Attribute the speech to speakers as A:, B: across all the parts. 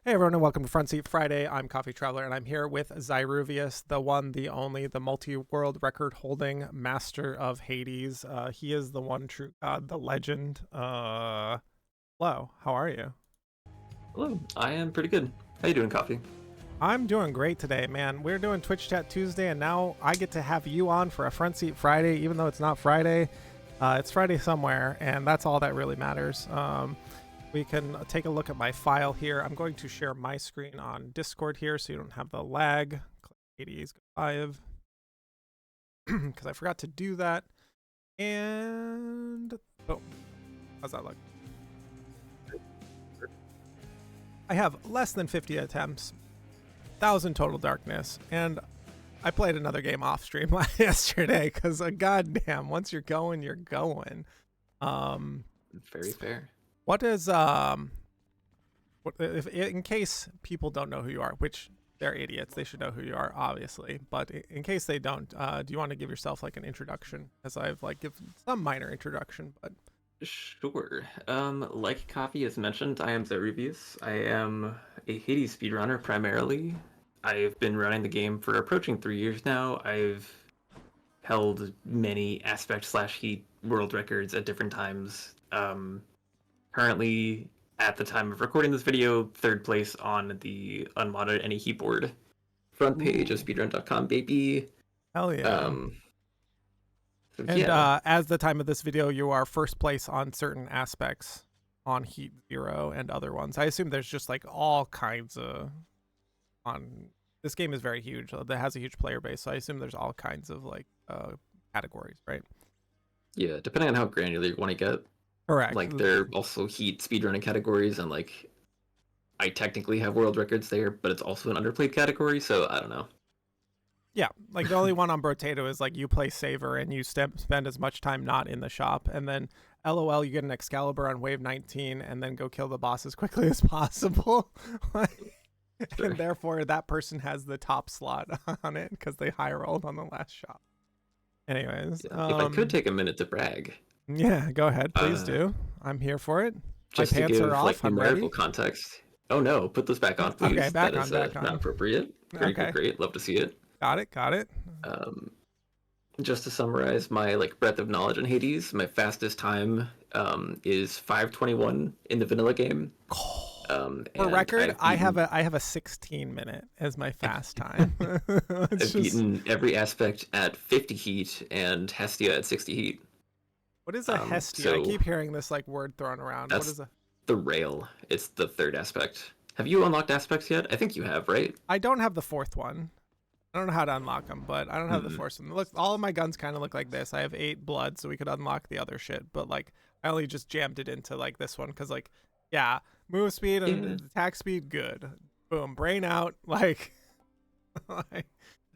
A: Hey everyone, and welcome to Front Seat Friday. I'm Coffee Traveler, and I'm here with Zyruvias, the one, the only, the multi-world record-holding master of Hades. He is the one true god, the legend. Hello, how are you?
B: Hello, I am pretty good. How you doing, Coffee?
A: I'm doing great today, man. We're doing Twitch Chat Tuesday, and now I get to have you on for a Front Seat Friday, even though it's not Friday. It's Friday somewhere, and that's all that really matters. We can take a look at my file here. I'm going to share my screen on Discord here so you don't have the lag. Click Hades, go live. Because I forgot to do that. And oh, how's that look? I have less than 50 attempts, 1,000 total darkness, and I played another game off stream yesterday because goddamn, once you're going, you're going.
B: Very fair.
A: What is if in case people don't know who you are, which they're idiots, they should know who you are, obviously. But in case they don't, do you want to give yourself like an introduction? As I've like given some minor introduction, but
B: Sure. Like Coffee has mentioned, I am Zyruvias. I am a Hades speedrunner primarily. I've been running the game for approaching 3 years now. I've held many aspect slash heat world records at different times. Currently, at the time of recording this video, third place on the unmodded any heat board front page of speedrun.com, baby.
A: hell yeah.
B: So
A: And
B: yeah.
A: as the time of this video, you are first place on certain aspects on Heat Zero and other ones. I assume there's just like all kinds of on. This game is very huge. It has a huge player base, so I assume there's all kinds of like categories, right?
B: Yeah, depending on how granular you want to get.
A: Correct.
B: Like, there are also heat speedrunning categories, and like, I technically have world records there, but it's also an underplayed category, so I don't know.
A: Yeah, like the only one on Brotato is like you play Saver and you spend as much time not in the shop, and then LOL, you get an Excalibur on wave 19 and then go kill the boss as quickly as possible.
B: Sure.
A: And therefore that person has the top slot on it because they high rolled on the last shop. Anyways,
B: Yeah. If I could take a minute to brag,
A: yeah, go ahead, please do. I'm here for it. My
B: just to
A: pants
B: give
A: are
B: like
A: off. I'm
B: numerical
A: ready.
B: context. Oh no, put those back on, please.
A: Okay, back
B: That
A: on,
B: is
A: back on.
B: not appropriate. Great,
A: Okay,
B: great. Love to see it.
A: got it, got it.
B: Um, just to summarize my like breadth of knowledge in Hades, my fastest time is 5:21 in the vanilla game.
A: For
B: And
A: record, I have a 16 minute as my fast time.
B: I've beaten every aspect at 50 heat and Hestia at 60 heat.
A: What is a Hestia?
B: So
A: I keep hearing this like word thrown around. What
B: that's
A: is a?
B: the rail. It's the third aspect. Have you unlocked aspects yet? I think you have, right?
A: I don't have the fourth one. I don't know how to unlock them, but I don't have the fourth one. Look, all of my guns kind of look like this. I have 8 blood, so we could unlock the other shit. But like, I only just jammed it into like this one because like, yeah, move speed and attack speed, good. Boom, brain out, like, like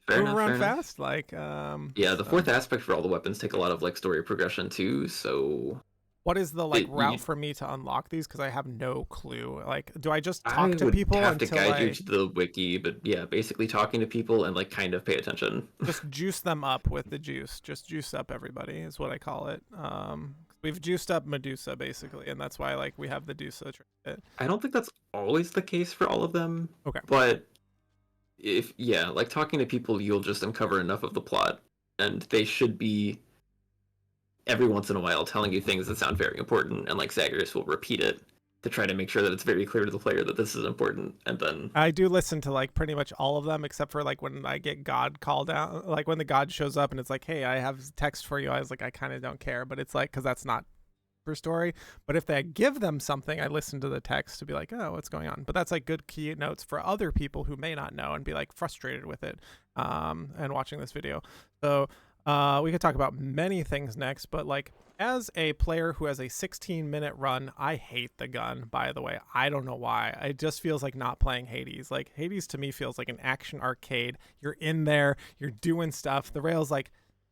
B: Fair
A: move
B: enough,
A: around
B: fair enough.
A: fast, like
B: Yeah, the fourth aspect for all the weapons take a lot of like story progression too, so
A: What is the like
B: it,
A: route
B: you,
A: for me to unlock these? Because I have no clue. Like, do I just
B: I
A: talk to
B: would
A: people
B: have to
A: until
B: guide you
A: I
B: to the wiki, but yeah, basically talking to people and like kind of pay attention.
A: just juice them up with the juice? Just juice up everybody is what I call it. We've juiced up Medusa basically, and that's why like we have the Dusa trinket.
B: I don't think that's always the case for all of them,
A: Okay.
B: but if yeah, like talking to people, you'll just uncover enough of the plot, and they should be every once in a while telling you things that sound very important, and like Zagreus will repeat it to try to make sure that it's very clear to the player that this is important, and then
A: I do listen to like pretty much all of them except for like when I get God called out, like when the God shows up and it's like, hey, I have text for you. I was like, I kind of don't care, but it's like because that's not for story. But if they give them something, I listen to the text to be like, oh, what's going on? But that's like good key notes for other people who may not know and be like frustrated with it and watching this video. So we could talk about many things next, but like as a player who has a 16-minute run, I hate the gun, by the way. I don't know why. It just feels like not playing Hades. Like Hades to me feels like an action arcade. You're in there, you're doing stuff. The rail's like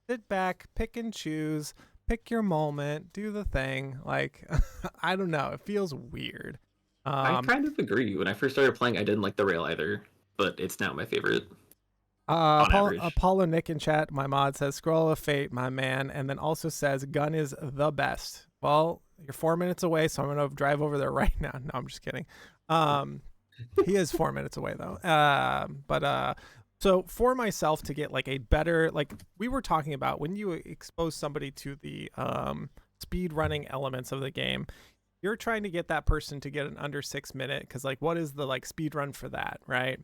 A: sit back, pick and choose, pick your moment, do the thing. Like, I don't know. It feels weird.
B: I kind of agree. When I first started playing, I didn't like the rail either, but it's now my favorite on average.
A: Apollo Nick in chat, my mod says, Scroll of Fate, my man, and then also says, gun is the best. Well, you're 4 minutes away, so I'm going to drive over there right now. No, I'm just kidding. He is 4 minutes away though. So for myself to get like a better, like we were talking about, when you expose somebody to the speed running elements of the game, you're trying to get that person to get an under 6 minute, because like what is the like speed run for that, right?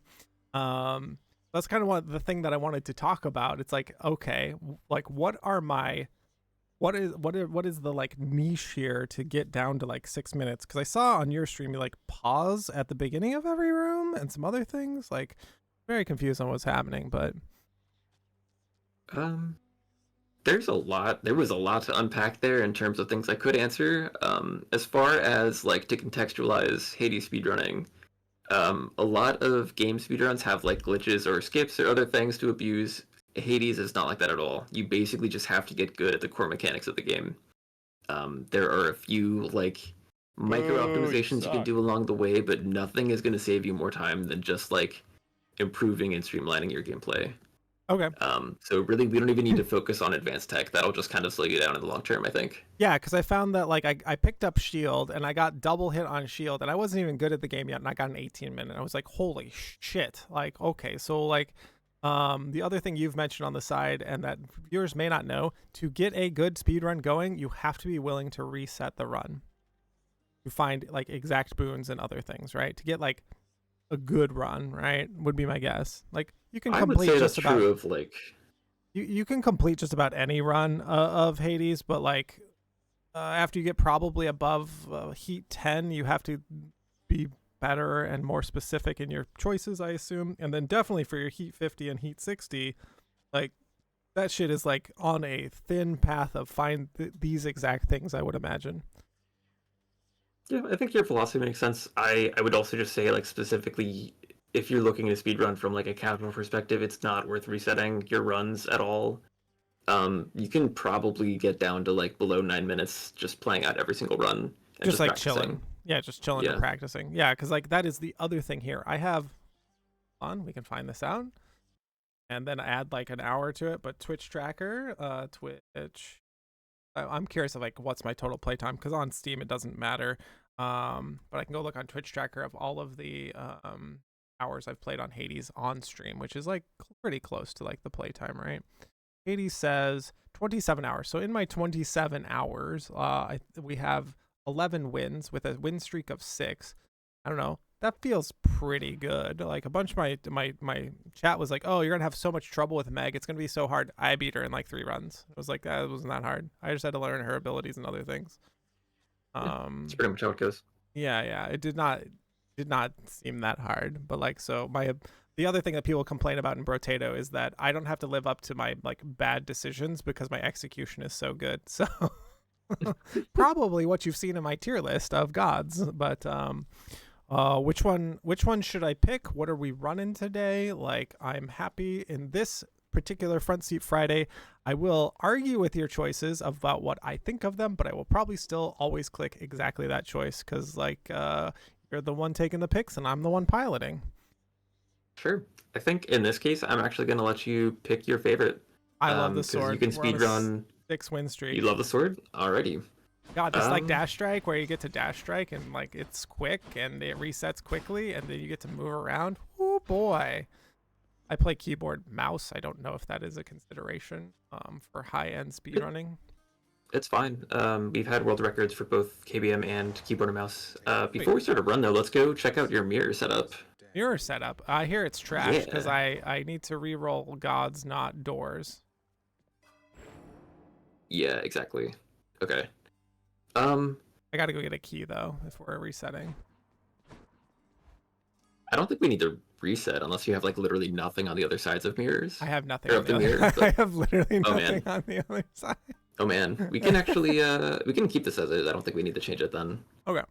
A: That's kind of the thing that I wanted to talk about. It's like, okay, like what is the like niche here to get down to like 6 minutes? Because I saw on your stream you like pause at the beginning of every room and some other things. Like, very confused on what's happening, but
B: There's a lot. There was a lot to unpack there in terms of things I could answer. As far as like to contextualize Hades speedrunning, a lot of game speedruns have like glitches or skips or other things to abuse. Hades is not like that at all. You basically just have to get good at the core mechanics of the game. There are a few like micro optimizations you can do along the way, but nothing is going to save you more time than just like improving and streamlining your gameplay.
A: okay.
B: So really, we don't even need to focus on advanced tech. That'll just kind of slow you down in the long term, I think.
A: Yeah, because I found that like I picked up shield and I got double hit on shield, and I wasn't even good at the game yet, and I got an 18 minute. I was like, holy shit. Like, okay, so like the other thing you've mentioned on the side, and that viewers may not know, to get a good speed run going, you have to be willing to reset the run to find like exact boons and other things, right? To get like a good run, right? Would be my guess. Like you can
B: I would
A: complete
B: say
A: just
B: that's
A: about
B: true of like
A: you can complete just about any run of Hades, but like after you get probably above heat 10, you have to be better and more specific in your choices, I assume. And then definitely for your heat 50 and heat 60, like that shit is like on a thin path of find these exact things, I would imagine.
B: yeah, I think your philosophy makes sense. I would also just say like specifically if you're looking at a speed run from like a casual perspective, it's not worth resetting your runs at all. You can probably get down to like below 9 minutes just playing out every single run and
A: Just
B: just
A: like
B: practicing.
A: chilling. Yeah, just chilling and
B: Yeah.
A: practicing. Yeah, because like that is the other thing here. I have we can find this out. And then add like an hour to it, but Twitch tracker, Twitch. I'm curious of like what's my total playtime, because on Steam it doesn't matter. But I can go look on Twitch tracker of all of the hours I've played on Hades on stream, which is like pretty close to like the playtime, right? Hades says 27 hours. So in my 27 hours, we have 11 wins with a win streak of 6. I don't know. That feels pretty good. Like a bunch of my chat was like, "Oh, you're gonna have so much trouble with Meg. It's gonna be so hard." I beat her in like 3 runs. It was like that wasn't that hard. I just had to learn her abilities and other things.
B: That's pretty much how it goes.
A: Yeah. It did not seem that hard. But like, so the other thing that people complain about in Brotato is that I don't have to live up to my like bad decisions because my execution is so good. So probably what you've seen in my tier list of gods, but which one should I pick? What are we running today? Like, I'm happy in this particular Front Seat Friday. I will argue with your choices about what I think of them, but I will probably still always click exactly that choice, because like you're the one taking the picks and I'm the one piloting.
B: Sure. I think in this case, I'm actually going to let you pick your favorite.
A: I love the
B: 'Cause
A: sword.
B: you can
A: We're on a
B: speedrun.
A: 6-win streak.
B: You love the sword? Alrighty.
A: God, just like dash strike, where you get to dash strike and like it's quick and it resets quickly and then you get to move around. Oh boy. I play keyboard mouse. I don't know if that is a consideration for high-end speedrunning.
B: It's fine. We've had world records for both KBM and keyboard and mouse. Before we start a run though, let's go check out your mirror setup.
A: Mirror setup. I hear it's trash because
B: Yeah.
A: I need to re-roll gods, not doors.
B: Yeah, exactly. Okay.
A: I gotta go get a key though if we're resetting.
B: I don't think we need to reset unless you have like literally nothing on the other sides of mirrors.
A: I have nothing
B: Or
A: on
B: of the
A: the
B: mirror,
A: other.
B: but-
A: I have literally
B: Oh, man.
A: nothing on the other side.
B: Oh man, we can actually we can keep this as is. I don't think we need to change it then.
A: Okay.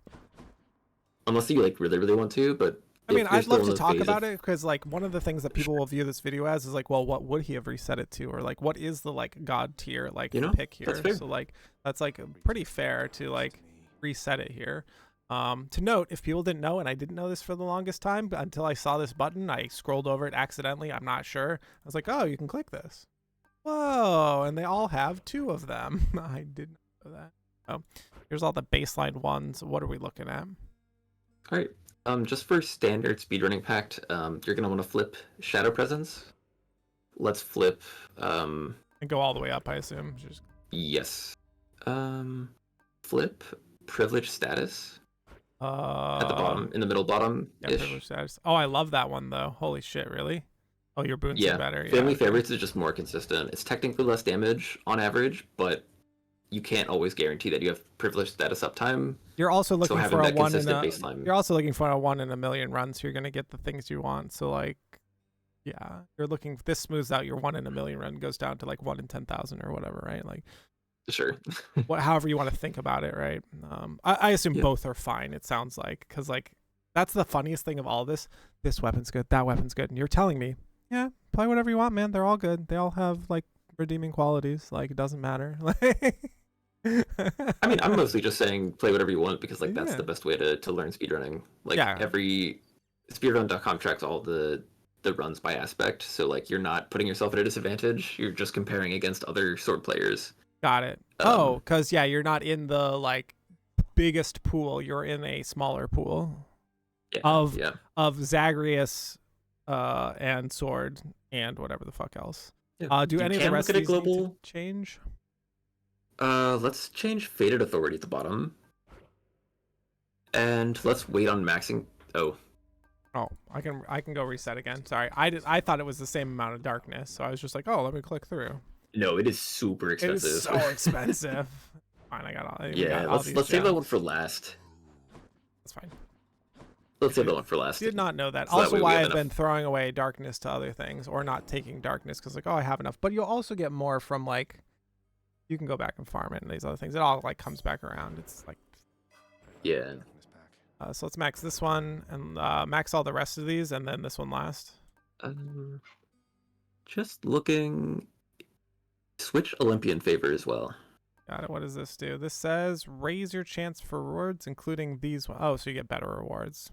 B: Unless you like really want to, but
A: I mean,
B: if you're
A: I'd
B: still
A: love
B: in
A: to
B: the
A: talk
B: phase
A: about
B: of-
A: it, because like one of the things that people will view this video as is like, well, what would he have reset it to, or like what is the like god tier like pick here?
B: that's fair.
A: So like that's like pretty fair to like reset it here. To note, if people didn't know, and I didn't know this for the longest time, but until I saw this button, I scrolled over it accidentally. I'm not sure. I was like, oh, you can click this. Whoa, and they all have 2 of them. I didn't know that. Oh, here's all the baseline ones. What are we looking at?
B: All right. Just for standard speedrunning pact, you're gonna want to flip Shadow Presence. Let's flip.
A: And go all the way up, I assume. Just
B: Yes. Flip Privilege Status at the bottom, in the middle bottom
A: yeah,
B: ish.
A: privilege status. Oh, I love that one though. Holy shit, really? Oh, your boons are
B: Yeah.
A: better. Yeah.
B: Family
A: Okay.
B: Favorites is just more consistent. It's technically less damage on average, but you can't always guarantee that you have privilege status uptime.
A: You're also
B: So
A: looking
B: having
A: for a
B: that
A: one in
B: consistent
A: a.
B: baseline.
A: You're also looking for a 1 in a million runs. So you're gonna get the things you want. So like, yeah, you're looking. This smooths out your 1 in a million run, goes down to like 1 in 10,000 or whatever, right? Like,
B: Sure.
A: however you want to think about it, right? I assume
B: Yeah.
A: both are fine. It sounds like, because like that's the funniest thing of all this. This weapon's good. That weapon's good. And you're telling me, yeah, play whatever you want, man. They're all good. They all have like redeeming qualities. Like, it doesn't matter.
B: I mean, I'm mostly just saying play whatever you want because like that's
A: Yeah.
B: the best way to learn speedrunning. Like
A: Yeah.
B: every speedrun.com tracks all the runs by aspect, so like you're not putting yourself at a disadvantage. You're just comparing against other sword players.
A: Got it. Oh, because yeah, you're not in the like biggest pool. You're in a smaller pool
B: Yeah,
A: of
B: yeah.
A: Zagreus, and sword and whatever the fuck else.
B: Yeah.
A: Do
B: You
A: any of the
B: can
A: rest
B: look
A: of
B: at
A: these
B: a
A: need to
B: global.
A: change?
B: Let's change Fated Authority at the bottom, and let's wait on maxing. Oh,
A: Oh, I can go reset again. Sorry, I thought it was the same amount of darkness, so I was just like, oh, let me click through.
B: no, it is super
A: It
B: expensive.
A: is so expensive. Fine, I got all.
B: Yeah,
A: all
B: let's
A: these
B: save that
A: gems.
B: one for last.
A: That's fine.
B: Let's save that one for last.
A: Did not know that.
B: So that
A: Also,
B: way we
A: why
B: have
A: I've
B: enough.
A: been throwing away darkness to other things or not taking darkness because like, oh, I have enough. But you'll also get more from like, you can go back and farm it and these other things. It all like comes back around. It's like,
B: Yeah.
A: so let's max this one and max all the rest of these and then this one last.
B: Just looking. Switch Olympian favor as well.
A: Got it. What does this do? This says raise your chance for rewards, including these. Oh, so you get better rewards.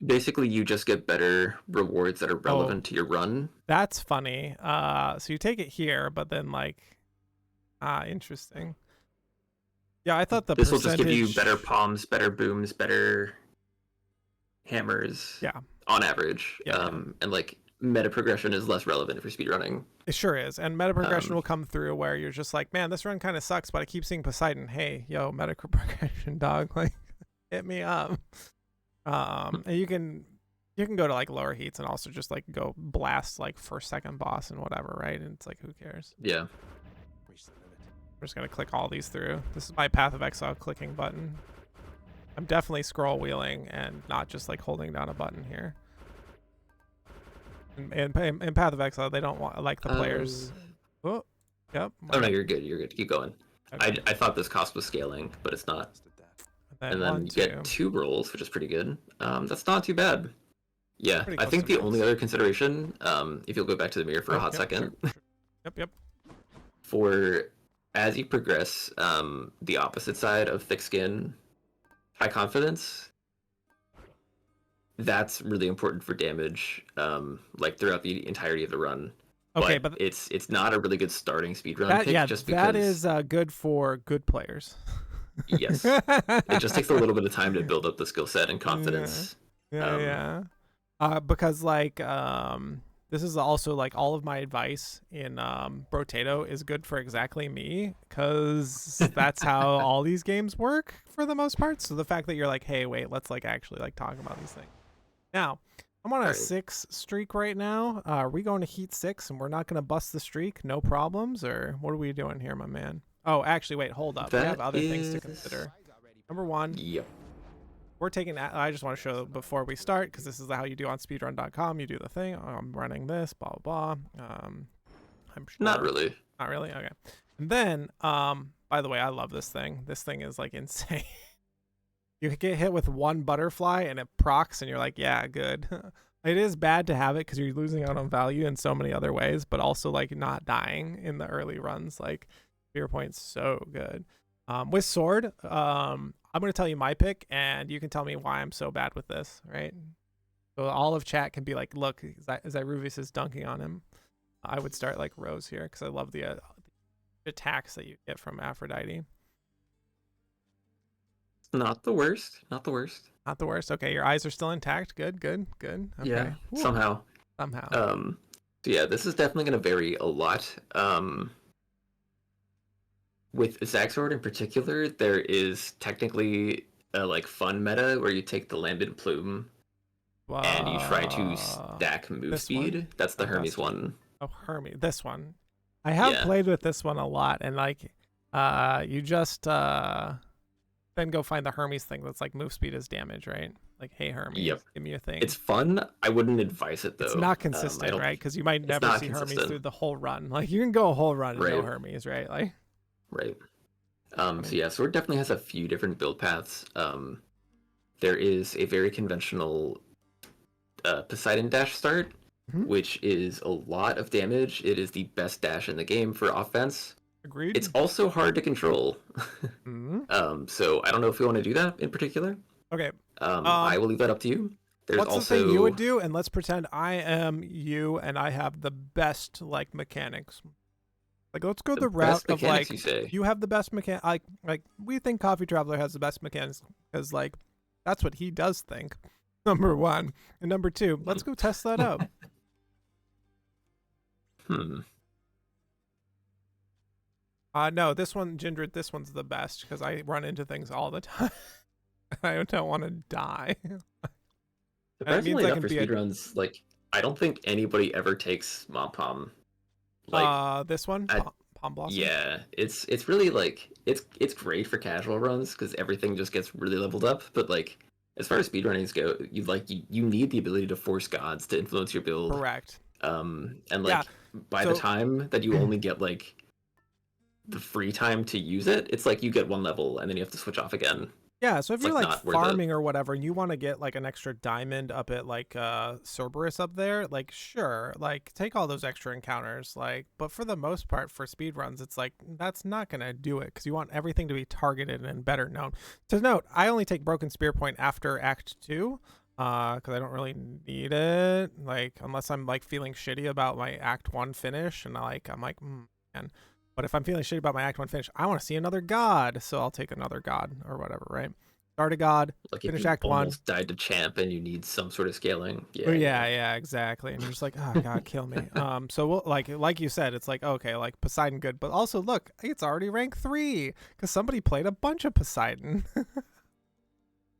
B: Basically, you just get better rewards that are relevant to your run.
A: That's funny. So you take it here, but then like, interesting. Yeah, I thought the
B: This will
A: percentage...
B: just give you better palms, better booms, better hammers.
A: Yeah.
B: On average.
A: Yeah,
B: And like meta progression is less relevant for speedrunning.
A: It sure is. And meta progression will come through where you're just like, man, this run kind of sucks, but I keep seeing Poseidon. Hey, yo, meta progression, dog. Like, hit me up. And you can go to like lower heats and also just like go blast like first, second boss and whatever, right? And it's like, who cares?
B: Yeah.
A: I'm just going to click all these through. This is my Path of Exile clicking button. I'm definitely scroll wheeling and not just like holding down a button here. In Path of Exile, they don't want like the players. Oh, yep.
B: Oh no, you're good. You're good. Keep going.
A: Okay.
B: I thought this cost was scaling, but it's not. And then you get 2 rolls, which is pretty good. That's not too bad. Yeah, I think the only other consideration, if you'll go back to the mirror for a hot second,
A: sure. Yep.
B: for as you progress, the opposite side of thick skin, high confidence, that's really important for damage, like throughout the entirety of the run.
A: Okay,
B: but it's not a really good starting speedrun pick.
A: Yeah,
B: just because
A: that is good for good players.
B: Yes, it just takes a little bit of time to build up the skill set and confidence.
A: Yeah. Because like this is also like all of my advice in Brotato is good for exactly me because that's how all these games work for the most part. So the fact that you're like, hey, wait, let's like actually like talk about these things. Now, I'm on a 6 streak right now. Are we going to Heat 6 and we're not going to bust the streak? No problems? Or what are we doing here, my man? Oh, actually, wait, hold up. We have other things to consider. Number 1.
B: Yep.
A: We're taking... I just want to show before we start, because this is how you do on speedrun.com. You do the thing. Oh, I'm running this, blah, blah, blah. I'm sure...
B: Not really.
A: Not really? Okay. And then, by the way, I love this thing. This thing is, like, insane. You get hit with 1 butterfly, and it procs, and you're like, yeah, good. It is bad to have it, because you're losing out on value in so many other ways, but also, like, not dying in the early runs. Like, Fear Point's so good. With Sword, I'm going to tell you my pick, and you can tell me why I'm so bad with this, right? So all of chat can be like, look, Zyruvias is dunking on him. I would start like Rose here, because I love the attacks that you get from Aphrodite.
B: Not the worst. Not the worst.
A: Not the worst. Okay, your eyes are still intact. Good, good, good.
B: Yeah,
A: Okay. Whew.
B: somehow.
A: Somehow.
B: So yeah, this is definitely going to vary a lot. With Zaxord in particular, there is technically a like fun meta where you take the Lambent Plume and you try to stack move
A: This one?
B: speed. That's the
A: Oh,
B: Hermes
A: that's
B: one.
A: Oh, Hermes. This one. I have
B: Yeah.
A: played with this one a lot, and like, you just then go find the Hermes thing that's like move speed is damage, right? Like, hey Hermes,
B: Yep.
A: give me a thing.
B: It's fun. I wouldn't advise it though.
A: It's not
B: I
A: consistent,
B: don't.
A: right? Because you might
B: It's
A: never
B: not
A: see Hermes
B: consistent.
A: through the whole run. Like, you can go a whole run and no
B: Right.
A: Hermes, right? Like,
B: Right.
A: mean-
B: So yeah, Sword definitely has a few different build paths. There is a very conventional Poseidon dash start,
A: Mhm.
B: which is a lot of damage. It is the best dash in the game for offense.
A: agreed.
B: It's also hard to control.
A: Mhm.
B: So I don't know if we want to do that in particular.
A: Okay.
B: I will leave that up to you. There's
A: What's
B: also
A: the thing you would do? And let's pretend I am you and I have the best like mechanics. Like, let's go the route
B: best
A: of
B: mechanics,
A: like
B: you say.
A: you have the best mechanic. Like we think Coffee Traveler has the best mechanics because like that's what he does think. Number one, and number two, let's go test that out. No, this one, Jindred, this one's the best because I run into things all the time. I don't want to die.
B: Surprisingly
A: I
B: enough,
A: can
B: for
A: be a-
B: speedruns, like I don't think anybody ever takes Mom Pom. Like
A: This one,
B: I-
A: Palm Blossom.
B: yeah, it's really like it's great for casual runs because everything just gets really leveled up. But like as far as speedrunnings go, you need the ability to force gods to influence your build.
A: Correct.
B: And like
A: Yeah,
B: by the time that you only get like the free time to use it, it's like you get one level and then you have to switch off again.
A: Yeah, so if
B: It's,
A: you're
B: like,
A: like
B: not worth it.
A: farming or whatever, and you want to get like an extra diamond up at like Cerberus up there, like sure, like take all those extra encounters, like. But for the most part, for speed runs, it's like that's not gonna do it because you want everything to be targeted and better known. To note, I only take Broken Spear Point after Act 2, because I don't really need it, like unless I'm like feeling shitty about my Act 1 finish, and I'm like, man. But if I'm feeling shitty about my Act 1 finish, I want to see another god, so I'll take another god or whatever, right? Start a god,
B: Like
A: finish
B: if you
A: Act 1.
B: almost died to champ and you need some sort of scaling.
A: Oh, yeah, exactly. And you're just like, oh god, kill me. So we'll, like you said, it's like okay, like Poseidon good, but also look, it's already rank 3 because somebody played a bunch of Poseidon.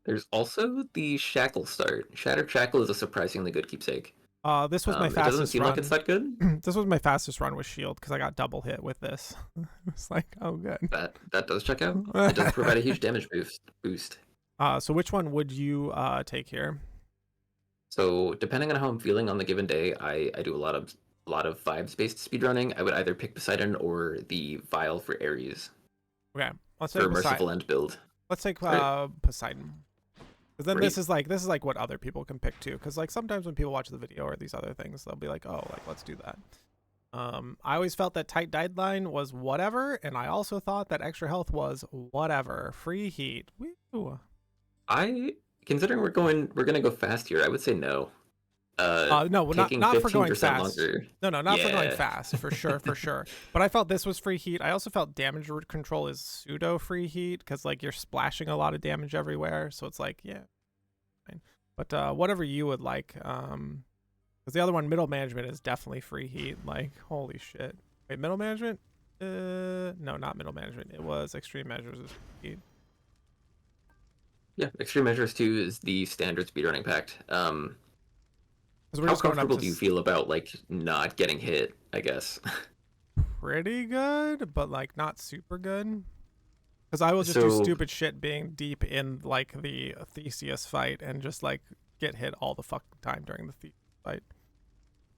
B: There's also the Shackle start. Shattered Shackle is a surprisingly good keepsake.
A: This was my
B: It doesn't
A: fastest
B: seem
A: run.
B: like it's that good.
A: This was my fastest run with shield because I got double hit with this. It's like, oh good.
B: That does check out. It does provide a huge damage boost.
A: So which one would you take here?
B: So depending on how I'm feeling on the given day, I do a lot of vibes based speedrunning. I would either pick Poseidon or the Vial for Ares
A: Okay, let's
B: for
A: take
B: a Merciful
A: Poseidon.
B: End build.
A: Let's take
B: Right.
A: Poseidon. Because then
B: Great.
A: this is like what other people can pick too. Because like sometimes when people watch the video or these other things, they'll be like, oh, like let's do that. I always felt that tight deadline was whatever, and I also thought that extra health was whatever. Free heat. Woo.
B: Considering we're gonna go fast here, I would say no.
A: No,
B: taking
A: not for going
B: 15%
A: fast.
B: longer.
A: No, not for going
B: Yeah.
A: fast, for sure, for sure. But I felt this was free heat. I also felt damage control is pseudo free heat because like you're splashing a lot of damage everywhere, so it's like yeah, fine. But whatever you would like, because the other one, middle management, is definitely free heat. Like holy shit. Wait, middle management? No, not middle management. It was extreme measures is free heat.
B: Yeah, Extreme Measures 2 is the standard speedrunning pact.
A: Because we're
B: How
A: just going up
B: comfortable
A: to
B: do you feel about like not getting hit? I guess.
A: pretty good, but like not super good. Because I will just do stupid shit being deep in like the Theseus fight and just like get hit all the fucking time during the Theseus fight.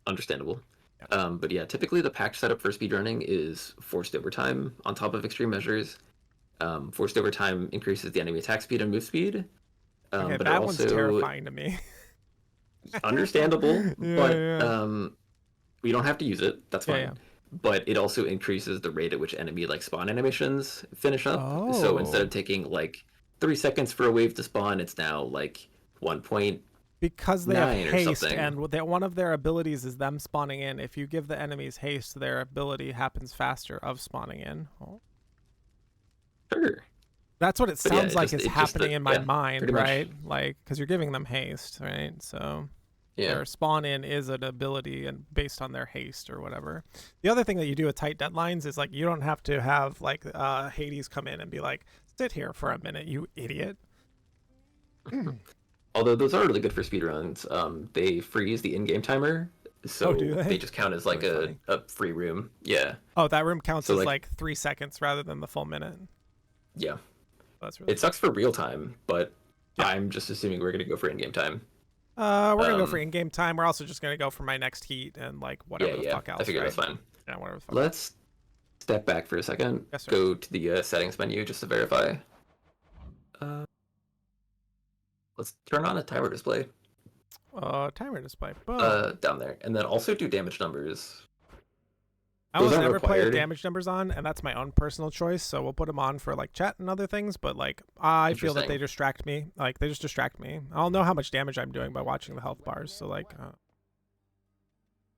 B: Understandable.
A: Yeah.
B: But yeah, typically the pact setup for speedrunning is forced overtime on top of extreme measures. Forced overtime increases the enemy attack speed and move speed.
A: Okay,
B: But
A: that
B: it
A: one's
B: also
A: terrifying to me.
B: understandable, but
A: yeah.
B: we don't have to use it. That's fine.
A: Yeah.
B: But it also increases the rate at which enemy like spawn animations finish up. So instead of taking like 3 seconds for a wave to spawn, it's now like 1.9
A: because they have
B: or
A: haste,
B: something.
A: and one of their abilities is them spawning in. If you give the enemies haste, their ability happens faster of spawning in. Oh.
B: Sure.
A: That's what it
B: But yeah,
A: sounds like is happening in my
B: yeah,
A: mind,
B: pretty much.
A: right? Like, because you're giving them haste, right? So
B: Yeah.
A: their spawn in is an ability and based on their haste or whatever. The other thing that you do with tight deadlines is like you don't have to have like Hades come in and be like, sit here for a minute, you idiot.
B: Although those are really good for speedruns. They freeze the in-game timer,
A: Oh,
B: so
A: do they?
B: they just count as like
A: Really funny.
B: a free room. Yeah.
A: Oh, that room counts
B: So
A: as
B: like,
A: like 3 seconds rather than the full minute.
B: yeah,
A: That's really
B: it sucks for real time, but
A: Yeah.
B: I'm just assuming we're gonna go for in-game time.
A: We're gonna go for
B: Um,
A: in-game time. We're also just gonna go for my next heat and like whatever the
B: yeah,
A: fuck else.
B: I figured
A: right?
B: that's fine.
A: Yeah, whatever the fuck.
B: Let's step back for a second.
A: Yes, sir.
B: Go to the settings menu just to verify. Uh, let's turn on a timer display.
A: Timer display. Boom.
B: Down there, and then also do damage numbers.
A: I
B: Those
A: almost
B: aren't
A: never play with
B: required.
A: damage numbers on, and that's my own personal choice. So we'll put them on for like chat and other things. But like, I feel that they
B: Interesting.
A: distract me. Like they just distract me. I'll know how much damage I'm doing by watching the health bars. So like,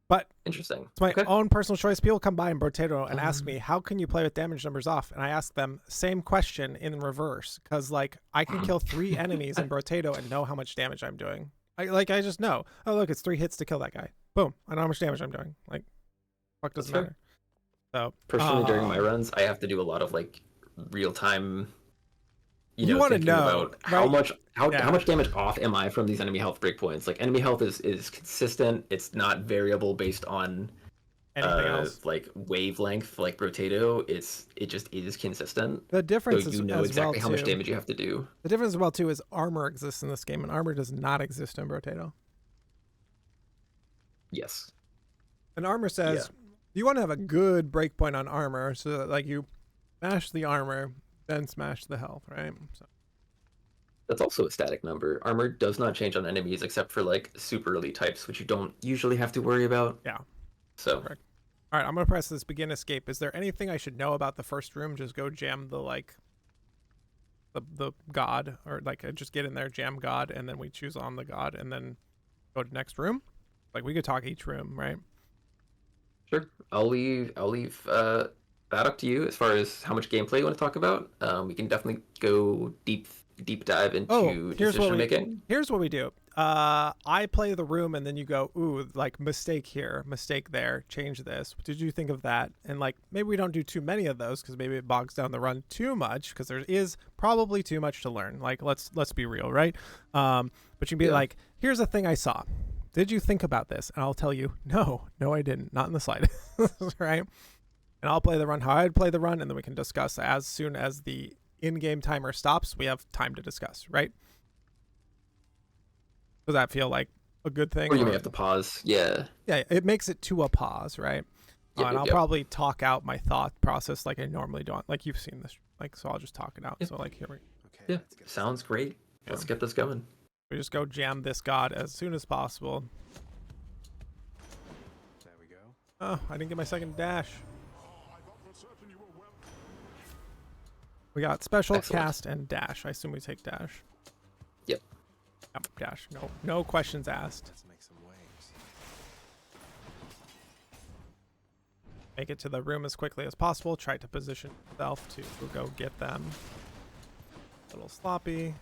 A: but
B: Interesting.
A: it's my
B: Okay.
A: own personal choice. People come by in Brotato and ask me, how can you play with damage numbers off? And I ask them same question in reverse, because like I can kill 3 enemies in Brotato and know how much damage I'm doing. I just know. Oh look, it's 3 hits to kill that guy. Boom. I know how much damage I'm doing. Like, fuck doesn't
B: That's fair.
A: matter. So
B: Personally, during my runs, I have to do a lot of like real time.
A: You wanna
B: thinking
A: know,
B: about how
A: right?
B: much how
A: Yeah.
B: much damage off am I from these enemy health breakpoints? Like enemy health is consistent. It's not variable based on
A: Anything else?
B: like wavelength, like Rotato. It just is consistent.
A: The
B: So
A: difference is
B: you know
A: as
B: exactly
A: well
B: how much
A: too.
B: damage you have to do.
A: The difference as well too is armor exists in this game, and armor does not exist in Brotato.
B: Yes.
A: And armor says you want to have a good breakpoint on armor, so that like you smash the armor, then smash the health, right? So
B: That's also a static number. Armor does not change on enemies except for like super elite types, which you don't usually have to worry about.
A: yeah.
B: So
A: Correct. All right, I'm gonna press this begin escape. Is there anything I should know about the first room? Just go jam the like the god, or like just get in there, jam god, and then we choose on the god, and then go to next room. Like we could talk each room, right?
B: sure, I'll leave that up to you as far as how much gameplay you want to talk about. We can definitely go deep dive into decision making.
A: Here's what we do. I play the room and then you go, ooh, like mistake here, mistake there, change this. What did you think of that? And like maybe we don't do too many of those because maybe it bogs down the run too much, because there is probably too much to learn. Like let's be real, right? But you can be like, here's a thing I saw. Did you think about this? And I'll tell you, no, I didn't, not in the slightest, right? And I'll play the run how I'd play the run, and then we can discuss as soon as the in-game timer stops. We have time to discuss, right? Does that feel like a good thing?
B: Or you may have to pause. Yeah.
A: Yeah, it makes it to a pause, right? And I'll probably talk out my thought process like I normally do. Like you've seen this, like, so I'll just talk it out. So like here we go.
B: Okay. Yeah, sounds great. Let's get this going.
A: We just go jam this god as soon as possible.
C: There we go.
A: Oh, I didn't get my second dash. We got special,
B: Excellent.
A: cast, and dash. I assume we take dash.
B: Yep.
A: Yep, dash. No questions asked.
C: Let's make some waves.
A: Make it to the room as quickly as possible. Try to position yourself to go get them. A little sloppy.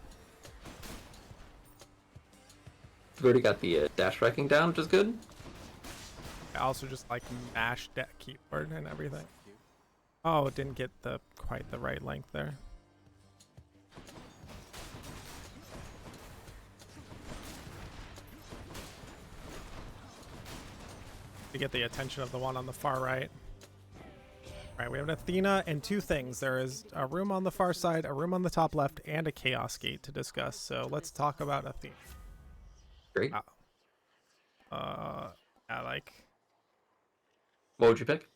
B: We've already got the dash tracking down, which is good.
A: I also just like mash keyboard and everything. Oh, it didn't get quite the right length there. To get the attention of the one on the far right. All right, we have an Athena and 2 things. There is a room on the far side, a room on the top left, and a Chaos Gate to discuss. So let's talk about Athena.
B: Great.
A: I like...
B: What would you pick?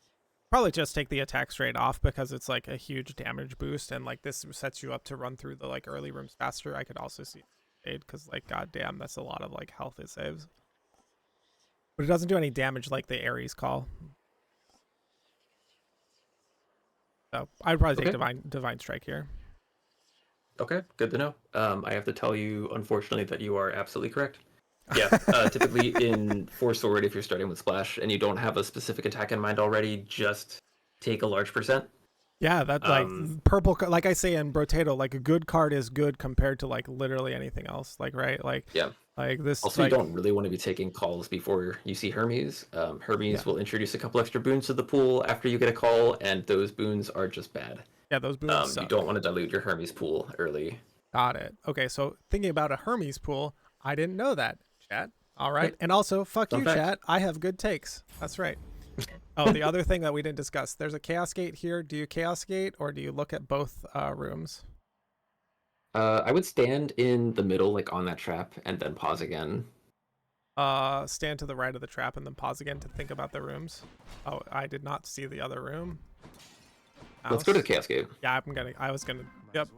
A: Probably just take the attack straight off, because it's like a huge damage boost, and like this sets you up to run through the like early rooms faster. I could also see aid, because like goddamn, that's a lot of like health it saves. But it doesn't do any damage like the Ares call. So I'd probably take Divine Strike here.
B: Okay, good to know. I have to tell you, unfortunately, that you are absolutely correct. Yeah, typically in Force Sword, if you're starting with Splash and you don't have a specific attack in mind already, just take a large percent.
A: Yeah, that like purple, like I say in Brotato, like a good card is good compared to like literally anything else. Like, right?
B: Yeah.
A: Like this,
B: Also, you
A: like,
B: don't really want to be taking calls before you see Hermes.
A: yeah,
B: Hermes will introduce a couple extra boons to the pool after you get a call, and those boons are just bad.
A: yeah, those boons
B: You
A: suck.
B: don't want to dilute your Hermes pool early.
A: Got it. Okay, so thinking about a Hermes pool, I didn't know that, chat. All right.
B: Yep.
A: And also, fuck
B: Fun
A: you,
B: fact.
A: chat. I have good takes. That's right. Oh, the other thing that we didn't discuss, there's a chaos gate here. Do you chaos gate or do you look at both rooms?
B: I would stand in the middle, like on that trap, and then pause again.
A: Stand to the right of the trap and then pause again to think about the rooms. Oh, I did not see the other room.
B: Let's go to the Chaos Gate.
A: Yeah, I was gonna. Yep.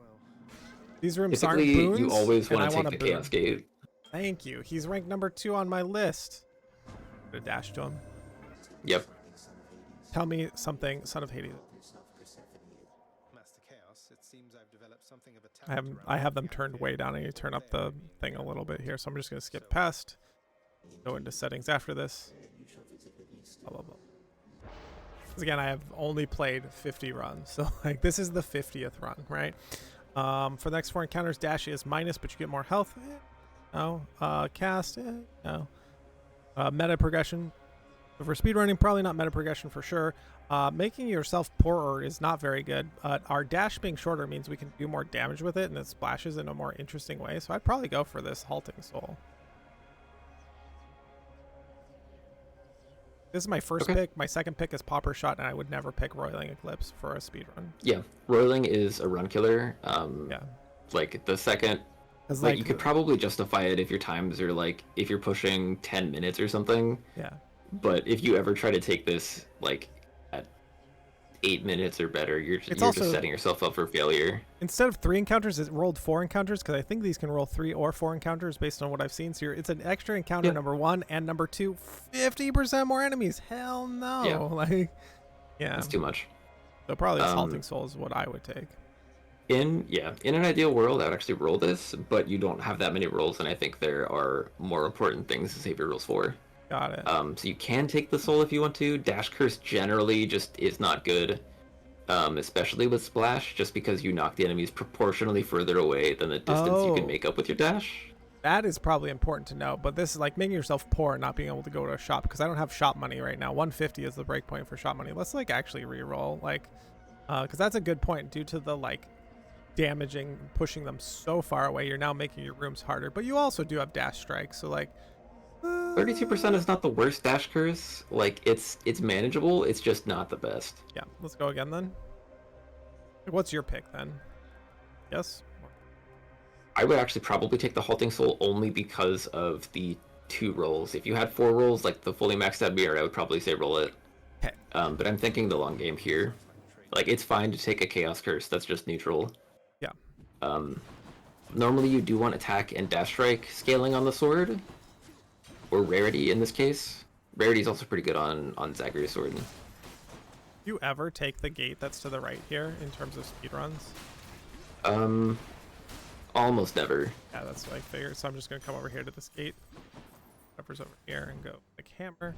A: These rooms aren't
B: Typically,
A: boons.
B: you always
A: and
B: want
A: I
B: to take the
A: boon.
B: Chaos Gate.
A: Thank you. He's ranked number 2 on my list. Gonna dash to him.
B: Yep.
A: Tell me something, son of Hades. I have them turned way down. I need to turn up the thing a little bit here, so I'm just gonna skip past. Go into settings after this. Blah, blah, blah. 'Cause again, I have only played 50 runs, so like this is the 50th run, right? For the next 4 encounters, dash is minus, but you get more health. No. Cast. No. Meta progression. For speedrunning, probably not meta progression for sure. Making yourself poorer is not very good. Our dash being shorter means we can do more damage with it, and it splashes in a more interesting way. So I'd probably go for this Halting Soul. This is my first pick. My second pick is Popper Shot, and I would never pick Roiling Eclipse for a speedrun.
B: Yeah, Roiling is a run killer.
A: Yeah.
B: Like the second, like you could probably justify it if your times are like if you're pushing 10 minutes or something.
A: Yeah.
B: But if you ever try to take this like at 8 minutes or better, you're just setting yourself up for failure.
A: Instead of 3 encounters, it rolled 4 encounters because I think these can roll 3 or 4 encounters based on what I've seen. So it's an extra encounter, number 1, and number 2, 50% more enemies. Hell no.
B: Yeah.
A: Like, yeah.
B: That's too much.
A: So probably this Halting Soul is what I would take.
B: In an ideal world, I would actually roll this, but you don't have that many rolls, and I think there are more important things to save your rolls for.
A: Got it.
B: So you can take the soul if you want to. Dash Curse generally just is not good, especially with Splash, just because you knock the enemies proportionally further away than the distance you can make up with your dash.
A: That is probably important to know, but this is like making yourself poor and not being able to go to a shop because I don't have shop money right now. 150 is the breakpoint for shop money. Let's like actually re-roll, like, because that's a good point due to the like damaging, pushing them so far away. You're now making your rooms harder, but you also do have dash strikes, so like.
B: 32% is not the worst dash curse. Like it's manageable. It's just not the best.
A: Yeah, let's go again then. What's your pick then? Yes.
B: I would actually probably take the Halting Soul only because of the 2 rolls. If you had 4 rolls, like the fully maxed out mirror, I would probably say roll it.
A: Okay.
B: But I'm thinking the long game here. Like it's fine to take a Chaos Curse. That's just neutral.
A: Yeah.
B: Normally you do want attack and dash strike scaling on the sword. Or rarity in this case. Rarity is also pretty good on Zagreus sword.
A: Do you ever take the gate that's to the right here in terms of speedruns?
B: Almost never.
A: Yeah, that's what I figured. So I'm just gonna come over here to this gate. Whatever's over here and go like hammer.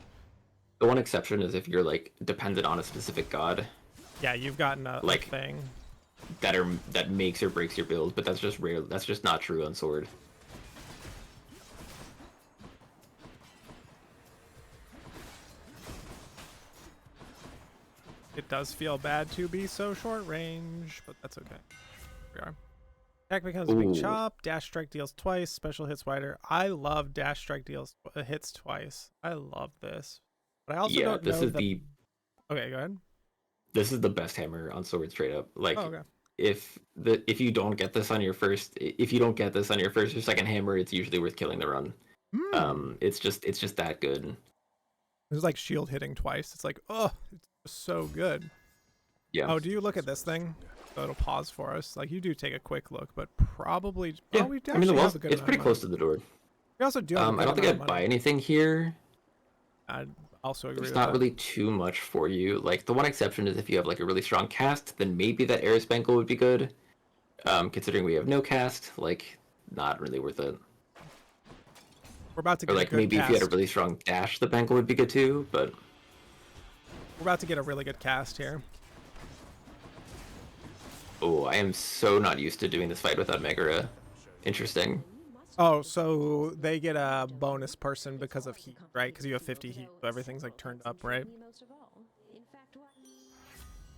B: The one exception is if you're like dependent on a specific god.
A: Yeah, you've gotten a
B: like
A: thing
B: that makes or breaks your build, but that's just rare. That's just not true on sword.
A: It does feel bad to be so short range, but that's okay. Here we are. Attack becomes a big chop. Dash strike deals twice. Special hits wider. I love dash strike deals hits twice. I love this. But I also don't know Okay, go ahead.
B: This is the best hammer on sword straight up. Like if you don't get this on your first or second hammer, it's usually worth killing the run. It's just that good.
A: It's like shield hitting twice. It's like, oh, it's just so good.
B: Yeah.
A: Oh, do you look at this thing? So it'll pause for us. Like you do take a quick look, but probably.
B: Yeah.
A: Oh, we
B: I mean, it's pretty close to the door.
A: We also do.
B: I don't think I'd buy anything here.
A: I'd also agree.
B: There's not really too much for you. Like the one exception is if you have like a really strong cast, then maybe that Air Spangle would be good. Considering we have no cast, like not really worth it.
A: We're about to get
B: or like maybe if you had a really strong dash, the Bangle would be good too. But
A: we're about to get a really good cast here.
B: Oh, I am so not used to doing this fight without Megara. Interesting.
A: Oh, so they get a bonus person because of heat, right? Because you have 50 heat, so everything's like turned up, right?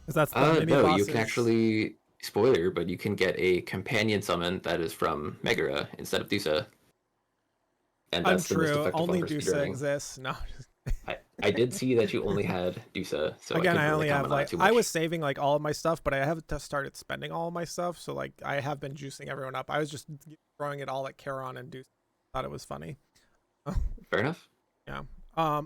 A: Because that's the mini
B: No, you can
A: bosses.
B: actually, spoiler, but you can get a companion summon that is from Megara instead of Dusa. And that's the most
A: Untrue.
B: effective one
A: Only
B: for
A: Dusa
B: speedrunning.
A: exists. No.
B: I did see that you only had Dusa, so I
A: Again,
B: couldn't
A: I
B: really
A: only have
B: comment on it
A: like
B: too
A: I was
B: much.
A: saving like all of my stuff, but I haven't started spending all of my stuff. So like I have been juicing everyone up. I was just throwing it all at Charon and Dusa. Thought it was funny.
B: Fair enough.
A: Yeah.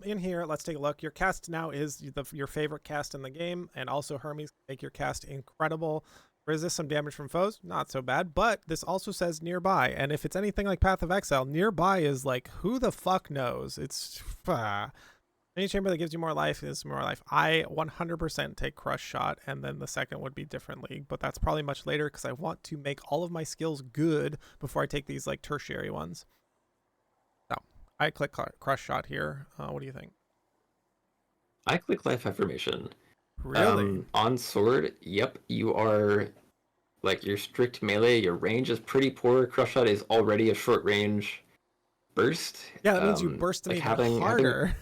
A: In here, let's take a look. Your cast now is your favorite cast in the game, and also Hermes can make your cast incredible. Resist some damage from foes, not so bad. But this also says nearby, and if it's anything like Path of Exile, nearby is like who the fuck knows? It's any chamber that gives you more life is more life. I 100% take Crush Shot, and then the second would be different league, but that's probably much later because I want to make all of my skills good before I take these like tertiary ones. I click Crush Shot here. What do you think?
B: I click Life Affirmation.
A: Really?
B: On sword, yep, you are like your strict melee, your range is pretty poor. Crush Shot is already a short range burst.
A: Yeah, that means you burst them
B: Like
A: even
B: having
A: harder.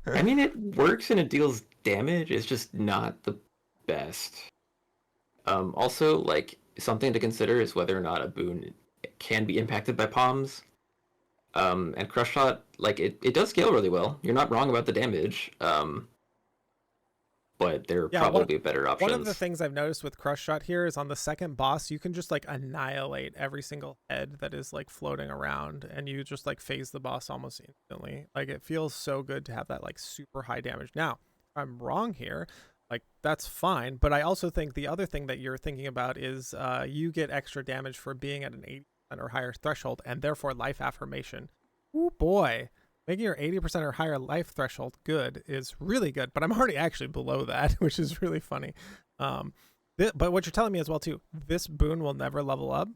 B: I mean it works and it deals damage, it's just not the best. Also, like something to consider is whether or not a boon can be impacted by palms. And Crush Shot, like it does scale really well. You're not wrong about the damage. But there are
A: Yeah,
B: probably better
A: one of the
B: options.
A: things I've noticed with Crush Shot here is on the second boss, you can just like annihilate every single head that is like floating around, and you just like phase the boss almost instantly. Like it feels so good to have that like super high damage. Now, if I'm wrong here, like that's fine, but I also think the other thing that you're thinking about is you get extra damage for being at an 80% or higher threshold, and therefore life affirmation. Oh boy, making your 80% or higher life threshold good is really good, but I'm already actually below that, which is really funny. But what you're telling me as well too, this boon will never level up.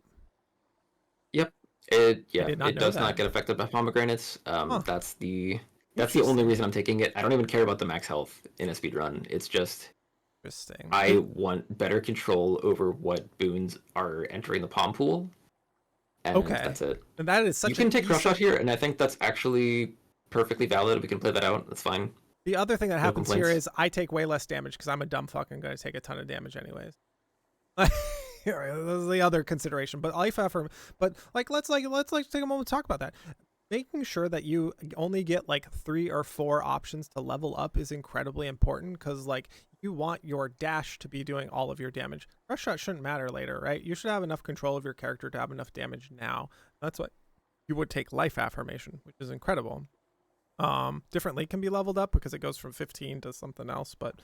B: Yep.
A: I did not
B: It
A: know
B: does not
A: that.
B: get affected by pomegranates.
A: Huh.
B: That's the only
A: Interesting.
B: reason I'm taking it. I don't even care about the max health in a speed run. It's just
A: Interesting.
B: I want better control over what boons are entering the palm pool, and
A: Okay.
B: that's it.
A: And that is
B: You
A: such a
B: can take Crush Shot
A: decent.
B: here, and I think that's actually perfectly valid. We can play that out. That's fine.
A: The other thing that
B: No
A: happens here
B: complaints.
A: is I take way less damage because I'm a dumb fuck and going to take a ton of damage anyways. This is the other consideration, but life affirm. But let's take a moment to talk about that. Making sure that you only get like 3 or 4 options to level up is incredibly important because like you want your dash to be doing all of your damage. Rush shot shouldn't matter later, right? You should have enough control of your character to have enough damage now. That's what you would take life affirmation, which is incredible. Differently can be leveled up because it goes from 15 to something else, but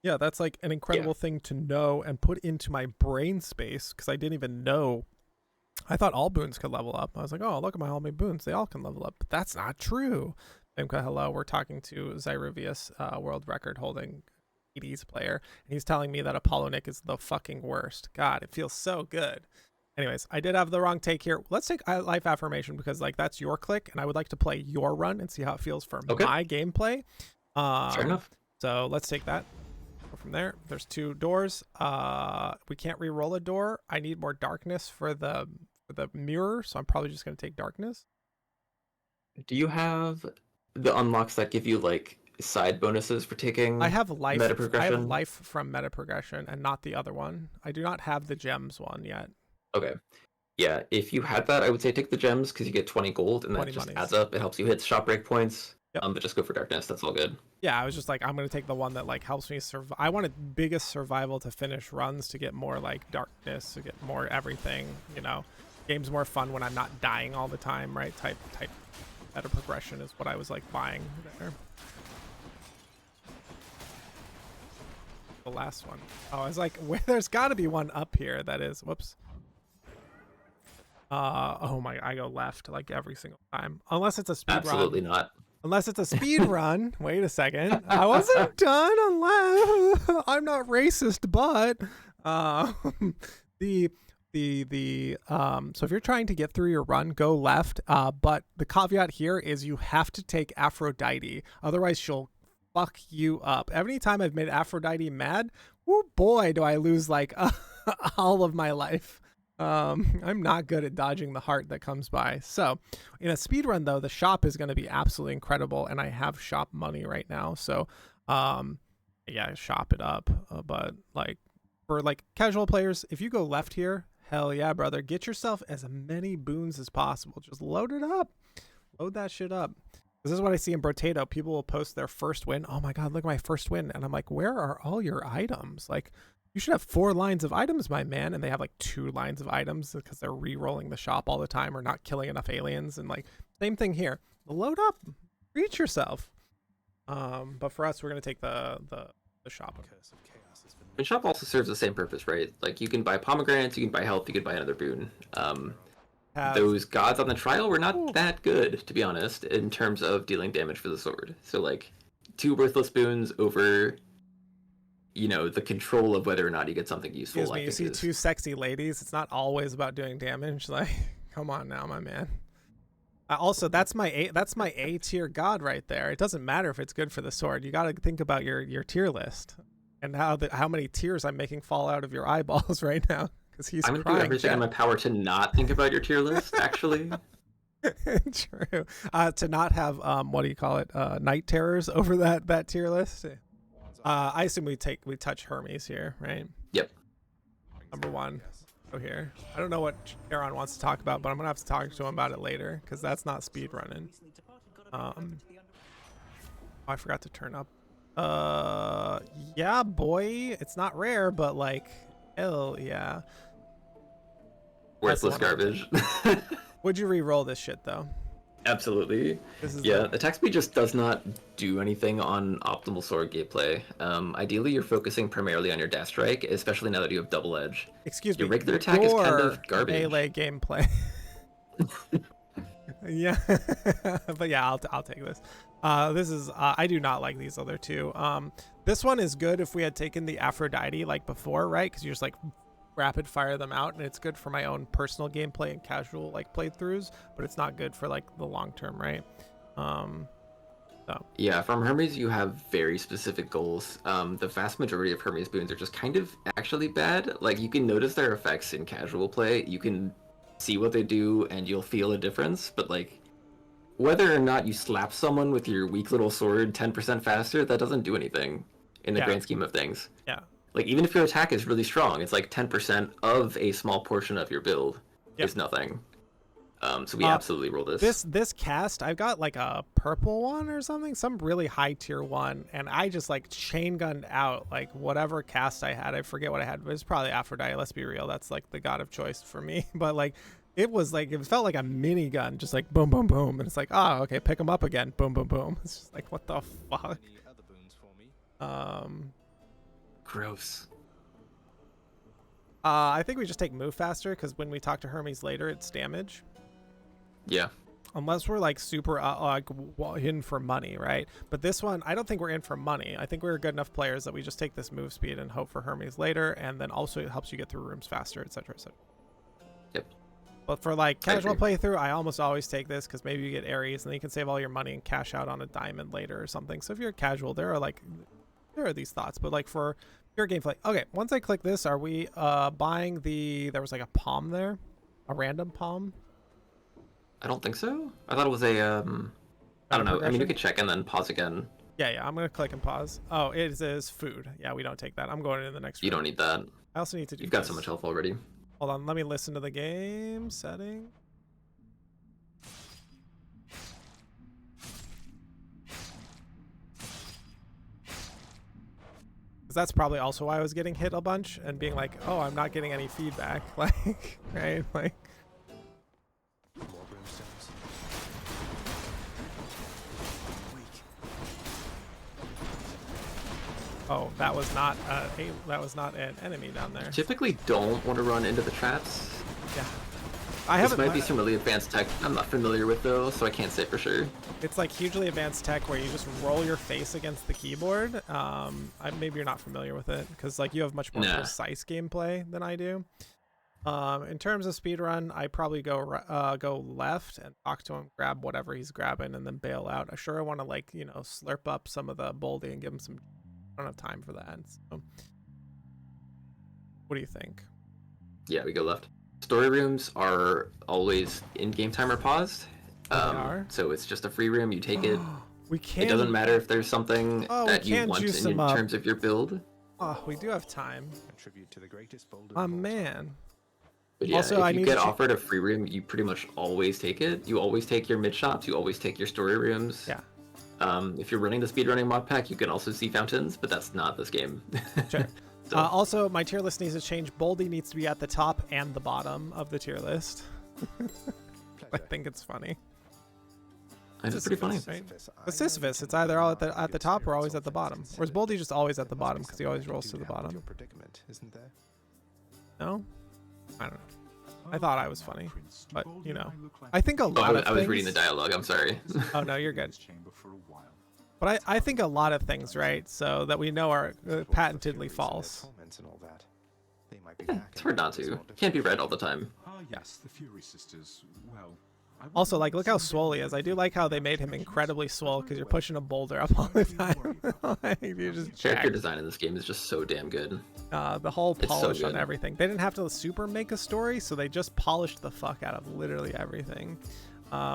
A: yeah, that's like an
B: Yeah.
A: incredible thing to know and put into my brain space because I didn't even know. I thought all boons could level up. I was like, oh, look at all my boons. They all can level up. But that's not true. Hello. We're talking to Zyruvias, world record holding 80s player. And he's telling me that Apollo Nick is the fucking worst. God, it feels so good. Anyways, I did have the wrong take here. Let's take life affirmation because like that's your click, and I would like to play your run and see how it feels for
B: Okay.
A: my gameplay.
B: Fair enough.
A: So let's take that. Go from there. There's 2 doors. We can't re-roll a door. I need more darkness for the mirror, so I'm probably just gonna take darkness.
B: Do you have the unlocks that give you like side bonuses for
A: I
B: taking
A: have life.
B: meta
A: I have
B: progression?
A: life from meta progression, and not the other one. I do not have the gems one yet.
B: Okay. Yeah, if you had that, I would say take the gems because you get 20 gold and that
A: 20
B: just
A: monies.
B: adds up. It helps you hit shop break points.
A: Yep.
B: But just go for darkness. That's all good.
A: Yeah, I was just like, I'm gonna take the one that like helps me survive. I wanted biggest survival to finish runs to get more like darkness, to get more everything. You know, game's more fun when I'm not dying all the time, right? Type meta progression is what I was like buying there. The last one. Oh, I was like, there's got to be one up here that is. Whoops. Oh my, I go left like every single time, unless it's a speed
B: Absolutely
A: run.
B: not.
A: Unless it's a speed run. Wait a second. I wasn't done unless I'm not racist, but the so if you're trying to get through your run, go left. But the caveat here is you have to take Aphrodite, otherwise she'll fuck you up. Every time I've made Aphrodite mad, oh boy, do I lose like all of my life. I'm not good at dodging the heart that comes by. So in a speed run though, the shop is going to be absolutely incredible, and I have shop money right now. So yeah, shop it up. But like for like casual players, if you go left here, hell yeah, brother, get yourself as many boons as possible. Just load it up. Load that shit up. This is what I see in Brotato. People will post their first win. Oh my God, look at my first win. And I'm like, where are all your items? Like, you should have 4 lines of items, my man. And they have like 2 lines of items because they're re-rolling the shop all the time or not killing enough aliens. And like, same thing here. Load up. Reach yourself. But for us, we're going to take the shop.
B: And shop also serves the same purpose, right? Like, you can buy pomegranates, you can buy health, you can buy another boon. Those gods on the trial were not that good, to be honest, in terms of dealing damage for the sword. So, like, 2 worthless boons over, you know, the control of whether or not you get something useful.
A: Excuse me, you see 2 sexy ladies. It's not always about doing damage. Like, come on now, my man. Also, that's my A tier god right there. It doesn't matter if it's good for the sword. You got to think about your tier list and how many tears I'm making fall out of your eyeballs right now. Because he's
B: I'm gonna do everything in my power to not think about your tier list, actually.
A: True. To not have what do you call it? Night terrors over that tier list. I assume we touch Hermes here, right?
B: Yep.
A: Number 1. Go here. I don't know what Aaron wants to talk about, but I'm gonna have to talk to him about it later because that's not speed running. Oh, I forgot to turn up. Yeah, boy. It's not rare, but like, hell yeah.
B: Worthless garbage.
A: Would you re-roll this shit though?
B: Absolutely. Yeah, attack speed just does not do anything on optimal sword gameplay. Ideally, you're focusing primarily on your dash strike, especially now that you have double edge.
A: Excuse me.
B: Your regular attack is kind of garbage.
A: Melee gameplay. Yeah, but yeah, I'll take this. This is I do not like these other 2. This one is good if we had taken the Aphrodite like before, right? Because you just like rapid fire them out, and it's good for my own personal gameplay and casual like playthroughs, but it's not good for like the long term, right? So.
B: Yeah, from Hermes you have very specific goals. The vast majority of Hermes boons are just kind of actually bad. Like, you can notice their effects in casual play, you can see what they do and you'll feel a difference, but like whether or not you slap someone with your weak little sword 10% faster, that doesn't do anything in the grand scheme of things.
A: Yeah.
B: Like, even if your attack is really strong, it's like 10% of a small portion of your build is nothing. So we absolutely roll this.
A: This cast, I've got like a purple one or something, some really high tier one, and I just like chain gunned out like whatever cast I had. I forget what I had, but it's probably Aphrodite. Let's be real, that's like the god of choice for me. But like it felt like a mini gun, just like boom, boom, boom, and it's like, oh, okay, pick them up again, boom, boom, boom. It's just like, what the fuck.
B: Gross.
A: I think we just take move faster because when we talk to Hermes later, it's damage.
B: Yeah.
A: Unless we're like super like in for money, right? But this one, I don't think we're in for money. I think we're good enough players that we just take this move speed and hope for Hermes later, and then also it helps you get through rooms faster, etc., etc.
B: Yep.
A: But for like casual playthrough, I almost always take this because maybe you get Ares and then you can save all your money and cash out on a diamond later or something. So if you're casual, there are these thoughts. But like for pure gameplay, okay, once I click this, are we buying there was like a palm there, a random palm?
B: I don't think so. I thought it was a I don't know. I mean, you could check and then pause again.
A: Yeah, I'm gonna click and pause. Oh, it is food. Yeah, we don't take that. I'm going into the next room.
B: You don't need that.
A: I also need to do
B: You've got so much health already.
A: Hold on, let me listen to the game setting. That's probably also why I was getting hit a bunch and being like, oh, I'm not getting any feedback. Like, right? Like, oh, that was not an enemy down there.
B: You typically don't want to run into the traps.
A: Yeah.
B: This might be some really advanced tech I'm not familiar with though, so I can't say for sure.
A: It's like hugely advanced tech where you just roll your face against the keyboard. Maybe you're not familiar with it because like you have much more precise gameplay than I do. In terms of speedrun, I probably go left and talk to him, grab whatever he's grabbing, and then bail out. I sure I want to like slurp up some of the boldy and give him some. I don't have time for that. So, what do you think?
B: Yeah, we go left. Story rooms are always in-game timer paused.
A: They are?
B: So it's just a free room. You take it.
A: We can.
B: It doesn't matter if there's something that you want in terms of your build.
A: Oh, we do have time.
C: Contribute to the greatest boulder.
A: Oh man.
B: But yeah,
A: Also,
B: if you get offered a free room, you pretty much always take it. You always take your mid shops. You always take your story rooms.
A: Yeah.
B: If you're running the speedrunning mod pack, you can also see fountains, but that's not this game.
A: Sure.
B: So.
A: Also, my tier list needs to change. Boldy needs to be at the top and the bottom of the tier list. I think it's funny.
B: It's pretty funny.
A: Right? With Sisyphus, it's either all at the top or always at the bottom. Whereas Boldy just always at the bottom because he always rolls to the bottom. No? I don't know. I thought I was funny, but I think a lot of things...
B: I was reading the dialogue. I'm sorry.
A: Oh no, you're good. But I think a lot of things, right? So that we know are patentedly false.
B: It's hard not to. Can't be right all the time.
D: Yes, the Fury sisters. Well.
A: Also, like, look how swole he is. I do like how they made him incredibly swole because you're pushing a boulder up all the time. Like, you're just
B: character design in this game is just so damn good.
A: The whole polish on everything. They didn't have to super make a story, so they just polished the fuck out of literally everything.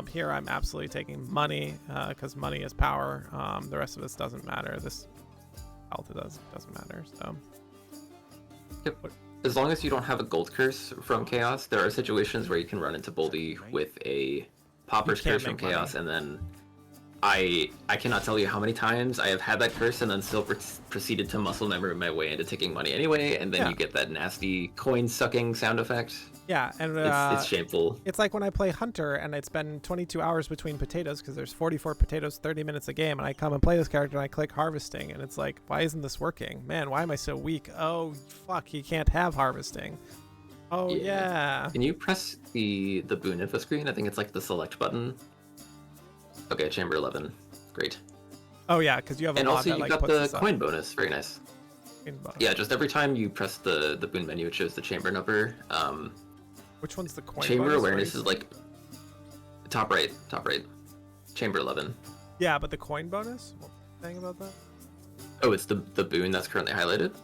A: Here I'm absolutely taking money because money is power. The rest of this doesn't matter. This health doesn't matter. So.
B: Yep. As long as you don't have a gold curse from Chaos, there are situations where you can run into Boldy with a Pauper's curse from Chaos, and then I cannot tell you how many times I have had that curse and then still proceeded to muscle memory my way into taking money anyway, and then you get that nasty coin-sucking sound effect.
A: Yeah, and
B: it's shameful.
A: It's like when I play Hunter and it's been 22 hours between potatoes because there's 44 potatoes, 30 minutes a game, and I come and play this character and I click harvesting, and it's like, why isn't this working? Man, why am I so weak? Oh, fuck, you can't have harvesting. Oh, yeah.
B: Can you press the boon info screen? I think it's like the select button. Okay, chamber 11. Great.
A: Oh, yeah, because you have a
B: and
A: mod
B: also
A: that,
B: you
A: like,
B: got
A: puts
B: the coin bonus. Very nice. Yeah, just every time you press the boon menu, it shows the chamber number.
A: Which one's the coin
B: chamber
A: bonus?
B: Awareness is like top right. Chamber 11.
A: Yeah, but the coin bonus? What thing about that?
B: Oh, it's the boon that's currently highlighted.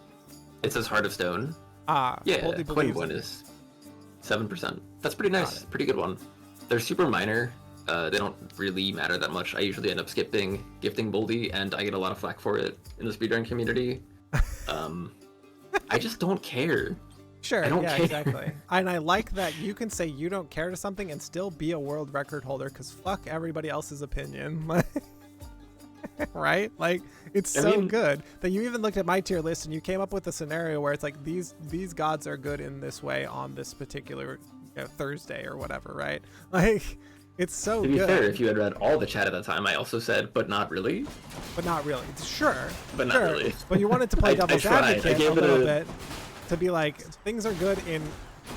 B: It says Heart of Stone. Yeah, coin bonus. 7%. That's pretty nice. Pretty good one. They're super minor. They don't really matter that much. I usually end up skipping gifting Boldy, and I get a lot of flack for it in the speedrun community. I just don't care.
A: Sure,
B: I don't care.
A: Exactly. And I like that you can say you don't care to something and still be a world record holder because fuck everybody else's opinion. Right? Like, it's so good that you even looked at my tier list and you came up with a scenario where it's like these gods are good in this way on this particular Thursday or whatever, right? Like, it's so good.
B: To be fair, if you had read all the chat at the time, I also said, but not really.
A: But not really. Sure.
B: But not really.
A: But you wanted to play devil's advocate a little bit. To be like, things are good in,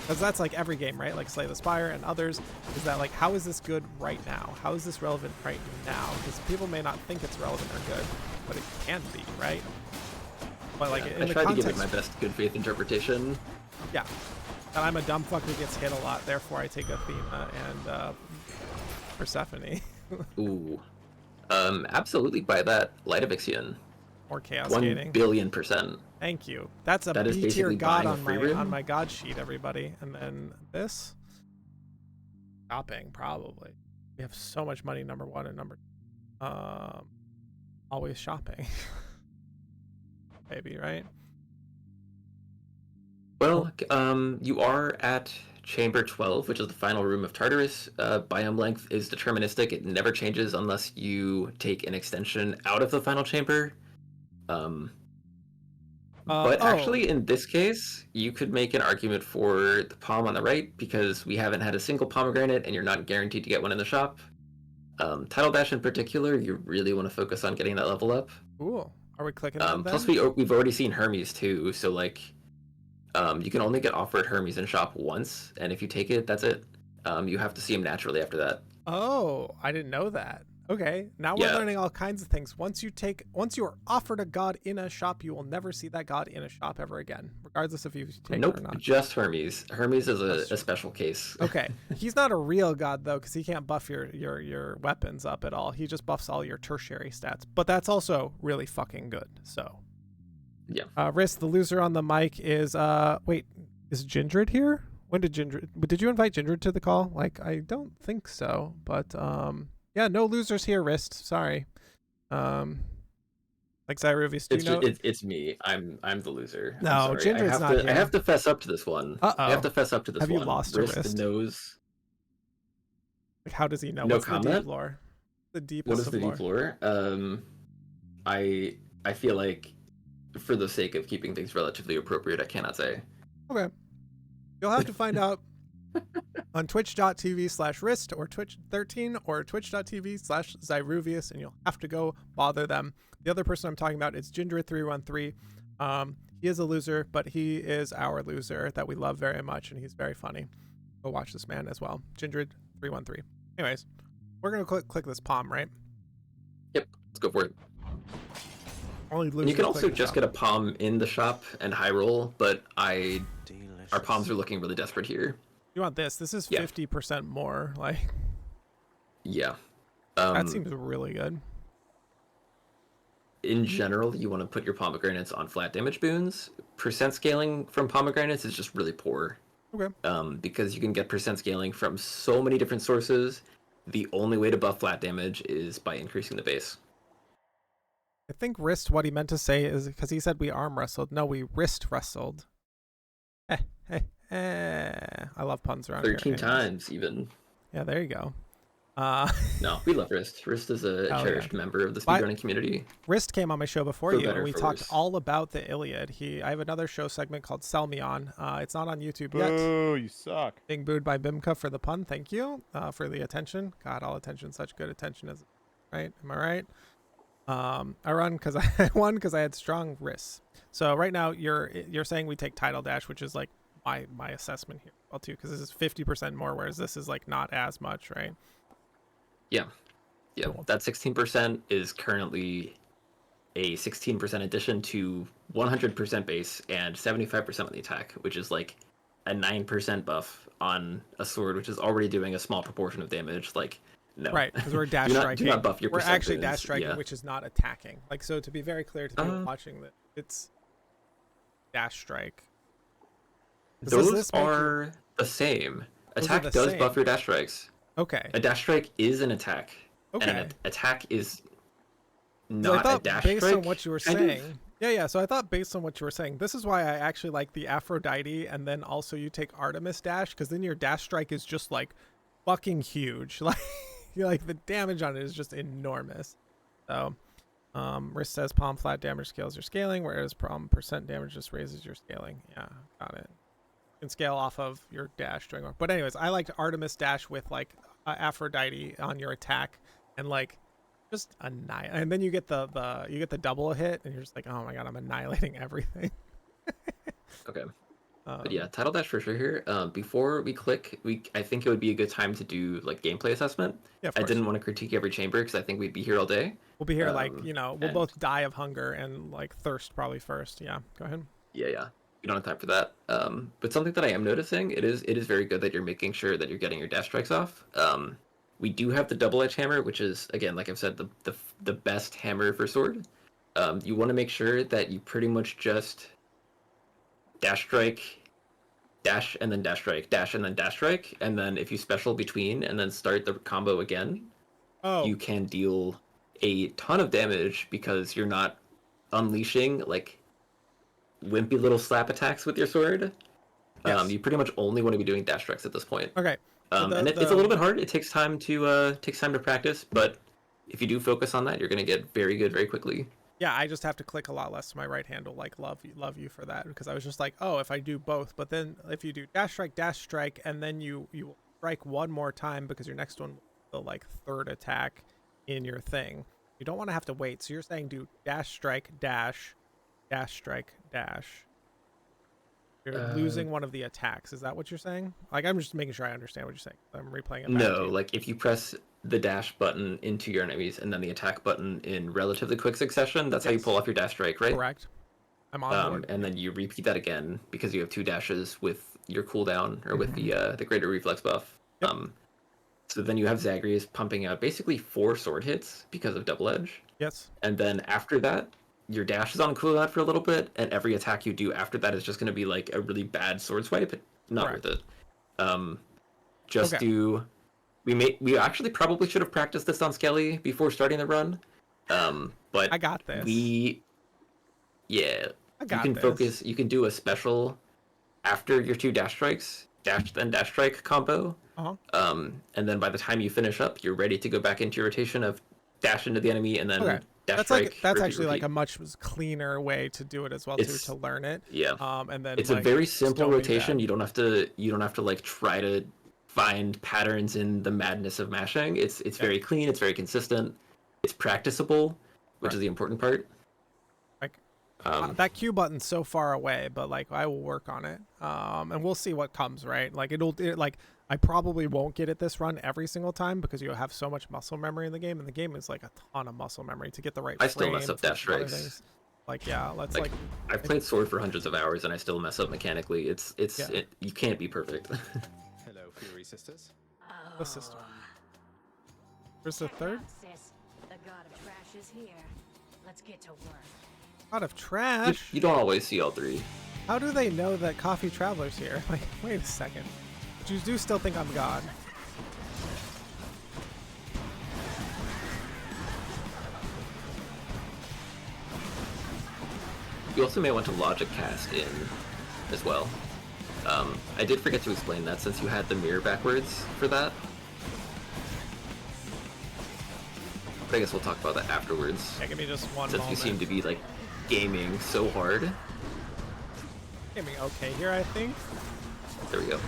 A: because that's like every game, right? Like Slay the Spire and others, is that like, how is this good right now? How is this relevant right now? Because people may not think it's relevant or good, but it can be, right? But like, in
B: I
A: the
B: tried
A: context,
B: to give it my best good faith interpretation.
A: Yeah. And I'm a dumb fuck who gets hit a lot, therefore I take Athena and Persephone.
B: Ooh. Absolutely buy that Light of Ixion.
A: Or Chaos
B: 1
A: Gating.
B: 1,000,000,000%.
A: Thank you. That's a
B: That is
A: B tier
B: basically
A: god
B: buying a
A: on my god sheet, everybody. And then this shopping, probably. We have so much money, number one and number always shopping. Maybe, right?
B: Well, you are at Chamber 12, which is the final room of Tartarus. Biome length is deterministic. It never changes unless you take an extension out of the final chamber. But actually, in this case, you could make an argument for the palm on the right because we haven't had a single pomegranate and you're not guaranteed to get one in the shop. Title Dash in particular, you really want to focus on getting that level up.
A: Cool. Are we clicking on that?
B: Plus, we've already seen Hermes too, so like, you can only get offered Hermes in shop once, and if you take it, that's it. You have to see him naturally after that.
A: Oh, I didn't know that. Okay, now we're
B: Yeah.
A: learning all kinds of things. Once you are offered a god in a shop, you will never see that god in a shop ever again, regardless if you take
B: Nope,
A: it or not.
B: just Hermes. Hermes is
A: Just-
B: a special case.
A: Okay, he's not a real god though, because he can't buff your weapons up at all. He just buffs all your tertiary stats, but that's also really fucking good. So,
B: Yeah.
A: Risk, the loser on the mic is wait, is Gindred here? When did did you invite Gindred to the call? Like, I don't think so, but yeah, no losers here, Wrist. Sorry. Like Zyruvias, do you know?
B: It's me. I'm the loser.
A: No,
B: I'm sorry.
A: Gindred's not here.
B: I have to fess up to this one.
A: Uh-oh.
B: I have to fess up to this
A: Have
B: one.
A: you lost a
B: Wrist
A: wrist?
B: knows.
A: Like, how does he know?
B: No
A: What's the
B: comment?
A: deep lore? The deepest
B: What is
A: of
B: the
A: lore.
B: deep lore? I feel like, for the sake of keeping things relatively appropriate, I cannot say.
A: Okay. You'll have to find out on twitch.tv/wrist or twitch13 or twitch.tv/Zyruvias, and you'll have to go bother them. The other person I'm talking about is Ginger313. He is a loser, but he is our loser that we love very much, and he's very funny. Go watch this man as well. Ginger313. Anyways, we're going to click this palm, right?
B: Yep, let's go for it.
A: Only loser
B: And you can
A: click
B: also
A: the
B: just
A: shop.
B: get a palm in the shop and high roll, but our
C: Delicious.
B: palms are looking really desperate here.
A: You want this? This is
B: Yeah.
A: 50% more. Like,
B: Yeah.
A: that seems really good.
B: In general, you want to put your pomegranates on flat damage boons. Percent scaling from pomegranates is just really poor.
A: Okay.
B: Because you can get percent scaling from so many different sources. The only way to buff flat damage is by increasing the base.
A: I think wrist, what he meant to say is because he said we arm wrestled. No, we wrist wrestled. I love puns around
B: 13
A: here.
B: times, even.
A: Yeah, there you go.
B: No, we love Wrist. Wrist is a
A: Oh,
B: cherished
A: yeah.
B: member of the
A: But-
B: speedrunning community.
A: Wrist came on my show before
B: For
A: you,
B: better
A: and we
B: or for
A: talked
B: worse.
A: all about the Iliad. I have another show segment called Sell Me On. It's not on YouTube yet.
E: Boo, you suck.
A: Being booed by Bimka for the pun. Thank you for the attention. God, all attention, such good attention is right. Am I right? I run because I won because I had strong wrists. So right now you're saying we take title dash, which is like my assessment here, well too, because this is 50% more, whereas this is like not as much, right?
B: Yeah. Yeah.
A: Cool.
B: That 16% is currently a 16% addition to 100% base and 75% on the attack, which is like a 9% buff on a sword, which is already doing a small proportion of damage. Like, no.
A: Right, because we're dash
B: do
A: striking.
B: not buff your
A: We're
B: percent
A: actually
B: boons.
A: dash striking,
B: Yeah.
A: which is not attacking. Like, so to be very clear to people watching, that it's dash strike. Does
B: Those
A: this make you-
B: are the same.
A: Those are
B: Attack
A: the
B: does
A: same.
B: buff your dash strikes.
A: Okay.
B: A dash strike is an attack.
A: Okay.
B: And an attack is
A: So I
B: not a
A: thought
B: dash
A: based
B: strike.
A: on what you were
B: kind
A: saying.
B: of.
A: Yeah. So I thought based on what you were saying, this is why I actually like the Aphrodite, and then also you take Artemis dash, because then your dash strike is just like fucking huge. Like, like the damage on it is just enormous. So, Wrist says palm flat damage scales your scaling, whereas palm percent damage just raises your scaling. Yeah, got it. You can scale off of your dash doing more. But anyways, I liked Artemis dash with like Aphrodite on your attack, and like just annihilate. And then you get the double hit, and you're just like, oh my god, I'm annihilating everything.
B: Okay. But yeah, title dash for sure here. Before we click, I think it would be a good time to do like gameplay assessment.
A: Yeah, of
B: I
A: course.
B: didn't want to critique every chamber because I think we'd be here all day.
A: We'll be here like, we'll
B: and-
A: both die of hunger and like thirst probably first. Yeah, go ahead.
B: Yeah. We don't have time for that. But something that I am noticing, it is very good that you're making sure that you're getting your dash strikes off. We do have the double edge hammer, which is, again, like I've said, the best hammer for sword. You want to make sure that you pretty much just dash strike, dash and then dash strike, dash and then dash strike, and then if you special between and then start the combo again,
A: Oh,
B: you can deal a ton of damage because you're not unleashing like wimpy little slap attacks with your sword.
A: Yes.
B: You pretty much only want to be doing dash strikes at this point.
A: okay. So
B: And it's a little bit hard. It takes time to practice, but if you do focus on that, you're gonna get very good very quickly.
A: Yeah, I just have to click a lot less to my right handle. Like, love you for that, because I was just like, oh, if I do both, but then if you do dash strike, and then you strike one more time because your next one will the like third attack in your thing. You don't want to have to wait. So you're saying do dash strike dash strike dash. You're losing one of the attacks. Is that what you're saying? Like, I'm just making sure I understand what you're saying. I'm replaying it. Back to
B: No,
A: you.
B: like if you press the dash button into your enemies and then the attack button in relatively quick succession. That's how you
A: Yes.
B: pull off your dash strike, right?
A: Correct. I'm on board.
B: And then you repeat that again because you have 2 dashes with your cooldown or with the greater reflex buff.
A: Yep.
B: So then you have Zagreus pumping out basically 4 sword hits because of double edge.
A: Yes.
B: And then after that, your dash is on cooldown for a little bit, and every attack you do after that is just going to be like a really bad sword swipe. Not
A: Correct.
B: worth it. Just
A: Okay.
B: do. We actually probably should have practiced this on Skelly before starting the run. But
A: I got this.
B: I
A: I got
B: you can
A: this.
B: focus. You can do a special after your 2 dash strikes, dash then dash strike combo. And then by the time you finish up, you're ready to go back into your rotation of dash into the enemy and then
A: Okay.
B: dash
A: That's
B: strike.
A: like that's
B: repeat,
A: actually like
B: repeat.
A: a much cleaner way to do it as well too, to learn it.
B: Yeah.
A: And then
B: It's
A: like,
B: a very
A: just
B: simple
A: don't do
B: rotation.
A: that.
B: You don't have to like try to find patterns in the madness of mashing. It's very clean, it's very consistent. It's practicable, which is the important part.
A: Like
B: Um,
A: that Q button's so far away, but like I will work on it. And we'll see what comes, right? Like like I probably won't get it this run every single time because you have so much muscle memory in the game, and the game is like a ton of muscle memory to get the right
B: I still mess
A: frame
B: up dash
A: for other
B: strikes.
A: things. Like yeah, let's
B: like,
A: like
B: I've played Sword for hundreds of hours and I still mess up mechanically. You can't be perfect.
C: Hello, Fury Sisters.
A: the system. Where's the third?
E: The god of trash is here. Let's get to work.
A: God of trash.
B: You don't always see all 3.
A: How do they know that Coffee Traveler's here? Like, wait a second. You do still think I'm God.
B: You also may want to logic cast in as well. I did forget to explain that since you had the mirror backwards for that. But I guess we'll talk about that afterwards.
A: Yeah, give me just one
B: Since
A: moment.
B: you seem to be like gaming so hard.
A: Give me okay here, I think.
B: There we go.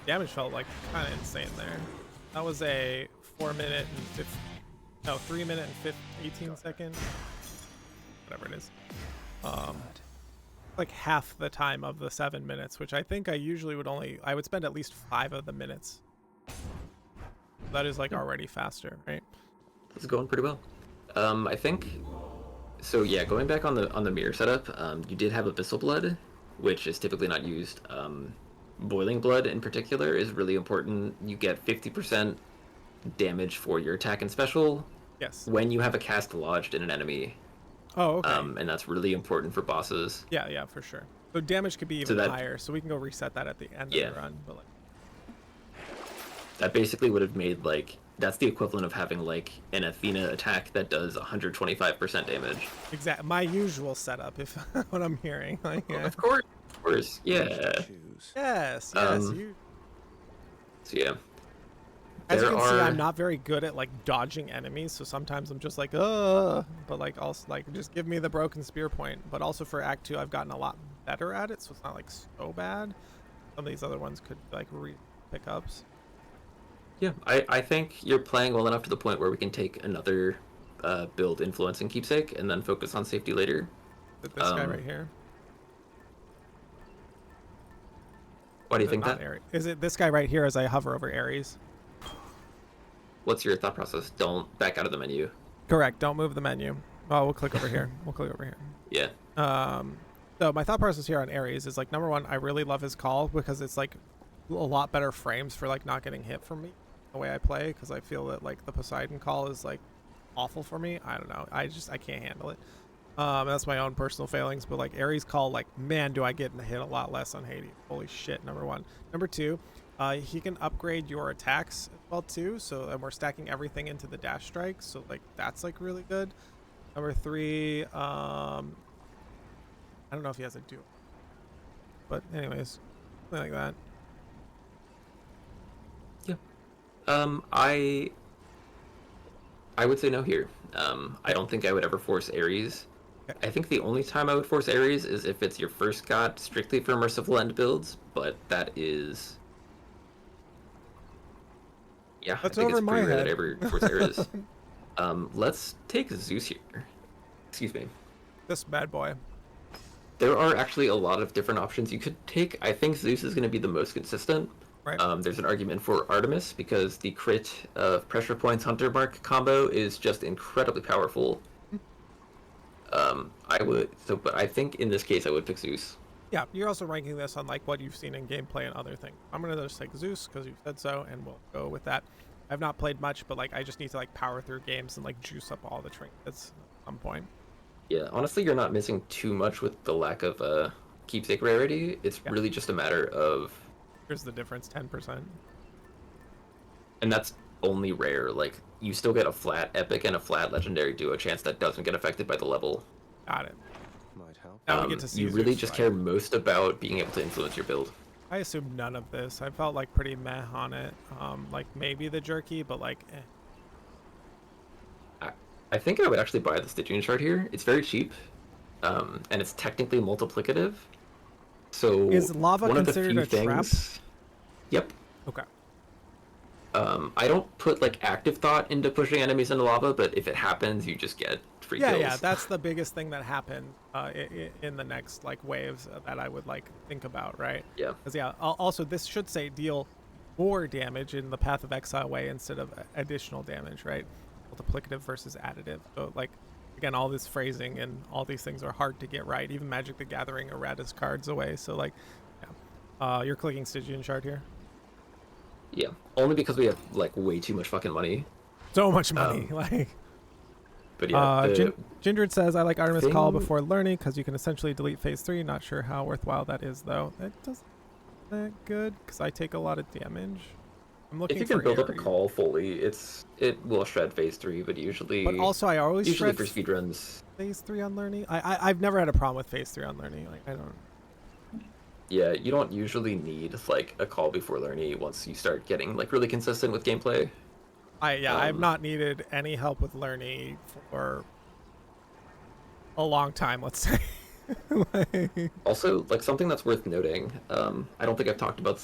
A: Damage felt like kind of insane there. That was a 3 minute and 18 second, whatever it is. Like half the time of the 7 minutes, which I think I usually I would spend at least 5 of the minutes. That is like already faster, right?
B: It's going pretty well. I think so. Yeah, going back on the mirror setup, you did have Abyssal Blood, which is typically not used. Boiling Blood in particular is really important. You get 50% damage for your attack and special
A: Yes.
B: when you have a cast lodged in an enemy.
A: Oh, okay.
B: And that's really important for bosses.
A: Yeah, for sure. So damage could be even
B: that-
A: higher, so we can go reset that at the end
B: Yeah.
A: of the run. But like,
B: That basically would have made that's the equivalent of having like an Athena attack that does 125% damage.
A: exact my usual setup, if what I'm hearing. Like, yeah.
B: Of course, yeah.
C: Choose.
A: Yes.
B: So yeah.
A: As you
B: There
A: can see,
B: are-
A: I'm not very good at like dodging enemies, so sometimes I'm just like, but like also like just give me the broken spear point. But also for Act 2, I've gotten a lot better at it, so it's not like so bad. Some of these other ones could like pickups.
B: Yeah, I think you're playing well enough to the point where we can take another build influencing keepsake and then focus on safety later.
A: This guy right here.
B: Why do you think
A: Not
B: that?
A: Ares. Is it this guy right here as I hover over Ares?
B: What's your thought process? Don't back out of the menu.
A: Correct. Don't move the menu. Oh, we'll click over here. We'll click over here.
B: Yeah.
A: So my thought process here on Ares is like, number one, I really love his call because it's like a lot better frames for like not getting hit from me the way I play, because I feel that like the Poseidon call is like awful for me. I don't know. I can't handle it. That's my own personal failings, but like Ares call, like, man, do I get hit a lot less on Hades. Holy shit. Number one. Number two, he can upgrade your attacks as well too. So, and we're stacking everything into the dash strike. So like that's like really good. Number three, I don't know if he has a duo, but anyways, something like that.
B: I would say no here. I don't think I would ever force Ares.
A: Okay.
B: I think the only time I would force Ares is if it's your first god strictly for Merciful End builds, but that is... Yeah,
A: That's
B: I think
A: over
B: it's
A: my
B: pretty rare
A: head.
B: that I ever force Ares. Let's take Zeus here. Excuse me.
A: This bad boy.
B: There are actually a lot of different options you could take. I think Zeus is going to be the most consistent.
A: Right.
B: There's an argument for Artemis because the crit of pressure points Hunter Mark combo is just incredibly powerful. But I think in this case I would pick Zeus.
A: Yeah, you're also ranking this on like what you've seen in gameplay and other things. I'm gonna just take Zeus because you said so, and we'll go with that. I've not played much, but like I just need to like power through games and like juice up all the trinkets at some point.
B: Yeah, honestly, you're not missing too much with the lack of keepsake rarity. It's really just a matter of.
A: Here's the difference: 10%.
B: And that's only rare. Like you still get a flat epic and a flat legendary duo chance that doesn't get affected by the level.
A: Got it.
C: Might help.
A: Now we get to see
B: you really
A: Zeus,
B: just
A: right?
B: care most about being able to influence your build.
A: I assume none of this. I felt like pretty meh on it. Like maybe the jerky, but like,
B: I think I would actually buy the Stygian shard here. It's very cheap, and it's technically multiplicative. So
A: Is lava
B: one of the
A: considered
B: few
A: a trap?
B: things, Yep.
A: Okay.
B: I don't put like active thought into pushing enemies into lava, but if it happens, you just get free kills.
A: Yeah, that's the biggest thing that happened in the next like waves that I would like think about, right?
B: Yeah.
A: Because also this should say deal more damage in the Path of Exile way instead of additional damage, right? Multiplicative versus additive. So like again, all this phrasing and all these things are hard to get right. Even Magic the Gathering erratas cards away. So like, yeah. You're clicking Stygian shard here.
B: Yeah, only because we have like way too much fucking money.
A: So much money, like.
B: But yeah,
A: Gindred says, I like Artemis Call
B: thing-
A: before learning because you can essentially delete phase 3. Not sure how worthwhile that is, though. That doesn't that good because I take a lot of damage. I'm looking
B: if you can
A: for
B: build up a
A: area.
B: call fully, it will shred phase 3, but usually.
A: But also, I always
B: usually
A: shred
B: for speedruns.
A: phase 3 on learning. I've never had a problem with phase 3 on learning. Like I don't.
B: Yeah, you don't usually need like a call before learning once you start getting like really consistent with gameplay.
A: I've not needed any help with learning for a long time. Let's say.
B: Also, like something that's worth noting, I don't think I've talked about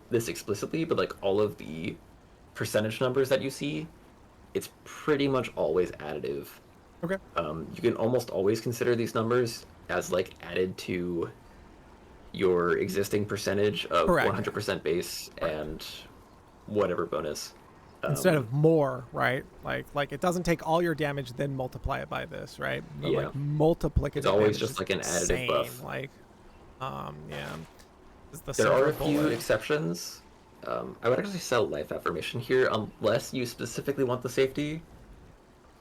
B: this explicitly, but like all of the percentage numbers that you see, it's pretty much always additive.
A: Okay.
B: You can almost always consider these numbers as like added to your existing percentage of
A: Correct.
B: 100% base and whatever bonus.
A: Instead of more, right? Like it doesn't take all your damage then multiply it by this, right? But
B: Yeah.
A: like multiplicative.
B: It's always
A: damage
B: just
A: is
B: like an additive
A: insane.
B: buff.
A: Like, yeah. It's the
B: There are a
A: silver
B: few
A: bullet.
B: exceptions. I would actually sell life affirmation here unless you specifically want the safety.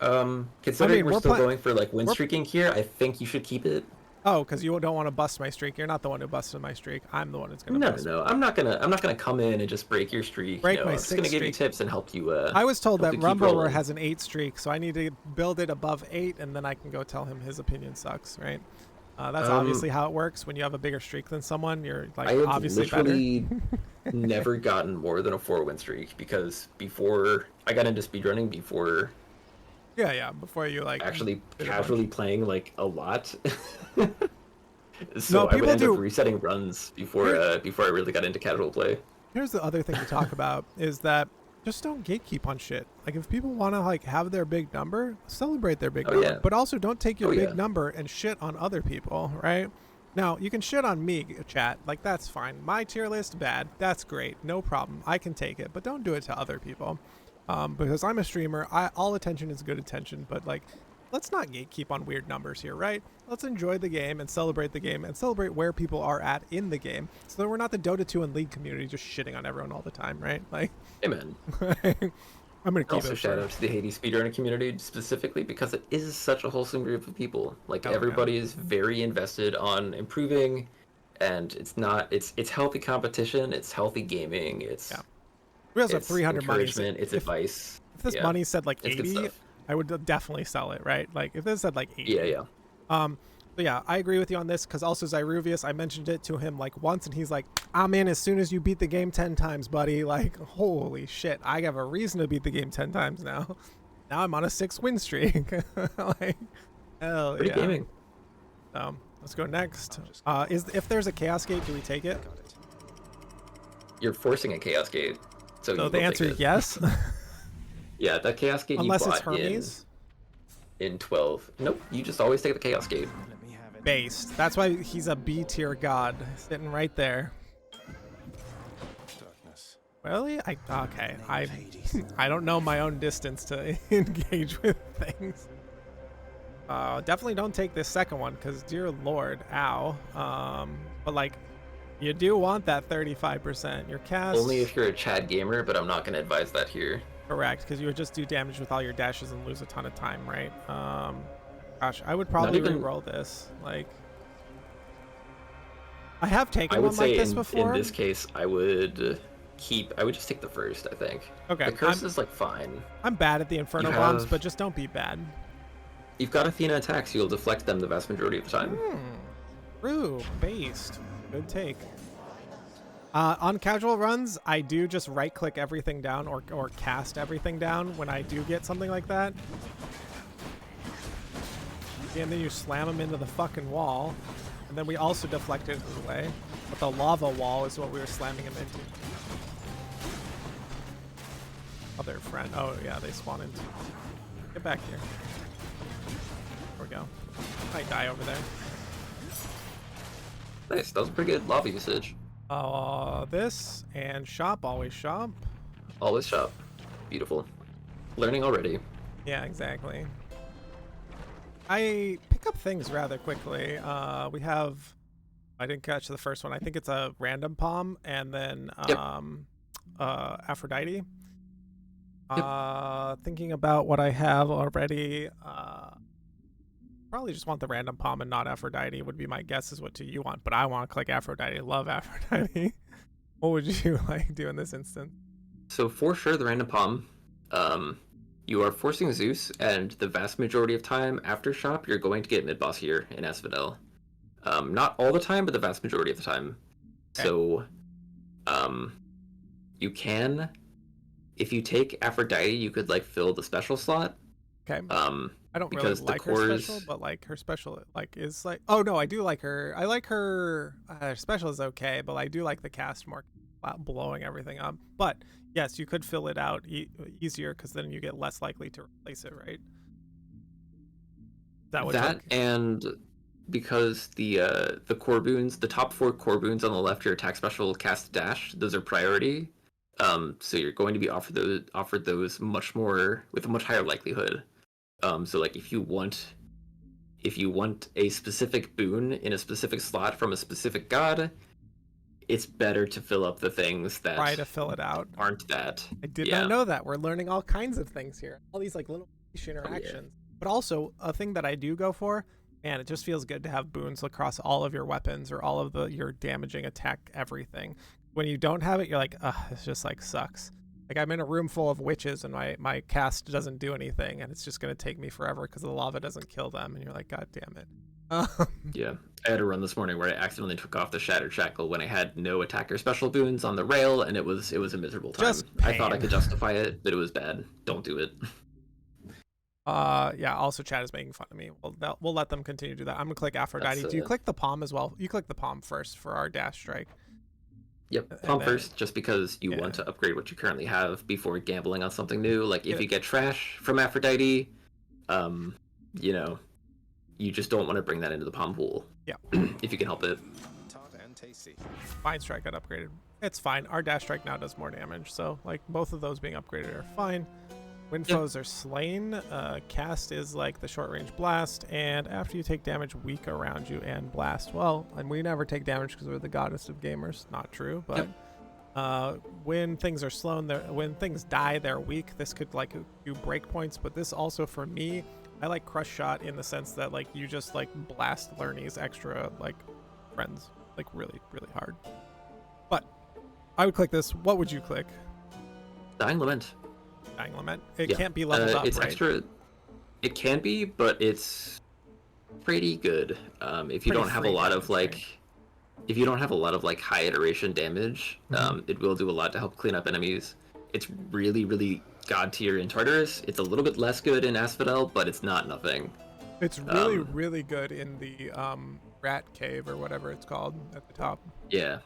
B: Considering
A: we're
B: we're still
A: pla-
B: going for like win streaking here, I think you should keep it.
A: Oh, because you don't want to bust my streak. You're not the one who busted my streak. I'm the one who's gonna bust.
B: No. I'm not gonna come in and just break your streak.
A: Break
B: you know,
A: my
B: I'm just gonna
A: 6
B: give you
A: streak.
B: tips and help you.
A: I was told
B: help
A: that
B: you keep
A: Rumble
B: rolling.
A: has an 8 streak, so I need to build it above 8, and then I can go tell him his opinion sucks, right? That's obviously how it works. When you have a bigger streak than someone, you're like
B: I have
A: obviously better.
B: literally never gotten more than a 4-win streak because before I got into speedrunning, before
A: Yeah. Before you like
B: actually
A: did a bunch.
B: casually playing like a lot.
A: No,
B: So I would
A: people
B: end
A: do-
B: up resetting runs before I really got into casual play.
A: Here's the other thing to talk about is that just don't gatekeep on shit. Like if people want to like have their big number, celebrate their big
B: Oh,
A: number,
B: yeah.
A: but also don't take your
B: Oh,
A: big
B: yeah.
A: number and shit on other people, right? Now, you can shit on me, chat. Like that's fine. My tier list bad. That's great. No problem. I can take it, but don't do it to other people. Because I'm a streamer, all attention is good attention, but like let's not gatekeep on weird numbers here, right? Let's enjoy the game and celebrate the game and celebrate where people are at in the game so that we're not the Dota 2 and League community just shitting on everyone all the time, right? Like,
B: Hey man.
A: I'm going to keep
B: Also
A: it.
B: shout out to the Hades speedrunning community specifically because it is such a wholesome group of people. Like
A: Oh, yeah.
B: everybody is very invested on improving, and it's healthy competition, it's healthy gaming, it's
A: Yeah. We also have
B: it's
A: 300 money.
B: encouragement, it's advice.
A: If this
B: Yeah.
A: money said like
B: It's good
A: 80,
B: stuff.
A: I would definitely sell it, right? Like if this said like 80.
B: Yeah.
A: But yeah, I agree with you on this because also Zyruvias, I mentioned it to him like once and he's like, I'm in as soon as you beat the game 10 times, buddy. Like, holy shit, I have a reason to beat the game 10 times now. Now I'm on a 6-win streak. Like, hell
B: Pretty
A: yeah.
B: gaming.
A: Let's go next. If there's a Chaos Gate, do we take it?
B: You're forcing a Chaos Gate. So
A: So
B: you
A: the
B: will
A: answer
B: take
A: is
B: it.
A: yes.
B: Yeah, that Chaos Gate
A: Unless
B: you
A: it's
B: bought
A: Hermes.
B: in 12. Nope, you just always take the Chaos Gate.
C: Let me have it.
A: based. That's why he's a B tier god, sitting right there.
C: Darkness.
A: Really? Okay. I don't know my own distance to engage with things. Definitely don't take this second one, because dear lord, ow. But like, you do want that 35%. Your cast.
F: Only if you're a Chad gamer, but I'm not going to advise that here.
A: Correct, because you would just do damage with all your dashes and lose a ton of time, right? Gosh, I would probably re-roll this. Like, I have taken one like this before.
F: In this case, I would just take the first, I think.
A: Okay.
F: The curse is like fine.
A: I'm bad at the Inferno bombs, but just don't be bad.
F: You've got Athena attacks, you'll deflect them the vast majority of the time.
A: True, based. Good take. On casual runs, I do just right-click everything down or cast everything down when I do get something like that. And then you slam them into the fucking wall. And then we also deflect it away. But the lava wall is what we were slamming him into. Other friend. Oh, yeah, they spawn into. Get back here. There we go. Might die over there.
F: Nice, that was pretty good lava usage.
A: This and shop, always shop.
F: Always shop. Beautiful. Learning already.
A: Yeah, exactly. I pick up things rather quickly. We have, I didn't catch the first one. I think it's a random palm and then Aphrodite. Thinking about what I have already. Probably just want the random palm and not Aphrodite would be my guess is what do you want, but I want to click Aphrodite. Love Aphrodite. What would you like do in this instance?
F: So for sure the random palm, you are forcing Zeus, and the vast majority of time after shop you're going to get mid boss here in Asphodel. Not all the time, but the vast majority of the time. Okay. So you can, if you take Aphrodite, you could like fill the special slot.
A: Okay. I don't really like her special, but like her special like is like, oh no, I do like her. I like her special is okay, but I do like the cast more, blowing everything up. But yes, you could fill it out easier because then you get less likely to replace it, right?
F: That and because the core boons, the top 4 core boons on the left, your attack, special, cast, dash, those are priority. So you're going to be offered those much more with a much higher likelihood. So like if you want a specific boon in a specific slot from a specific god, it's better to fill up the things that
A: try to fill it out
F: aren't that.
A: I did not know that. We're learning all kinds of things here. All these like little interactions. But also a thing that I do go for, man, it just feels good to have boons across all of your weapons or all of your damaging attack everything. When you don't have it, you're like, ugh, it's just like sucks. Like I'm in a room full of witches and my cast doesn't do anything and it's just going to take me forever because the lava doesn't kill them and you're like, god damn it.
F: Yeah, I had a run this morning where I accidentally took off the Shattered Shackle when I had no attacker special boons on the rail and it was a miserable time. I thought I could justify it, but it was bad. Don't do it.
A: Yeah, also chat is making fun of me. We'll let them continue to do that. I'm going to click Aphrodite. Do you click the palm as well? You click the palm first for our dash strike.
F: Yep, palm first, just because you want to upgrade what you currently have before gambling on something new. Like if you get trash from Aphrodite, you know, you just don't want to bring that into the palm pool.
A: Yeah.
F: If you can help it.
C: Tart and tasty.
A: Fine strike got upgraded. It's fine. Our dash strike now does more damage, so like both of those being upgraded are fine. When foes are slain, cast is like the short range blast, and after you take damage, weak around you and blast. Well, and we never take damage because we're the goddess of gamers. Not true, but when things are slow, when things die, they're weak. This could like do break points, but this also for me, I like crush shot in the sense that like you just like blast Lernie's extra like friends like really really hard. But I would click this. What would you click?
F: Dying Lament.
A: Dying Lament. It can't be leveled up,
F: it's
A: right?
F: extra. It can be, but it's pretty good. If you don't have a lot of like, if you don't have a lot of like high iteration damage, it will do a lot to help clean up enemies. It's really, really god tier in Tartarus. It's a little bit less good in Asphodel, but it's not nothing.
A: It's really, really good in the rat cave or whatever it's called at the top.
F: Yeah.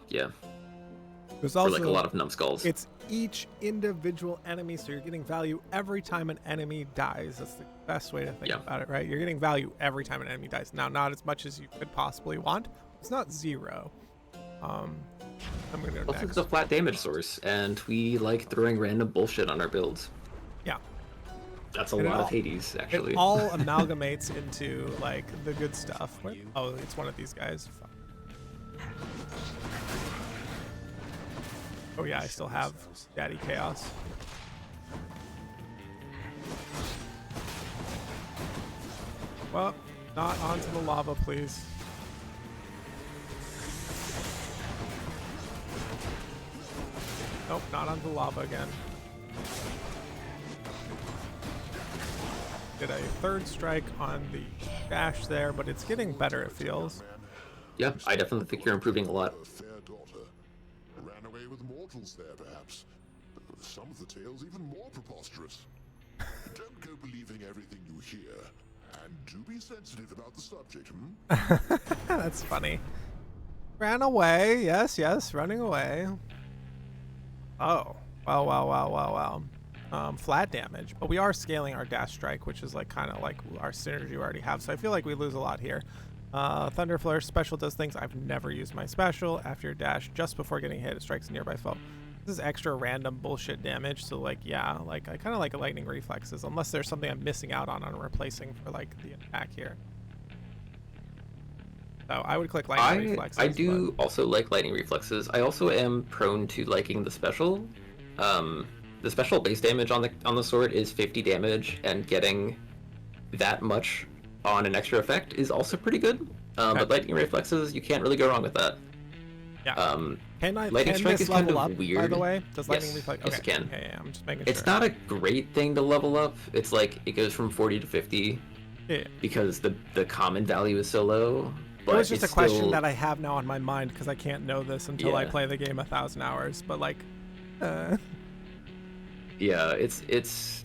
A: There's
F: for
A: also
F: like a lot of numbskulls.
A: it's each individual enemy, so you're getting value every time an enemy dies. That's the best way to think about it, right? You're getting value every time an enemy dies. Now, not as much as you could possibly want. It's not zero. I'm gonna go
F: Also,
A: next.
F: it's a flat damage source, and we like throwing random bullshit on our builds.
A: Yeah.
F: That's a
A: And it
F: lot of
A: all-
F: Hades, actually.
A: It all amalgamates into like the good stuff. Oh, it's one of these guys. Fuck. Oh yeah, I still have Daddy Chaos. Well, not onto the lava, please. Nope, not onto the lava again. Did a third strike on the dash there, but it's getting better, it feels.
F: Yeah, I definitely think you're improving a lot.
G: A fair daughter. Ran away with mortals there, perhaps. Some of the tales even more preposterous. Don't go believing everything you hear. And do be sensitive about the subject,
A: That's funny. Ran away. Yes, yes, running away. Oh. Wow. Flat damage. But we are scaling our dash strike, which is like kind of like our synergy we already have. So I feel like we lose a lot here. Thunder Flare special does things. I've never used my special. After your dash, just before getting hit, it strikes a nearby foe. This is extra random bullshit damage. So like, yeah, like I kind of like lightning reflexes, unless there's something I'm missing out on replacing for like the attack here. So I would click lightning reflexes.
F: I do also like lightning reflexes. I also am prone to liking the special. The special base damage on the sword is 50 damage, and getting that much on an extra effect is also pretty good. But lightning reflexes, you can't really go wrong with that.
A: Yeah. Can
F: Lightning Strike
A: this
F: is kind
A: level
F: of
A: up, by
F: weird.
A: the way? Does lightning
F: Yes.
A: reflex?
F: Yes, it can.
A: Yeah, I'm just making
F: It's
A: sure.
F: not a great thing to level up. It's like it goes from 40 to 50
A: Yeah.
F: because the common value is so low. But
A: It was just a
F: it's
A: question
F: still,
A: that I have now on my mind because I can't know this until I
F: Yeah.
A: play the game 1,000 hours. But like,
F: yeah, it's.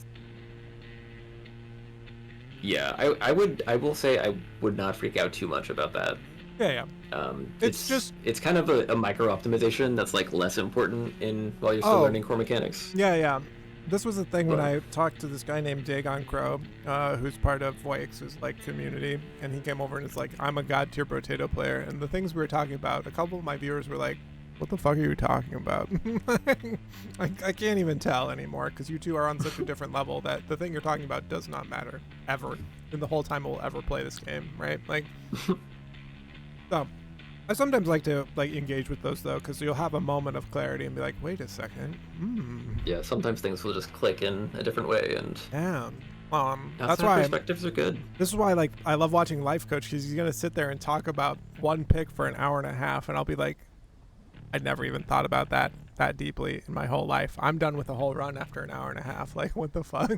F: Yeah, I will say I would not freak out too much about that.
A: yeah.
F: It's kind of a micro optimization that's like less important while you're still
A: Oh.
F: learning core mechanics.
A: Yeah. This was the thing when
F: But-
A: I talked to this guy named Dagon Crow, who's part of Voix's like community, and he came over and it's like, I'm a god tier potato player, and the things we were talking about, a couple of my viewers were like, what the fuck are you talking about? I can't even tell anymore because you two are on such a different level that the thing you're talking about does not matter ever in the whole time we'll ever play this game, right? Like, so I sometimes like to like engage with those though, because you'll have a moment of clarity and be like, wait a second,
F: Yeah, sometimes things will just click in a different way, and
A: damn.
F: that's
A: why
F: perspectives are good.
A: this is why like I love watching Life Coach, because he's gonna sit there and talk about one pick for an hour and a half, and I'll be like, I'd never even thought about that deeply in my whole life. I'm done with the whole run after an hour and a half. Like, what the fuck?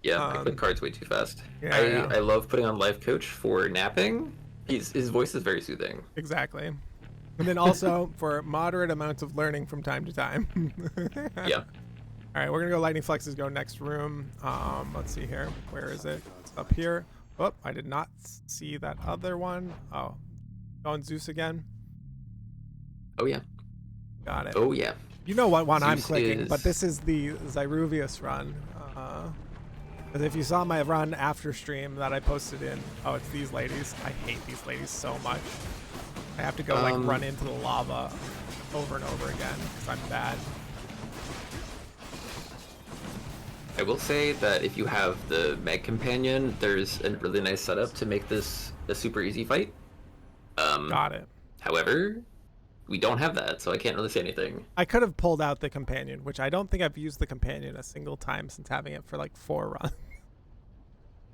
F: Yeah, I click cards way too fast.
A: Yeah.
F: I love putting on Life Coach for napping. His voice is very soothing.
A: Exactly. And then also for moderate amounts of learning from time to time.
F: Yeah.
A: All right, we're gonna go lightning flexes. Go next room. Let's see here. Where is it? It's up here. Oh, I did not see that other one. Oh, going Zeus again.
F: Oh yeah.
A: Got it.
F: Oh yeah.
A: You know what one I'm
F: Zeus
A: clicking, but
F: is-
A: this is the Zyruvias run. Because if you saw my run after stream that I posted in, oh, it's these ladies. I hate these ladies so much. I have to go like run into the lava over and over again because I'm bad.
F: I will say that if you have the Meg Companion, there's a really nice setup to make this a super easy fight.
A: Got it.
F: However, we don't have that, so I can't really say anything.
A: I could have pulled out the companion, which I don't think I've used the companion a single time since having it for like 4 runs.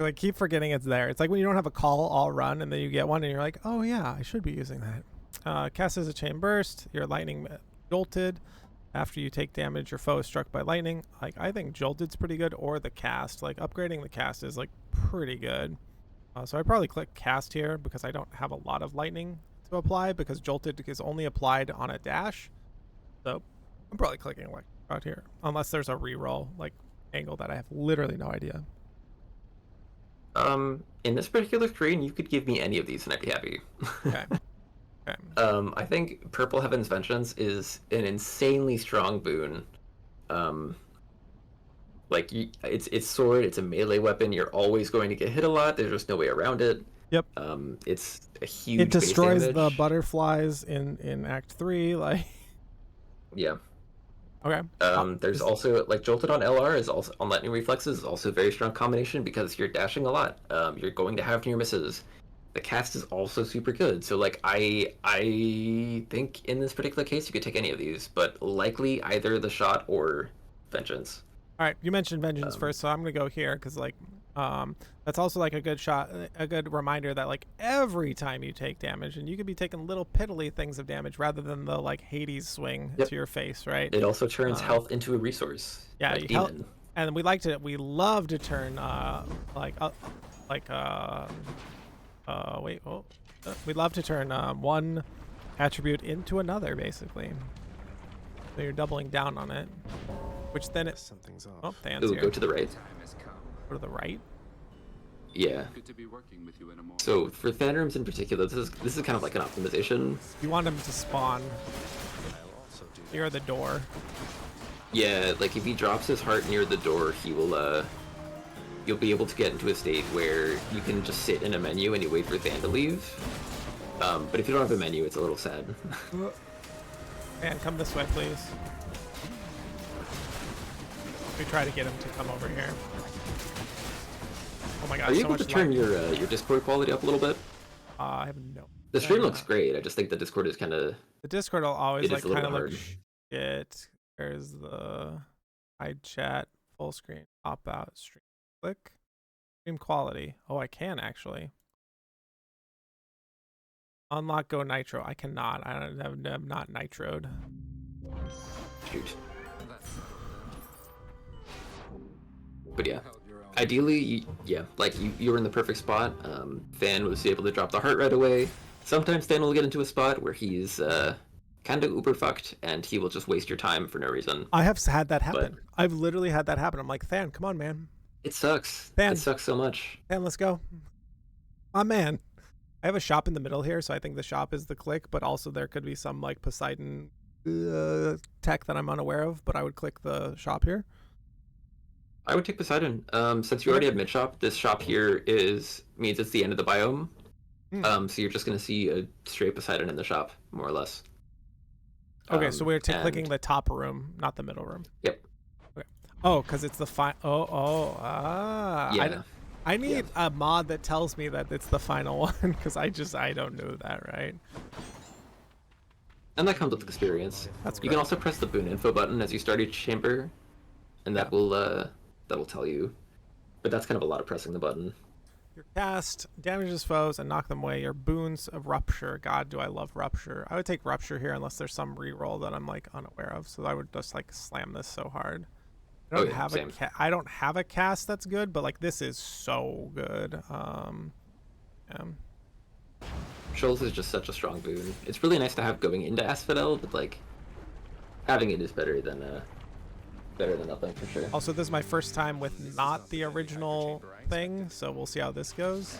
A: I keep forgetting it's there. It's like when you don't have a call all run and then you get one and you're like, oh yeah, I should be using that. Cast as a chain burst. Your lightning jolted. After you take damage, your foe is struck by lightning. Like, I think jolted's pretty good, or the cast. Like, upgrading the cast is like pretty good. So I'd probably click cast here because I don't have a lot of lightning to apply because jolted is only applied on a dash. So I'm probably clicking like out here unless there's a reroll like angle that I have literally no idea.
F: In this particular screen, you could give me any of these and I'd be happy.
A: Okay.
F: I think Purple Heaven's Vengeance is an insanely strong boon. Like it's sword, it's a melee weapon. You're always going to get hit a lot. There's just no way around it.
A: Yep.
F: It's a huge.
A: It destroys
F: base
A: the
F: damage.
A: butterflies in Act 3. Like.
F: Yeah.
A: Okay.
F: There's also like Jolted on LR is also on lightning reflexes is also a very strong combination because you're dashing a lot. You're going to have near misses. The cast is also super good. So like I think in this particular case you could take any of these, but likely either the shot or Vengeance.
A: All right, you mentioned Vengeance first, so I'm gonna go here because like that's also like a good reminder that like every time you take damage, and you could be taking little piddly things of damage rather than the like Hades swing to your face, right?
F: It also turns health into a resource.
A: Yeah,
F: like demon.
A: And we love to turn we love to turn one attribute into another, basically. So you're doubling down on it, which then it.
C: Something's off.
A: Oh, Than's
F: Ooh,
A: here.
F: go to the right.
C: Time has come.
A: Go to the right.
F: Yeah.
D: Good to be working with you in a more.
F: So for Phantoms in particular, this is kind of like an optimization.
A: You want him to spawn
C: I'll also do
A: near the door.
F: Yeah, like if he drops his heart near the door, he will you'll be able to get into a state where you can just sit in a menu and you wait for Than to leave. But if you don't have a menu, it's a little sad.
A: And come this way, please. We try to get him to come over here. Oh my god,
F: Are you
A: so
F: able
A: much
F: to turn
A: light.
F: your Discord quality up a little bit?
A: I have no.
F: The stream
A: I'm
F: looks
A: not.
F: great. I just think the Discord is kind of.
A: The Discord will always
F: It
A: like
F: is a little
A: kind of
F: bit
A: look
F: hard.
A: shit. There's the hide chat, full screen, opt out, stream click, stream quality. Oh, I can actually unlock Go Nitro. I cannot. I'm not nitroed.
F: Shoot. But yeah, ideally, yeah, like you were in the perfect spot. Than was able to drop the heart right away. Sometimes Than will get into a spot where he's kind of uber fucked and he will just waste your time for no reason.
A: I have had that happen. I've literally had that happen. I'm like, Than, come on, man.
F: It sucks.
A: Than.
F: It sucks so much.
A: Than, let's go. My man. I have a shop in the middle here, so I think the shop is the click, but also there could be some like Poseidon tech that I'm unaware of, but I would click the shop here.
F: I would take Poseidon. Since you already have mid shop, this shop here means it's the end of the biome. So you're just gonna see a straight Poseidon in the shop, more or less.
A: Okay, so we're clicking the top room, not the middle room.
F: Yep.
A: Okay. Oh, because it's the
F: Yeah.
A: I need a mod that tells me that it's the final one, because I don't know that, right?
F: And that comes with experience.
A: That's
F: You
A: great.
F: can also press the boon info button as you start each chamber, and that will tell you. But that's kind of a lot of pressing the button.
A: Your cast damages foes and knock them away. Your boons of rupture. God, do I love rupture. I would take rupture here unless there's some reroll that I'm like unaware of. So I would just like slam this so hard. I don't have
F: same.
A: I don't have a cast that's good, but like this is so good. Yeah.
F: Shoals is just such a strong boon. It's really nice to have going into Asphodel, but like having it is better than nothing for sure.
A: Also, this is my first time with not the original thing, so we'll see how this goes.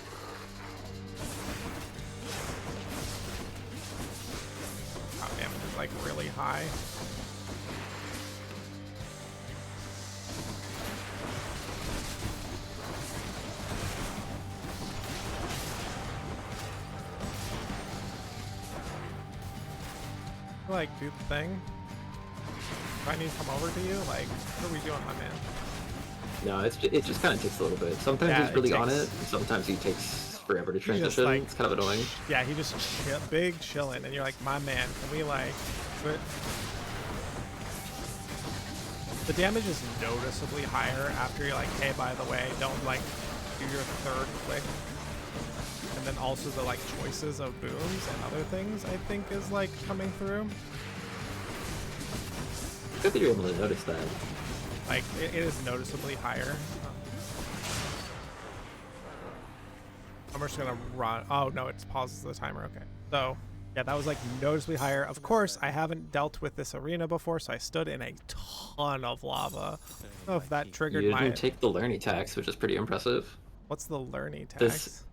A: Oh, damage is like really high. Like, do the thing. Do I need to come over to you? Like, what are we doing, my man?
F: No, it just kind of takes a little bit. Sometimes
A: Yeah,
F: he's really on
A: takes-
F: it, and sometimes he takes forever to
A: just,
F: transition.
A: like-
F: It's kind of annoying.
A: Yeah, he just big chilling, and you're like, my man, can we like quit? The damage is noticeably higher after you're like, hey, by the way, don't like do your third click. And then also the like choices of boons and other things I think is like coming through.
F: Good that you're able to notice that.
A: Like it is noticeably higher. I'm just gonna run. Oh no, it pauses the timer. Okay, so yeah, that was like noticeably higher. Of course, I haven't dealt with this arena before, so I stood in a ton of lava. I don't know if that triggered
F: You
A: my.
F: didn't take the learning tax, which is pretty impressive.
A: What's the learning tax?
F: This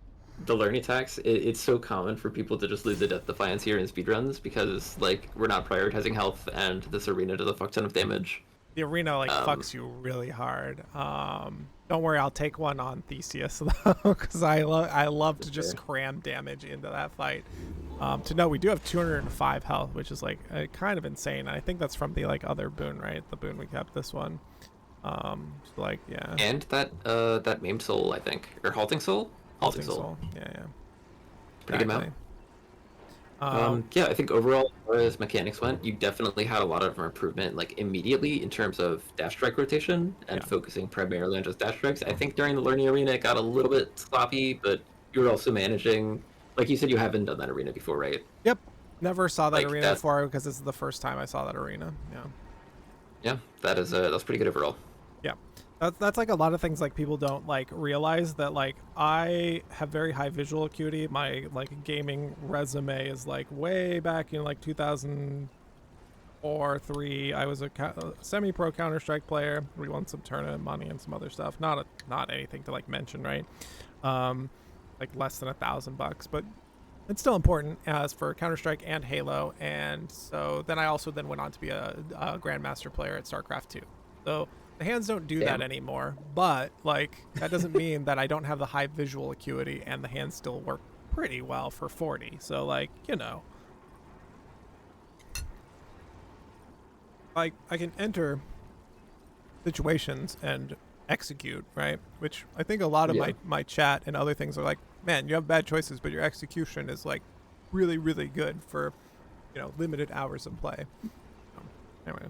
F: the learning tax, it's so common for people to just lose the Death Defiance here in speedruns because like we're not prioritizing health and this arena does a fuck ton of damage.
A: The arena like fucks you really hard. Don't worry, I'll take one on Theseus though, because I love to just cram damage into that fight. To note, we do have 205 health, which is like kind of insane. I think that's from the like other boon, right? The boon we kept this one. So, like yeah.
F: And that maimed soul, I think, or halting soul. Halting soul.
A: Yeah.
F: Pretty good amount. Yeah, I think overall, as far as mechanics went, you definitely had a lot of improvement, like immediately in terms of dash strike rotation and focusing primarily on just dash strikes. I think during the learning arena, it got a little bit sloppy, but you were also managing, like you said, you haven't done that arena before, right?
A: Yep. Never saw that
F: Like
A: arena before because this is the first time I saw that arena. Yeah.
F: Yeah, that's pretty good overall.
A: Yeah. That's like a lot of things like people don't like realize that like I have very high visual acuity. My like gaming resume is like way back in like 2004, 3. I was a semi-pro Counter-Strike player. We won some tournament money and some other stuff. Not anything to like mention, right? Like less than $1,000, but it's still important as for Counter-Strike and Halo. And so then I also then went on to be a Grandmaster player at StarCraft 2. So the hands don't do that anymore, but like that doesn't mean that I don't have the high visual acuity and the hands still work pretty well for 40. So like, you know, like I can enter situations and execute, right? Which I think a lot of my chat and other things are like, man, you have bad choices, but your execution is like really, really good for, you know, limited hours of play. Anyway.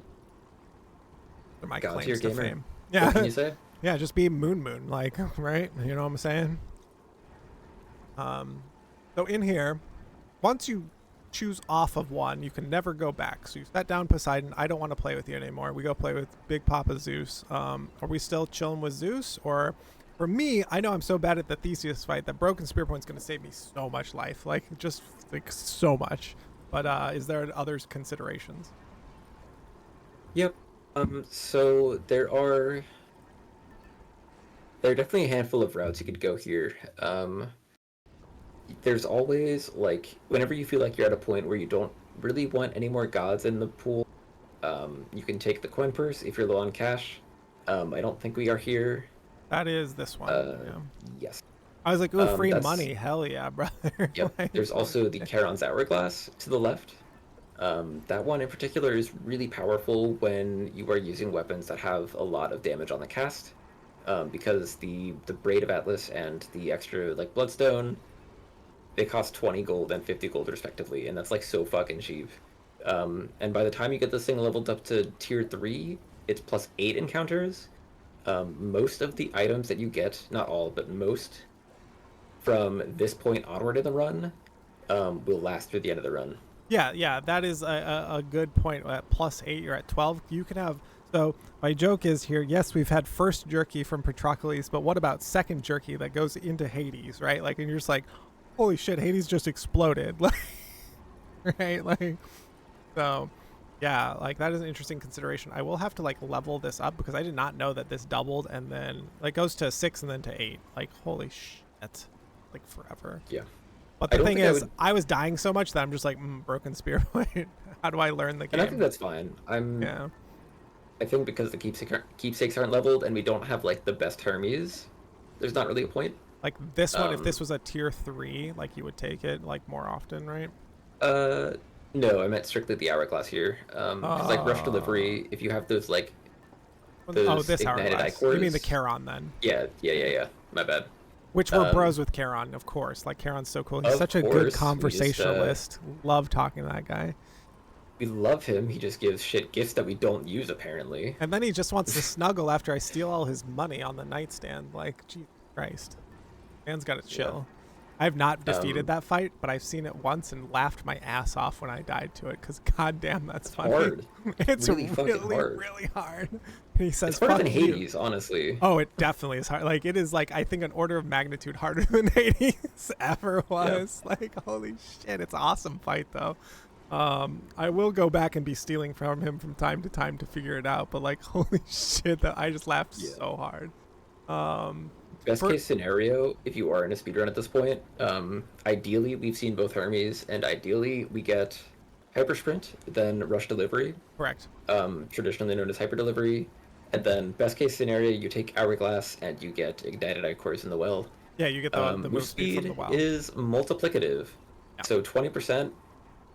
A: My claims to fame. Yeah.
F: What can you say?
A: Yeah, just be moon, like, right? You know what I'm saying? So in here, once you choose off of one, you can never go back. So you set down Poseidon. I don't want to play with you anymore. We go play with Big Papa Zeus. Are we still chilling with Zeus? Or for me, I know I'm so bad at the Theseus fight that Broken Spear Point's going to save me so much life. Like, just like so much. But is there other considerations?
F: Yep. So there are definitely a handful of routes you could go here. There's always like whenever you feel like you're at a point where you don't really want any more gods in the pool, you can take the coin purse if you're low on cash. I don't think we are here.
A: That is this one.
F: Yes.
A: I was like, ooh, free money. Hell yeah, brother.
F: Yep.
A: Like,
F: There's also the Charon's Hourglass to the left. That one in particular is really powerful when you are using weapons that have a lot of damage on the cast, because the Braid of Atlas and the extra like Bloodstone, they cost 20 gold and 50 gold respectively, and that's like so fucking cheap. And by the time you get this thing leveled up to tier 3, it's plus 8 encounters. Most of the items that you get, not all, but most, from this point onward in the run, will last through the end of the run.
A: Yeah, that is a good point. At plus 8, you're at 12. You can have. So my joke is here. Yes, we've had first jerky from Patroclus, but what about second jerky that goes into Hades, right? Like, and you're just like, holy shit, Hades just exploded, like, right? Like, so yeah, like that is an interesting consideration. I will have to like level this up because I did not know that this doubled and then like goes to 6 and then to 8. Like, holy shit, like forever.
F: Yeah.
A: But the thing is, I was dying so much that I'm just like, Broken Spear Point. How do I learn the game?
F: And I think that's fine. I think because the keepsakes aren't leveled and we don't have like the best Hermes, there's not really a point.
A: Like this one, if this was a tier 3, like you would take it like more often, right?
F: No, I meant strictly the Hourglass here. Because like Rush Delivery, if you have those like those
A: this
F: ignited
A: Hourglass.
F: Icors,
A: You mean the Charon then?
F: Yeah. My bad.
A: Which we're bros with Charon, of course. Like, Charon's so cool. He's such a good conversationalist. Love talking to that guy.
F: We love him. He just gives shit gifts that we don't use, apparently.
A: And then he just wants to snuggle after I steal all his money on the nightstand. Like, Jesus Christ. Man's got to chill. Yeah. I have not defeated that fight, but I've seen it once and laughed my ass off when I died to it, because goddamn, that's funny.
F: Hard.
A: It's really
F: hard.
A: really hard. He says,
F: it's harder than Hades, honestly.
A: Oh, it definitely is hard. Like, it is, like, I think an order of magnitude harder than Hades ever was. Yeah. Like, holy shit, it's an awesome fight, though. I will go back and be stealing from him from time to time to figure it out, but, like, holy shit, that I just laughed so hard.
F: Best
A: For-
F: case scenario, if you are in a speedrun at this point, ideally we've seen both armies, and ideally we get hyper sprint, then rush delivery,
A: Correct.
F: traditionally known as hyper delivery, and then best case scenario you take hourglass and you get ignited icores in the well.
A: Yeah, you get the
F: Move
A: move speed from
F: speed
A: the well.
F: is multiplicative,
A: Yeah.
F: so 20%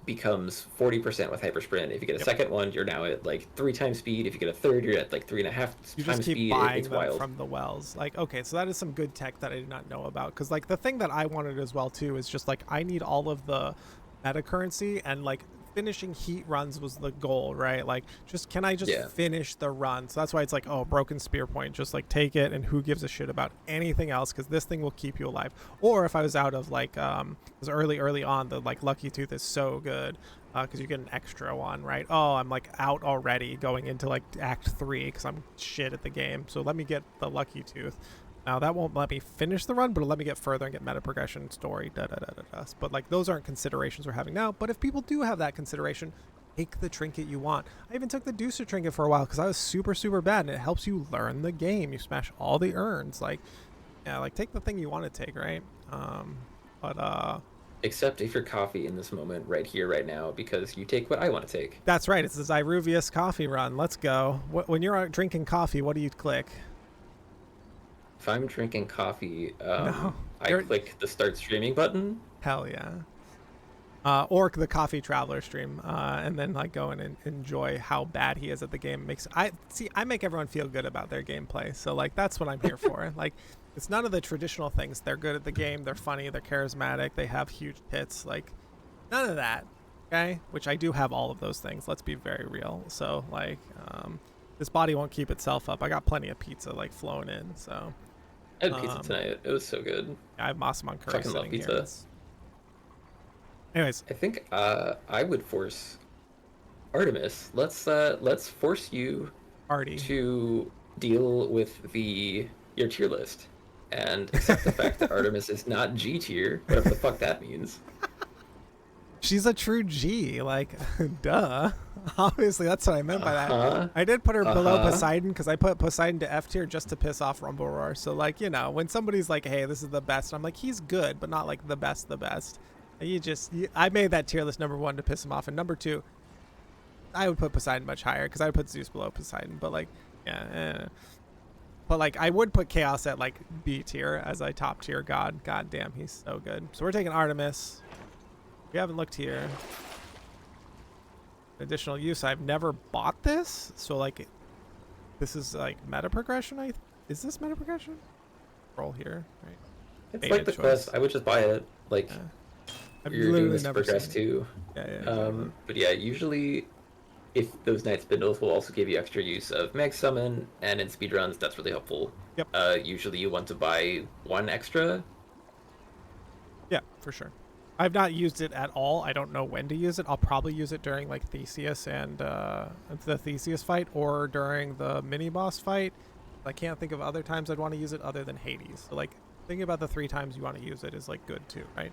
F: becomes 40% with hyper sprint. If you get a second one, you're now at like 3 times speed. If you get a third, you're at like 3.5
A: You
F: times
A: just keep
F: speed.
A: buying
F: It's
A: them
F: wild.
A: from the wells. Like, okay, so that is some good tech that I did not know about. Because, like, the thing that I wanted as well, too, is just, like, I need all of the meta currency, and, like, finishing heat runs was the goal, right? Like, just, can I just
F: Yeah.
A: finish the run? So that's why it's like, oh, broken spear point. Just, like, take it, and who gives a shit about anything else? Because this thing will keep you alive. Or if I was out of, like, because early on, the, like, Lucky Tooth is so good. Because you get an extra one, right? Oh, I'm like out already going into like Act 3 because I'm shit at the game. So let me get the Lucky Tooth. Now that won't let me finish the run, but it'll let me get further and get meta progression, story, da. But like those aren't considerations we're having now. But if people do have that consideration, take the trinket you want. I even took the Deucer trinket for a while because I was super bad, and it helps you learn the game. You smash all the urns. Like, yeah, like take the thing you want to take, right?
F: Except if you're coffee in this moment, right here, right now, because you take what I want to take.
A: That's right. It's the Zyruvias coffee run. Let's go. When you're out drinking coffee, what do you click?
F: If I'm drinking coffee,
A: No,
F: I
A: you're-
F: click the start streaming button.
A: Hell yeah. Or the Coffee Traveler stream, and then like go and enjoy how bad he is at the game. I make everyone feel good about their gameplay, so like that's what I'm here for. Like, it's none of the traditional things. They're good at the game. They're funny. They're charismatic. They have huge hits. Like, none of that. Okay, which I do have all of those things. Let's be very real. So like, this body won't keep itself up. I got plenty of pizza like flowing in. So
F: I had pizza tonight. It was so good.
A: I have Masamon curry
F: Fucking love
A: sitting here.
F: pizza.
A: Anyways,
F: I think I would force Artemis. Let's force you
A: Artie.
F: to deal with your tier list and accept the fact that Artemis is not G tier, whatever the fuck that means.
A: She's a true G, like, duh. Obviously, that's what I meant by that. I did put her below Poseidon because I put Poseidon to F tier just to piss off Rumble Roar. So, like, you know, when somebody's like, hey, this is the best, I'm like, he's good, but not like the best. I made that tier list number 1 to piss him off. And number 2, I would put Poseidon much higher because I would put Zeus below Poseidon. But, like, yeah. But, like, I would put Chaos at, like, B tier as a top tier god. God damn, he's so good. So we're taking Artemis. We haven't looked here. Additional use. I've never bought this. So, like, this is, like, meta progression. Is this meta progression? Roll here, right?
F: It's
A: Beta
F: like the
A: choice.
F: quest. I would just buy it. Like,
A: I've
F: you're doing
A: literally
F: this
A: never
F: progress
A: seen it.
F: too.
A: Yeah.
F: But yeah, usually if those night spindles will also give you extra use of mag summon, and in speedruns that's really helpful.
A: Yep.
F: Usually you want to buy 1 extra.
A: Yeah, for sure. I've not used it at all. I don't know when to use it. I'll probably use it during like Theseus and the Theseus fight, or during the mini boss fight. I can't think of other times I'd want to use it other than Hades. So like thinking about the 3 times you want to use it is like good too, right?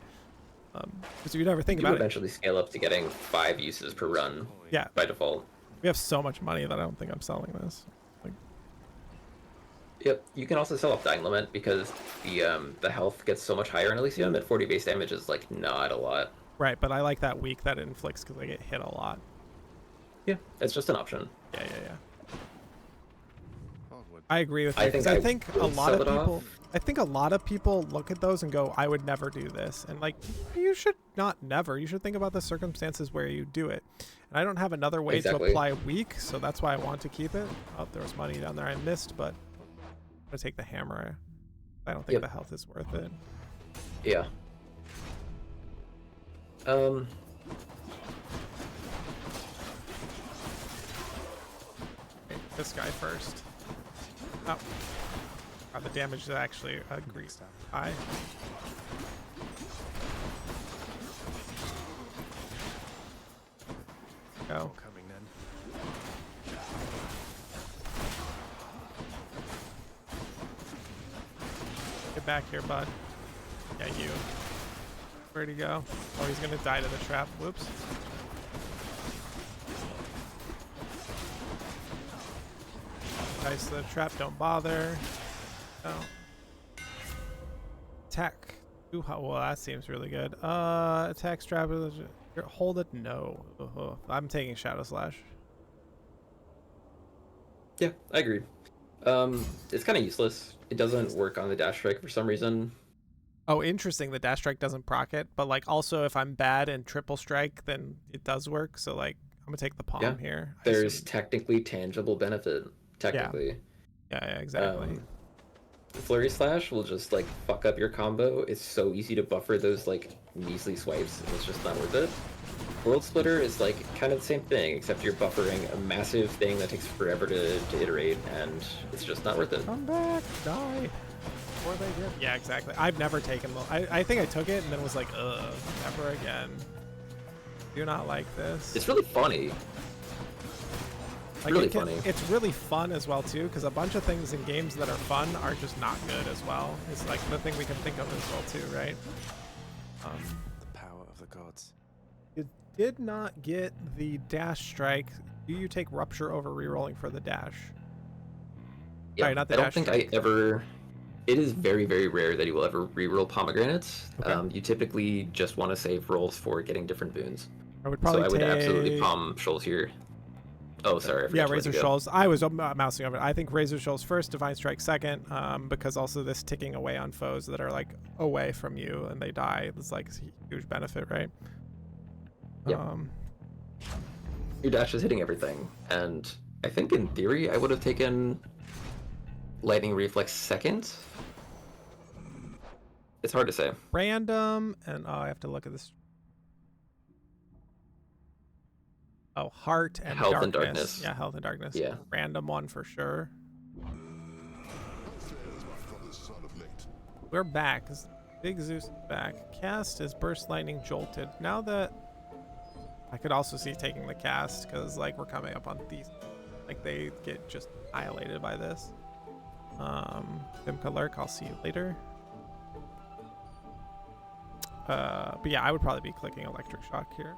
A: Because you never think
F: You
A: about it.
F: eventually scale up to getting 5 uses per run
A: Yeah,
F: by default.
A: we have so much money that I don't think I'm selling this. Like,
F: Yep, you can also sell off Dying Lament because the health gets so much higher in Elysium that 40 base damage is like not a lot.
A: right, but I like that weak that it inflicts because I get hit a lot.
F: Yeah, it's just an option.
A: Yeah.
C: Onward.
A: I agree with you.
F: I
A: 'Cause
F: think
A: I
F: I
A: think a
F: would
A: lot of
F: sell it
A: people.
F: off.
A: I think a lot of people look at those and go, "I would never do this," and like, you should not never. You should think about the circumstances where you do it. And I don't have another way to
F: Exactly.
A: apply weak, so that's why I want to keep it. Oh, there was money down there I missed, but I'm gonna take the hammer. I don't think
F: Yep.
A: the health is worth it.
F: Yeah.
A: Okay, this guy first. Oh. The damage is actually high. Go.
C: Coming then.
A: Get back here, bud. Yeah, you. Where'd he go? Oh, he's gonna die to the trap. Whoops. Guys, the trap, don't bother. Oh. Attack. Ooh, well, that seems really good. Attack strap. Hold it. No. I'm taking Shadow Slash.
F: Yeah, I agree. It's kind of useless. It doesn't work on the dash strike for some reason.
A: Oh, interesting. The dash strike doesn't proc it, but like also if I'm bad and triple strike, then it does work. So like I'm gonna take the palm here.
F: There's technically tangible benefit. Technically.
A: Yeah, exactly.
F: Flurry Slash will just like fuck up your combo. It's so easy to buffer those like measly swipes. It's just not worth it. World Splitter is like kind of the same thing, except you're buffering a massive thing that takes forever to iterate, and it's just not worth it.
A: Come back, die. Before they get. Yeah, exactly. I've never taken them. I think I took it and then was like, ugh, never again. Do not like this.
F: It's really funny.
A: Like
F: Really funny.
A: It's really fun as well too, because a bunch of things in games that are fun are just not good as well. It's like the thing we can think of as well too, right?
C: The power of the gods.
A: You did not get the dash strike. Do you take rupture over rerolling for the dash?
F: Yeah,
A: Sorry, not the
F: I don't
A: dash
F: think
A: strike.
F: I ever. It is very, very rare that you will ever reroll pomegranates.
A: Okay.
F: You typically just want to save rolls for getting different boons.
A: I would probably
F: So I would absolutely
A: take-
F: palm Shoals here. Oh, sorry. I forgot
A: Yeah,
F: to let
A: Razor
F: you go.
A: Shoals. I was mousing over it. I think Razor Shoals first, Divine Strike second, because also this ticking away on foes that are like away from you and they die is like a huge benefit, right?
F: Yep. Your dash is hitting everything, and I think in theory I would have taken Lightning Reflex second. It's hard to say.
A: Random, and oh, I have to look at this. Oh, Heart and
F: Health
A: darkness.
F: and Darkness.
A: Yeah, Health and Darkness.
F: Yeah.
A: Random one for sure.
G: How fares my father's son of late?
A: We're back. Big Zeus is back. Cast is Burst Lightning Jolted. Now that I could also see taking the cast, because like we're coming up on these, like they get just annihilated by this. Vimka Lurk, I'll see you later. But yeah, I would probably be clicking Electric Shock here.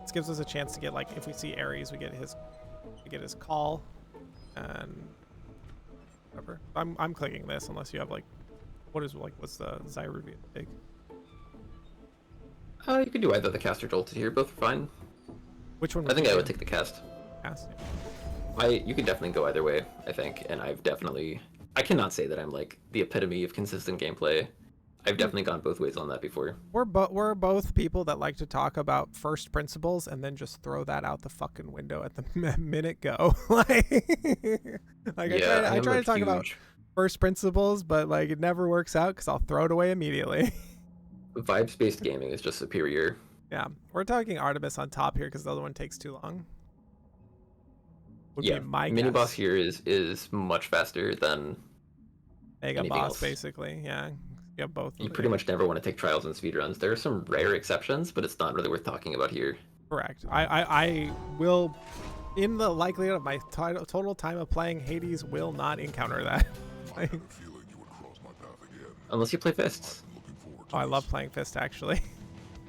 A: This gives us a chance to get, like, if we see Ares, we get his call, and whatever. I'm clicking this unless you have like, what's the Zyruvias take?
F: You could do either the cast or jolted here. Both are fine.
A: Which one?
F: I think
A: you
F: I would
A: do?
F: take the cast.
A: Cast.
F: You could definitely go either way, I think, and I cannot say that I'm like the epitome of consistent gameplay. I've definitely gone both ways on that before.
A: We're both people that like to talk about first principles and then just throw that out the fucking window at the minute go. I try to talk about first principles, but like it never works out because I'll throw it away immediately.
F: Vibes-based gaming is just superior.
A: Yeah, we're talking Artemis on top here because the other one takes too long. Would
F: Yeah,
A: be my
F: mini
A: guess.
F: boss here is much faster than
A: Mega
F: anything
A: boss,
F: else.
A: basically. Yeah, you have both.
F: you
A: of
F: pretty
A: it.
F: much never want to take trials and speedruns. There are some rare exceptions, but it's not really worth talking about here.
A: Correct. I will, in the likelihood of my total time of playing, Hades will not encounter that.
G: I had a feeling you would cross my path again.
F: Unless you play fists.
G: I'm looking forward to
A: Oh, I
G: this.
A: love playing Fist, actually.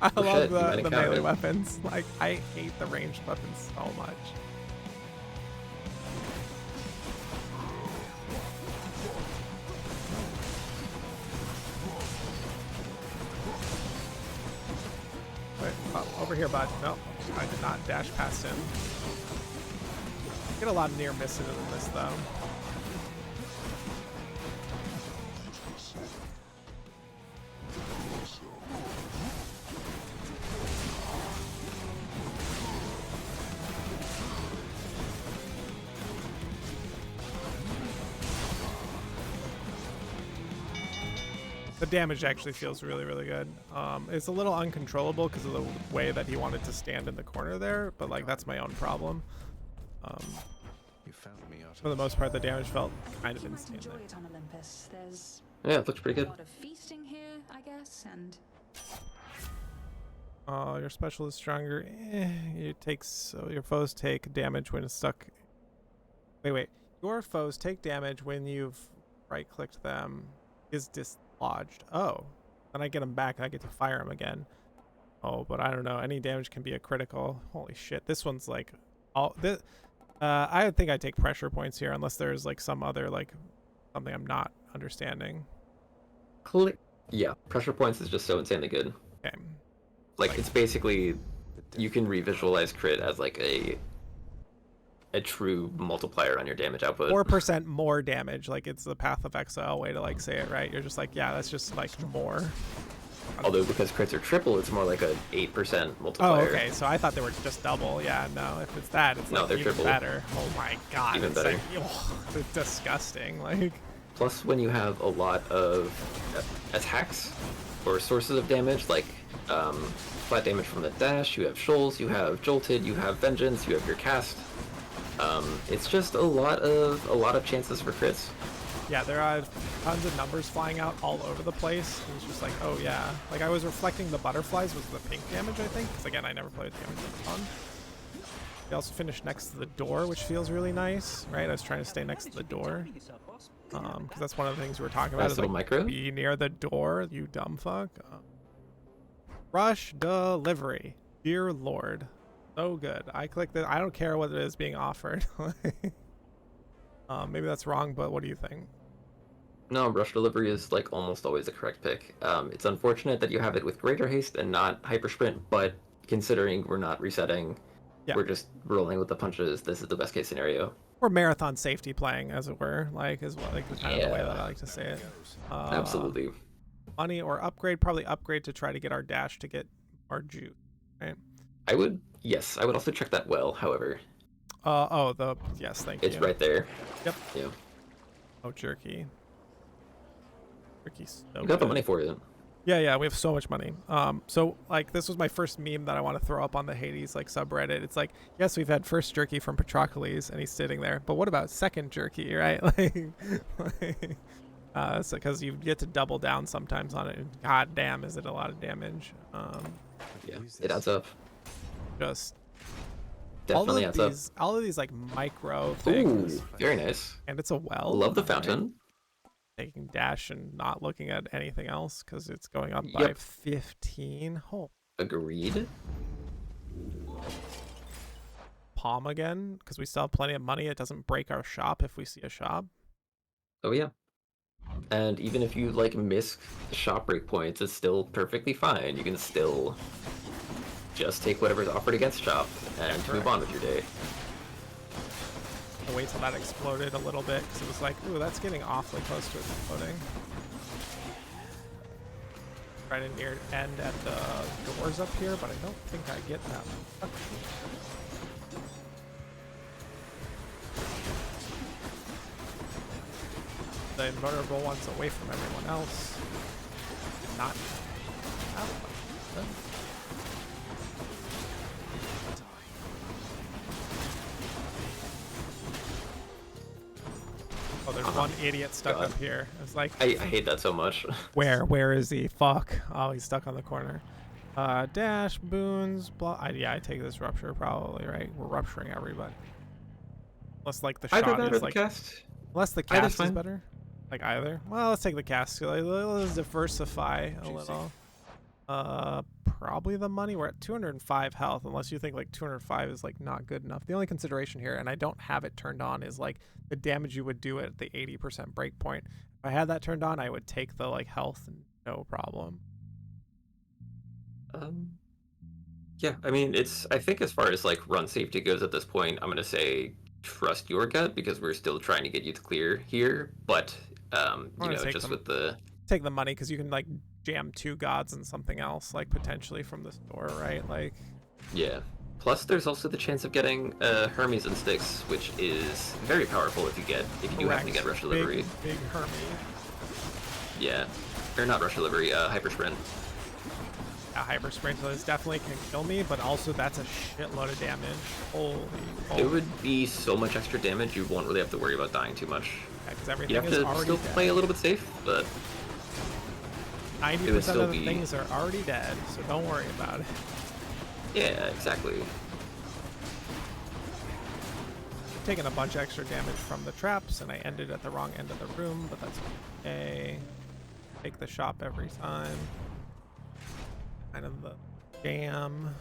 A: I
F: Oh,
A: love
F: shit, you might
A: the
F: encounter
A: melee
F: it.
A: weapons. Like, I hate the ranged weapons so much. Wait, over here, bud. No, I did not dash past him. Get a lot of near misses in this, though. The damage actually feels really, really good. It's a little uncontrollable because of the way that he wanted to stand in the corner there, but like that's my own problem.
C: You found me out
A: For the
C: of
A: most part, the damage felt kind of
E: You might
A: insane.
E: enjoy
A: there.
E: it on Olympus. There's
F: Yeah, it looks pretty
E: a
F: good.
E: lot of feasting here, I guess, and
A: Your special is stronger. So your foes take damage when it's stuck. Wait. Your foes take damage when you've right-clicked them. Is dislodged. Oh, then I get them back and I get to fire them again. Oh, but I don't know. Any damage can be a critical. Holy shit! This one's like all this. I think I take pressure points here unless there's like some other like something I'm not understanding.
F: Yeah, pressure points is just so insanely good.
A: Okay.
F: Like it's basically you can revisualize crit as like a true multiplier on your damage output.
A: 4% more damage. Like it's the Path of Exile way to like say it, right? You're just like, yeah, that's just like more.
F: Although because crits are triple, it's more like a 8%
A: Oh,
F: multiplier.
A: okay. So I thought they were just double. Yeah, no. If it's that, it's
F: No,
A: like
F: they're
A: even
F: triple.
A: better. Oh my god.
F: Even
A: It's
F: better.
A: like, oh, it's disgusting. Like,
F: Plus, when you have a lot of attacks or sources of damage, like flat damage from the dash, you have shoals, you have jolted, you have vengeance, you have your cast. It's just a lot of chances for crits.
A: yeah, there are tons of numbers flying out all over the place. It was just like, oh yeah. Like I was reflecting the butterflies was the pink damage, I think. Because again, I never played with damage a ton. We also finished next to the door, which feels really nice, right? I was trying to stay next to the door. Because that's one of the things we were talking about.
F: Nice
A: Is
F: little
A: like,
F: micro.
A: be near the door, you dumb fuck. Rush delivery. Dear Lord. So good. I clicked it. I don't care what it is being offered. Maybe that's wrong, but what do you think?
F: No, rush delivery is like almost always the correct pick. It's unfortunate that you have it with greater haste and not hyper sprint, but considering we're not resetting,
A: Yeah.
F: we're just rolling with the punches. This is the best case scenario.
A: Or marathon safety playing, as it were, like is what like kind of the way that I like to say it.
F: Absolutely.
A: Money or upgrade, probably upgrade to try to get our dash to get our juice, right?
F: I would also check that well. However,
A: yes, thank
F: it's
A: you.
F: right there.
A: Yep.
F: Yeah,
A: Oh, jerky. Jerky's so
F: you got the
A: good.
F: money for it.
A: Yeah, we have so much money. So like this was my first meme that I want to throw up on the Hades like subreddit. It's like, yes, we've had first jerky from Patroclus and he's sitting there, but what about second jerky, right? So because you get to double down sometimes on it. And god damn, is it a lot of damage?
F: Yeah, it adds up.
A: Just
F: Definitely adds up.
A: all of these like micro
F: Ooh,
A: things.
F: very nice.
A: And it's a well.
F: Love the
A: right?
F: fountain.
A: Taking dash and not looking at anything else because it's going up by
F: Yep.
A: 15. Oh,
F: Agreed.
A: palm again because we still have plenty of money. It doesn't break our shop if we see a shop.
F: Oh yeah. And even if you like miss shop break points, it's still perfectly fine. You can still just take whatever's offered against shop and move
A: correct.
F: on with your day.
A: I'll wait till that exploded a little bit because it was like, ooh, that's getting awfully close to exploding. Try to near end at the doors up here, but I don't think I get that much. The invulnerable one's away from everyone else. Did not have much. Oh, there's one idiot stuck
F: God.
A: up here. It's like,
F: I hate that so much.
A: where is he? Fuck. Oh, he's stuck on the corner. Dash, boons, blah. Yeah, I take this rupture probably, right? We're rupturing everybody. Unless like the
F: Either
A: shot
F: that or
A: is
F: the
A: like,
F: cast.
A: unless the
F: Either's
A: cast is
F: fine.
A: better. Like either. Well, let's take the cast. Let's diversify a little. Probably the money. We're at 205 health, unless you think like 205 is like not good enough. The only consideration here, and I don't have it turned on, is like the damage you would do at the 80% break point. If I had that turned on, I would take the like health, no problem.
F: Yeah, I mean, I think as far as like run safety goes at this point, I'm gonna say trust your gut because we're still trying to get you to clear here. But you
A: gonna
F: know,
A: take
F: just
A: them.
F: with the
A: Take the money because you can like jam 2 gods and something else like potentially from this door, right? Like
F: yeah. Plus, there's also the chance of getting Hermes and Styx, which is very powerful if you do happen to get rush delivery.
A: Big Hermes.
F: Yeah, or not rush delivery, hyper sprint.
A: Yeah, hyper sprinkler definitely can kill me, but also that's a shitload of damage. Holy.
F: It would be so much extra damage, you won't really have to worry about dying too much.
A: Because
F: You
A: everything
F: have
A: is
F: to
A: already
F: still
A: dead.
F: play a little bit safe, but
A: 90%
F: still
A: of the
F: be-
A: things are already dead, so don't worry about it.
F: yeah, exactly.
A: Taking a bunch of extra damage from the traps, and I ended at the wrong end of the room, but that's okay. Take the shop every time. Kind of the jam.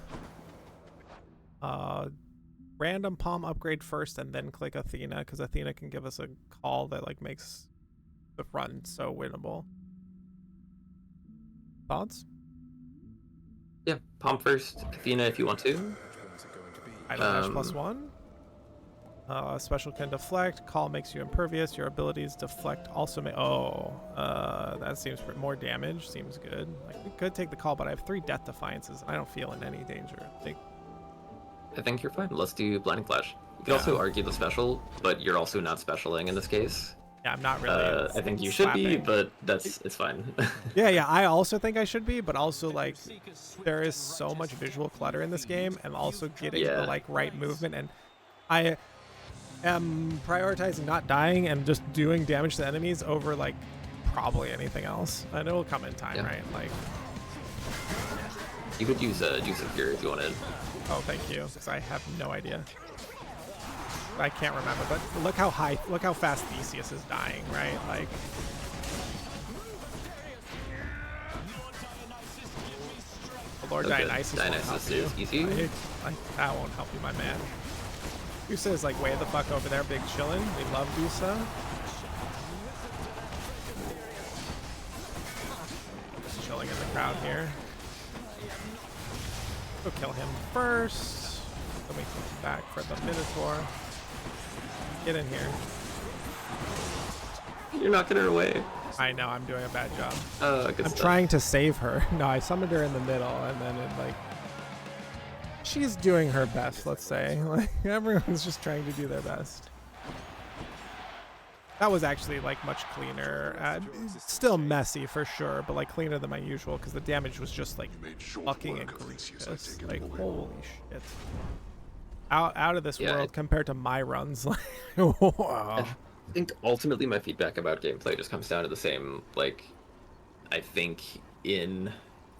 A: Random palm upgrade first, and then click Athena, because Athena can give us a call that like makes the run so winnable. Thoughts?
F: Yeah, Palm first, Athena if you want to.
A: Idle dash +1. Special can deflect. Call makes you impervious. Your abilities deflect also may. That seems for more damage. Seems good. Like we could take the call, but I have 3 death defiances. And I don't feel in any danger.
F: I think you're fine. Let's do Blinding Flash. You can also argue the special, but you're also not specialing in this case.
A: Yeah, I'm not really.
F: I think you should be, but it's fine.
A: Yeah. I also think I should be, but also like there is so much visual clutter in this game, and also getting the like right movement, and I am prioritizing not dying and just doing damage to enemies over like probably anything else. And it will come in time, right? Like
F: you could use a Cure if you wanted.
A: Oh, thank you, because I have no idea. I can't remember, but look how fast Theseus is dying, right? Like, Lord Dionysus won't help you.
F: Easy.
A: Like, that won't help you, my man. Dusa is like way the fuck over there, big chillin'. We love Dusa. Just chilling in the crowd here. Go kill him first. Then we come back for the Minotaur. Get in here.
F: You're knocking her away.
A: I know, I'm doing a bad job.
F: Good
A: I'm
F: stuff.
A: trying to save her. No, I summoned her in the middle, and then it like... She's doing her best, let's say. Like, everyone's just trying to do their best. That was actually like much cleaner. Still messy for sure, but like cleaner than my usual because the damage was just like fucking egregious. Like holy shit. Out of this world compared to my runs. Like, wow.
F: I think ultimately my feedback about gameplay just comes down to the same, like, I think in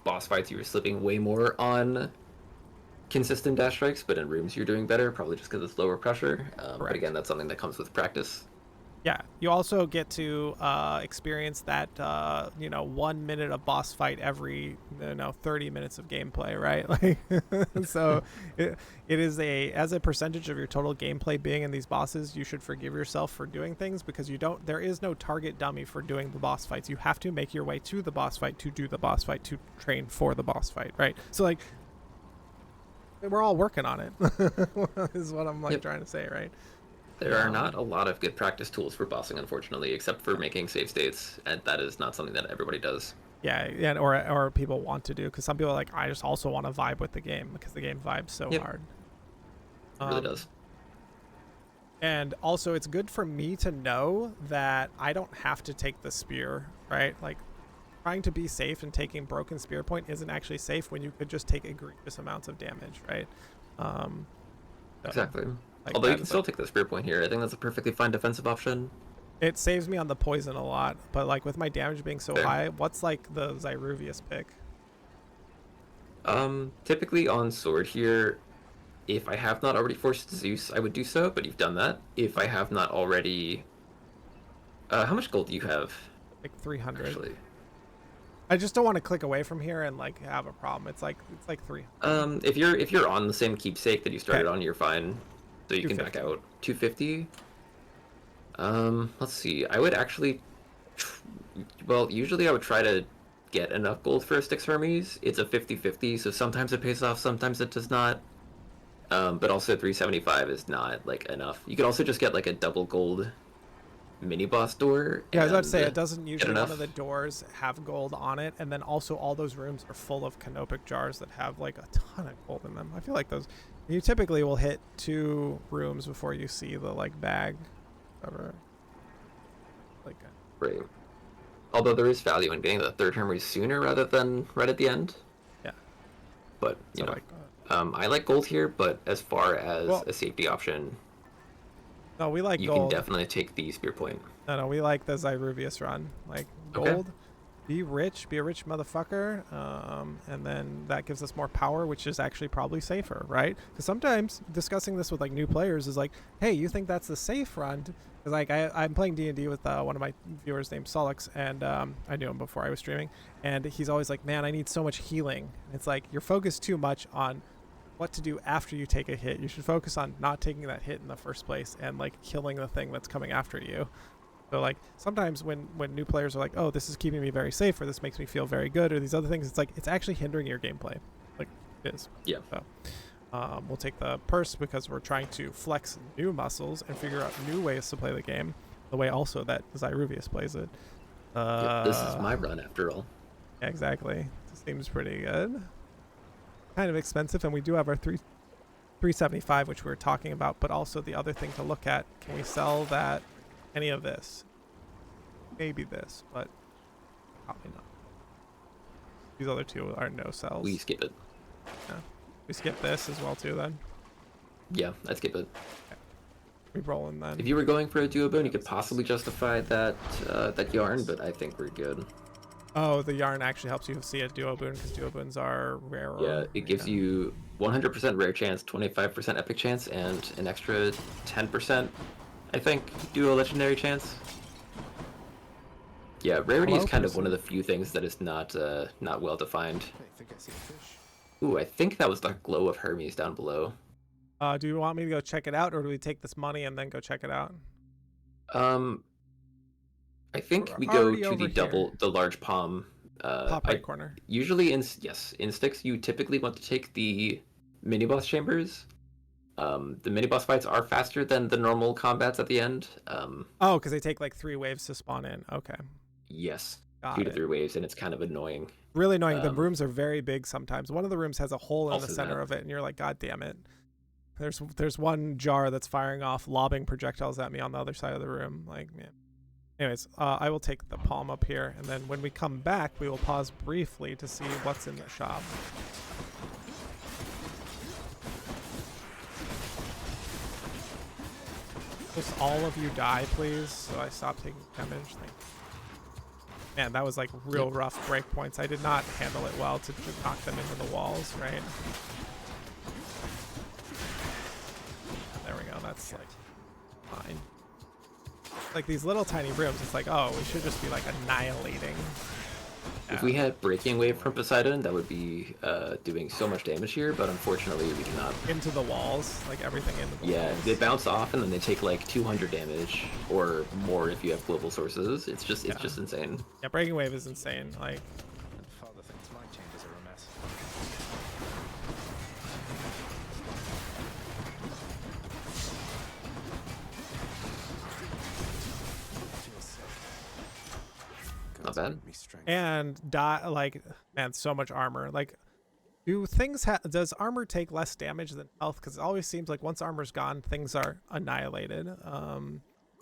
F: boss fights you were slipping way more on consistent dash strikes, but in rooms you're doing better, probably just because it's lower pressure. But again, that's something that comes with practice.
A: Yeah, you also get to experience that 1 minute of boss fight every 30 minutes of gameplay, right? Like, so it is as a percentage of your total gameplay being in these bosses, you should forgive yourself for doing things because there is no target dummy for doing the boss fights. You have to make your way to the boss fight to do the boss fight to train for the boss fight, right? So like, we're all working on it. Is what I'm trying to say, right?
F: There are not a lot of good practice tools for bossing, unfortunately, except for making save states, and that is not something that everybody does.
A: Yeah, or people want to do, because some people are like, I just also want to vibe with the game, because the game vibes so hard.
F: It really does.
A: And also, it's good for me to know that I don't have to take the spear, right? Like, trying to be safe and taking broken spear point isn't actually safe when you could just take egregious amounts of damage, right?
F: Exactly.
A: Like
F: although you can still take the spear point here. I think that's a perfectly fine defensive option.
A: It saves me on the poison a lot, but like with my damage being so high, what's like the Zyruvias pick?
F: Typically on sword here, if I have not already forced Zeus, I would do so, but you've done that. If I have not already... how much gold do you have?
A: Like 300.
F: Actually.
A: I just don't want to click away from here and like have a problem. It's like 300.
F: If you're on the same keepsake that you started on, you're fine. So you can back out. 250. Let's see. I would actually... Well, usually I would try to get enough gold for a Styx Hermes. It's a 50-50, so sometimes it pays off, sometimes it does not. But also 375 is not, like, enough. You could also just get, like, a double gold mini-boss door.
A: Yeah, I was about to say, it doesn't usually one of the doors have gold on it, and then also all those rooms are full of canopic jars that have, like, a ton of gold in them. I feel like those... You typically will hit 2 rooms before you see the, like, bag. Whatever. Like,
F: right. Although there is value in getting the third Hermes sooner rather than right at the end.
A: Yeah.
F: But, you know, I like gold here, but as far as a safety option...
A: No, we like
F: gold. You can definitely take the spear point.
A: No, we like the Zyruvias run. Like, gold... Be a rich motherfucker, and then that gives us more power, which is actually probably safer, right? Because sometimes discussing this with like new players is like, hey, you think that's the safe run? Because like I'm playing D&D with one of my viewers named Solix, and I knew him before I was streaming, and he's always like, man, I need so much healing. It's like you're focused too much on what to do after you take a hit. You should focus on not taking that hit in the first place and like killing the thing that's coming after you. So like sometimes when new players are like, oh, this is keeping me very safe, or this makes me feel very good, or these other things, it's like it's actually hindering your gameplay. Like it is.
F: Yeah.
A: So we'll take the purse because we're trying to flex new muscles and figure out new ways to play the game, the way also that Zyruvias plays it.
F: This is my run after all.
A: Yeah, exactly. This seems pretty good. Kind of expensive, and we do have our 375, which we were talking about, but also the other thing to look at, can we sell that, any of this? Maybe this, but probably not. These other two are no sells.
F: We skip it.
A: Yeah. We skip this as well too then.
F: Yeah, I'd skip it.
A: Okay. We rolling then.
F: If you were going for a duo boon, you could possibly justify that that yarn, but I think we're good.
A: Oh, the yarn actually helps you see a duo boon because duo boons are rarer.
F: Yeah, it gives you 100% rare chance, 25% epic chance, and an extra 10%, I think, duo legendary chance. Yeah, rarity is kind of one of the few things that is not well defined.
C: Hey, think I see a fish.
F: Ooh, I think that was the glow of Hermes down below.
A: Do you want me to go check it out, or do we take this money and then go check it out?
F: I think
A: We're
F: we go
A: already
F: to
A: over
F: the large palm.
A: Top right corner.
F: Usually in Styx, you typically want to take the mini boss chambers. The mini boss fights are faster than the normal combats at the end.
A: Oh, because they take like 3 waves to spawn in. Okay.
F: Yes,
A: Got
F: 2 to
A: it.
F: 3 waves, and it's kind of annoying.
A: Really annoying. The rooms are very big sometimes. One of the rooms has a hole in the
F: Also
A: center
F: that.
A: of it, and you're like, God damn it. There's one jar that's firing off lobbing projectiles at me on the other side of the room. Like, man. Anyways, I will take the palm up here, and then when we come back, we will pause briefly to see what's in the shop. Just all of you die, please, so I stop taking damage. Thank you. Man, that was like real rough break points. I did not handle it well to knock them into the walls, right? There we go, that's like fine. Like these little tiny rooms, it's like, oh, we should just be like annihilating.
F: If we had Breaking Wave from Poseidon, that would be doing so much damage here, but unfortunately we cannot.
A: Into the walls, like everything into the
F: Yeah,
A: walls.
F: they bounce off and then they take like 200 damage or more if you have global sources. It's just insane.
A: Yeah, Breaking Wave is insane. Like,
C: And father thinks my chambers are a mess. Feels safe.
F: Not bad.
C: Give me strength.
A: and like, man, so much armor. Like, does armor take less damage than health? Because it always seems like once armor's gone, things are annihilated.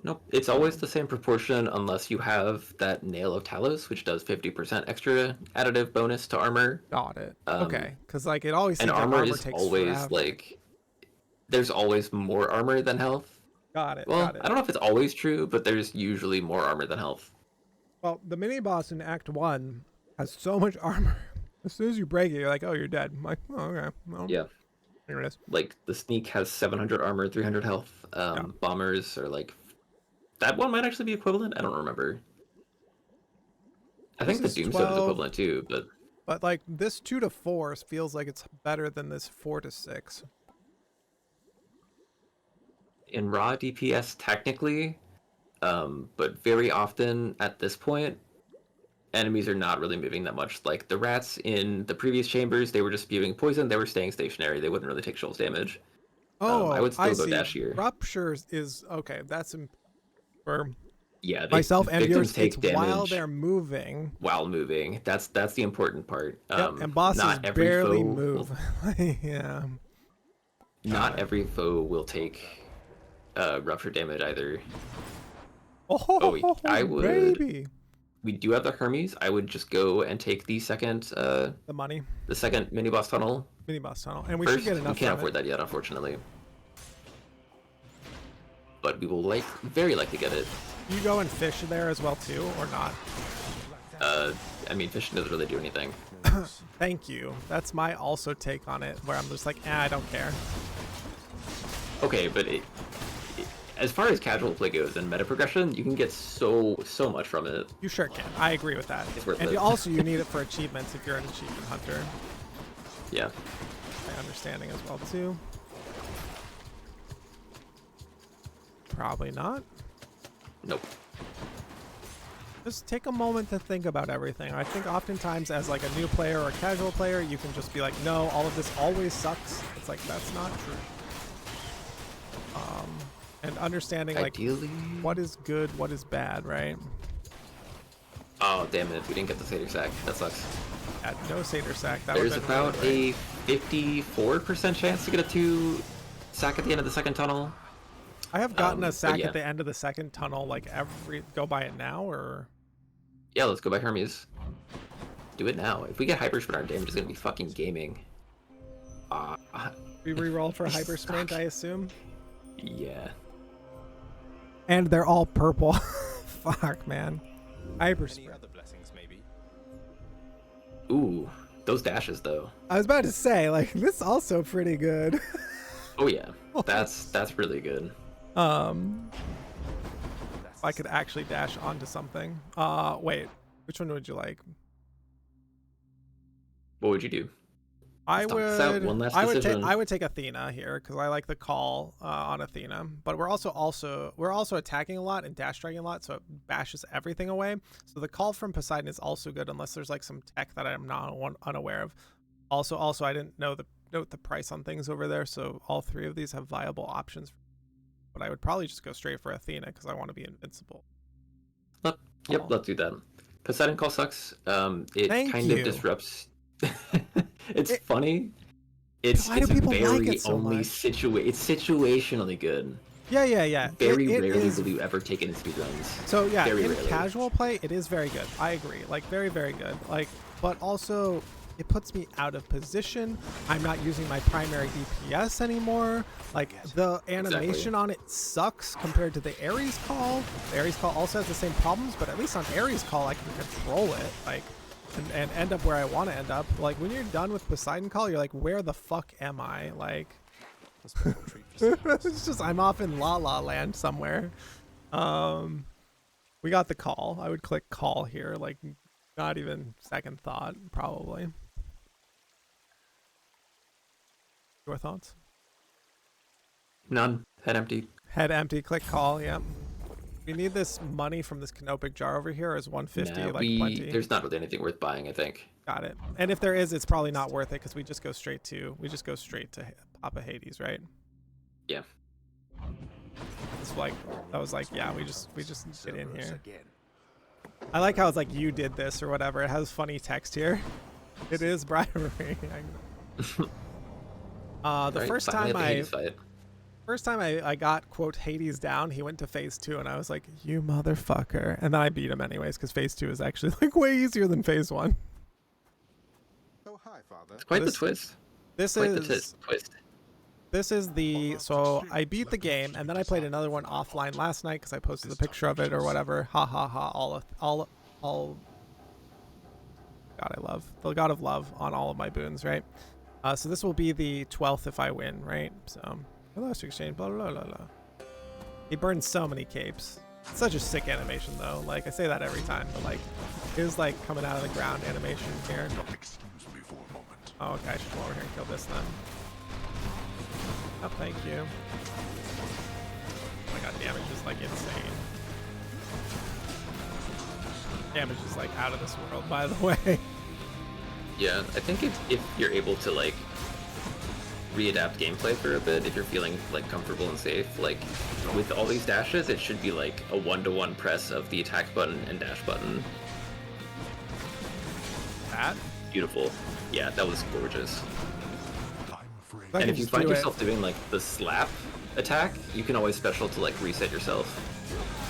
F: Nope, it's always the same proportion unless you have that Nail of Talos, which does 50% extra additive bonus to armor.
A: Got it. Okay, because like it always
F: And
A: seems like
F: armor
A: armor
F: is
A: takes
F: always
A: forever.
F: like, there's always more armor than health.
A: Got it.
F: Well,
A: got it.
F: I don't know if it's always true, but there's usually more armor than health.
A: Well, the mini boss in Act 1 has so much armor. As soon as you break it, you're like, oh, you're dead. I'm like, oh, okay. Well,
F: Yeah,
A: here it is.
F: like the Sneak has 700 armor, 300 health. Bombers are like, that one might actually be equivalent. I don't remember. I think the
A: This is
F: Doomstone is
A: 12.
F: equivalent too, but
A: But like this 2 to 4 feels like it's better than this 4 to 6.
F: in raw DPS technically, but very often at this point, enemies are not really moving that much. Like the rats in the previous chambers, they were just spewing poison. They were staying stationary. They wouldn't really take shoals damage.
A: Oh,
F: I would still go
A: see.
F: dash here.
A: Ruptures is okay. That's for
F: Yeah,
A: myself and
F: victims
A: viewers. It's
F: take damage
A: while they're moving.
F: while moving. That's the important part.
A: Yep, and bosses
F: not every
A: barely
F: foe
A: move.
F: Will,
A: Yeah.
F: not every foe will take rupture damage either.
A: Oh,
F: I would-
A: baby.
F: We do have the Hermes. I would just go and take the second
A: The money,
F: mini boss tunnel
A: mini boss tunnel, and we
F: first.
A: should get
F: We
A: enough.
F: can't
A: from
F: afford
A: it.
F: that yet, unfortunately. But we will very likely get it.
A: You go and fish there as well too, or not?
F: I mean, fishing doesn't really do anything.
A: Thank you. That's my also take on it, where I'm just like, I don't care.
F: Okay, but as far as casual play goes and meta progression, you can get so much from it.
A: You sure can. I agree with that.
F: It's worth
A: And
F: it.
A: also, you need it for achievements if you're an achievement hunter.
F: Yeah.
A: My understanding as well too. Probably not.
F: Nope.
A: Just take a moment to think about everything. I think oftentimes as like a new player or a casual player, you can just be like, no, all of this always sucks. It's like, that's not true. And understanding like
F: Ideally.
A: what is good, what is bad, right?
F: Oh damn it! We didn't get the Satyr sack. That sucks.
A: At no Satyr sack. That
F: There's
A: would've been
F: about
A: really
F: a 54% chance to get a 2 sack at the end of the second tunnel.
A: I have gotten a
F: but
A: sack
F: yeah.
A: at the end of the second tunnel, like go by it now, or
F: Yeah, let's go by Hermes. Do it now. If we get hyper sprint, our damage is gonna be fucking gaming.
A: we re-roll for
F: We
A: hyper sprint,
F: suck.
A: I assume.
F: Yeah.
A: And they're all purple. Fuck, man. Hyper
C: Any
A: sprint.
C: other blessings, maybe?
F: Ooh, those dashes though.
A: I was about to say, like, this is also pretty good.
F: Oh yeah, that's really good.
A: If I could actually dash onto something. Wait, which one would you like?
F: What would you do?
A: I
F: Let's talk this out.
A: would.
F: One last
A: I would take.
F: decision.
A: I would take Athena here because I like the call on Athena. But we're also attacking a lot and dash striking a lot, so it bashes everything away. So the call from Poseidon is also good unless there's like some tech that I'm not unaware of. Also, I didn't note the price on things over there, so all three of these have viable options. But I would probably just go straight for Athena because I want to be invincible.
F: Yep, let's do that. Poseidon call sucks. It
A: Thank
F: kind
A: you.
F: of disrupts. It's funny. It's
A: Why do people like
F: very
A: it so
F: only
A: much?
F: It's situationally good.
A: Yeah.
F: Very
A: It
F: rarely
A: is-
F: will you ever take it in speedruns.
A: So yeah,
F: Very
A: in
F: rarely.
A: casual play, it is very good. I agree. Like very, very good. Like, but also it puts me out of position. I'm not using my primary DPS anymore. Like the animation on it sucks compared to the Ares call. The Ares call also has the same problems, but at least on Ares call I can control it. Like. And end up where I want to end up. Like when you're done with Poseidon call, you're like, where the fuck am I? Like,
C: That's a treat for some.
A: it's just I'm off in La La Land somewhere. We got the call. I would click call here, like not even second thought, probably. Your thoughts?
F: None. Head empty.
A: Head empty. Click call. Yep. We need this money from this canopic jar over here. Is 150
F: Nah,
A: like plenty?
F: there's not really anything worth buying, I think.
A: Got it. And if there is, it's probably not worth it because we just go straight to Papa Hades, right?
F: Yeah.
A: It's like that was like, yeah, we just get in here. I like how it's like you did this or whatever. It has funny text here. It is bribery. The
F: Right,
A: first
F: finally
A: time
F: at the Hades fight.
A: I got quote Hades down, he went to phase 2 and I was like, you motherfucker. And then I beat him anyways because phase 2 is actually like way easier than phase 1.
C: Oh, hi, Father.
F: It's quite the
A: this-
F: twist.
A: This
F: Quite the
A: is
F: twist.
A: This is the, so I beat the game and then I played another one offline last night because I posted the picture of it or whatever. Ha ha ha. All God, I love the God of Love on all of my boons, right? So this will be the 12th if I win, right? So last exchange, blah blah blah blah. He burns so many capes. It's such a sick animation though. Like I say that every time, but like his like coming out of the ground animation here.
G: Excuse me for a moment.
A: Oh, okay, I should come over here and kill this then. Oh, thank you. Oh my god, damage is like insane. Damage is like out of this world, by the way.
F: Yeah, I think if you're able to like readapt gameplay for a bit, if you're feeling like comfortable and safe, like with all these dashes, it should be like a 1-to-1 press of the attack button and dash button.
A: That?
F: Beautiful. Yeah, that was gorgeous.
G: I'm afraid.
A: I
F: And
A: can
F: if you
A: just
F: find
A: do it.
F: yourself doing like the slap attack, you can always special to like reset yourself.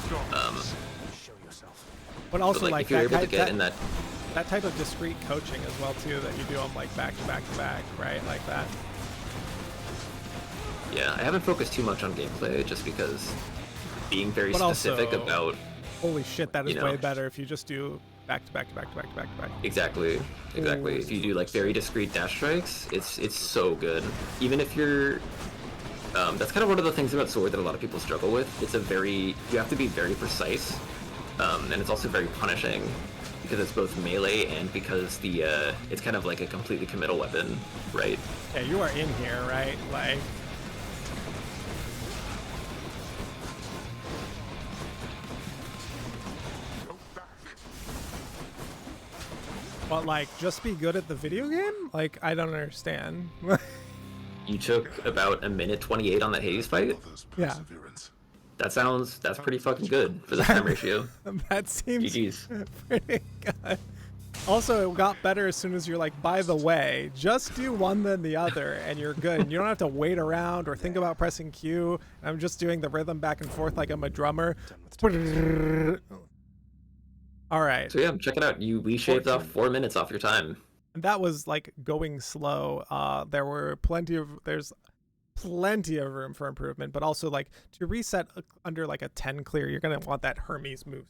C: Show yourself.
A: But
F: But
A: also
F: like
A: like
F: if you're
A: that,
F: able to get in
A: that,
F: that,
A: that type of discrete coaching as well too, that you do them like back to back to back, right? Like that.
F: yeah, I haven't focused too much on gameplay just because being very
A: But
F: specific
A: also-
F: about
A: Holy shit, that is
F: You know.
A: way better if you just do back to back to back to back to back to back.
F: exactly. If you do like very discrete dash strikes, it's so good. Even if you're that's kind of one of the things about sword that a lot of people struggle with. You have to be very precise, and it's also very punishing because it's both melee and because it's kind of like a completely committal weapon, right?
A: Yeah, you are in here, right? Like
G: Go back.
A: But like, just be good at the video game? Like, I don't understand.
F: You took about 1:28 on that Hades fight.
A: Yeah.
F: That's pretty fucking good for the time ratio.
A: That seems
F: GG's.
A: pretty good. Also, it got better as soon as you're like, by the way, just do one then the other and you're good. And you don't have to wait around or think about pressing Q. I'm just doing the rhythm back and forth like I'm a drummer. All right.
F: So yeah, check it out. We shaved off 4 minutes off your time.
A: And that was like going slow. There's plenty of room for improvement, but also like to reset under like a 10 clear, you're gonna want that Hermes move.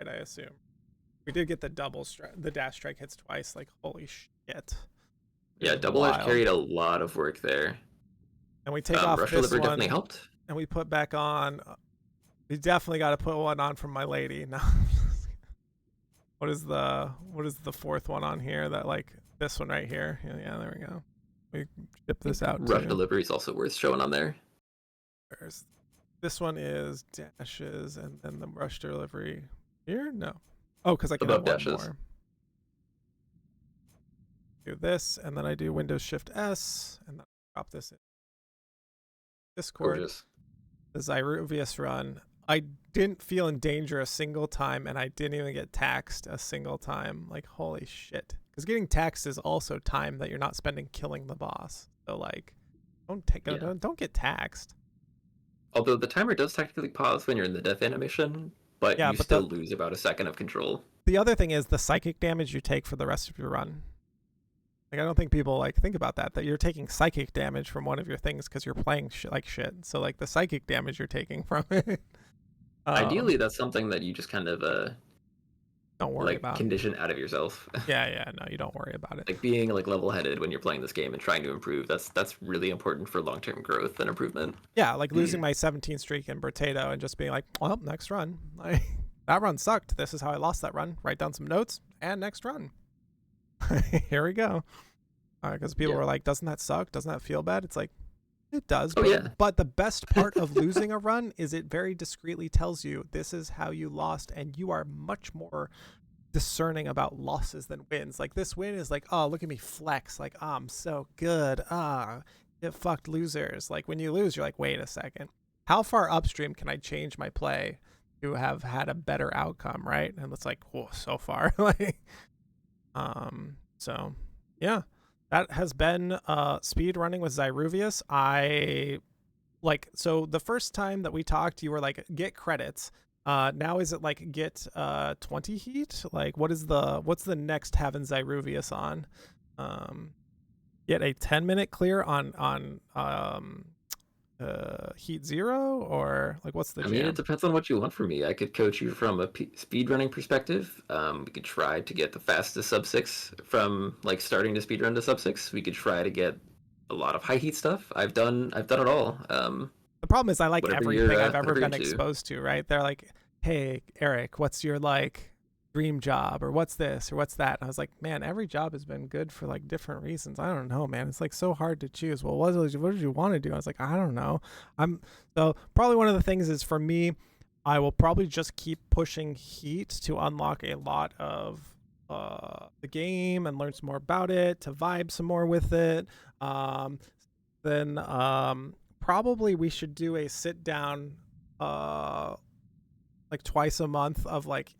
A: And I assume we did get the the dash strike hits twice. Like holy shit.
F: Yeah, double edge carried a lot of work there.
A: And we take off
F: Rush
A: this
F: Delivery
A: one,
F: definitely helped.
A: and we put back on. We definitely got to put one on from my lady. No. What is the fourth one on here? That like this one right here. Yeah, there we go. We ship this out.
F: Rush Delivery is also worth showing on there.
A: This one is dashes, and then the Rush Delivery here. No. Oh, because I can
F: Above
A: have
F: dashes.
A: one more. Do this, and then I do Windows Shift S, and then I drop this in Discord.
F: Gorgeous.
A: The Zyruvias run. I didn't feel in danger a single time, and I didn't even get taxed a single time. Like, holy shit. Because getting taxed is also time that you're not spending killing the boss. So, like, don't get taxed.
F: Although the timer does technically pause when you're in the death animation, but you still lose about a second of control.
A: The other thing is the psychic damage you take for the rest of your run. Like, I don't think people like think about that you're taking psychic damage from one of your things because you're playing like shit. So, like, the psychic damage you're taking from it.
F: Ideally, that's something that you just kind of
A: don't worry about.
F: Condition out of yourself.
A: Yeah, no, you don't worry about it.
F: Like being like level-headed when you're playing this game and trying to improve. That's really important for long-term growth and improvement.
A: Yeah, like losing my 17 streak in Bertato and just being like, well, next run. Like, that run sucked. This is how I lost that run. Write down some notes and next run. Here we go. Because people were like, doesn't that suck? Doesn't that feel bad? It's like, it does. But the best part of losing a run is it very discreetly tells you this is how you lost, and you are much more discerning about losses than wins. Like, this win is like, oh, look at me flex. Like, oh, I'm so good. It fucked losers. Like, when you lose, you're like, wait a second. How far upstream can I change my play to have had a better outcome, right? And it's like, whoa, so far. Like, so, yeah. That has been speed running with Zyruvias. So the first time that we talked, you were like, get credits. Now is it like get 20 heat? Like, what's the next having Zyruvias on? Get a 10-minute clear on heat 0, or like what's the jam?
F: I mean, it depends on what you want from me. I could coach you from a speedrunning perspective. We could try to get the fastest sub 6 from like starting to speedrun to sub 6. We could try to get a lot of high heat stuff. I've done it all.
A: The problem is I like everything I've ever been
F: into.
A: exposed to, right? They're like, hey, Eric, what's your like dream job, or what's this or what's that? And I was like, man, every job has been good for like different reasons. I don't know, man. It's like so hard to choose. Well, what did you want to do? I was like, I don't know. So probably one of the things is, for me, I will probably just keep pushing heat to unlock a lot of the game and learn some more about it, to vibe some more with it. Then probably we should do a sit down like twice a month of like,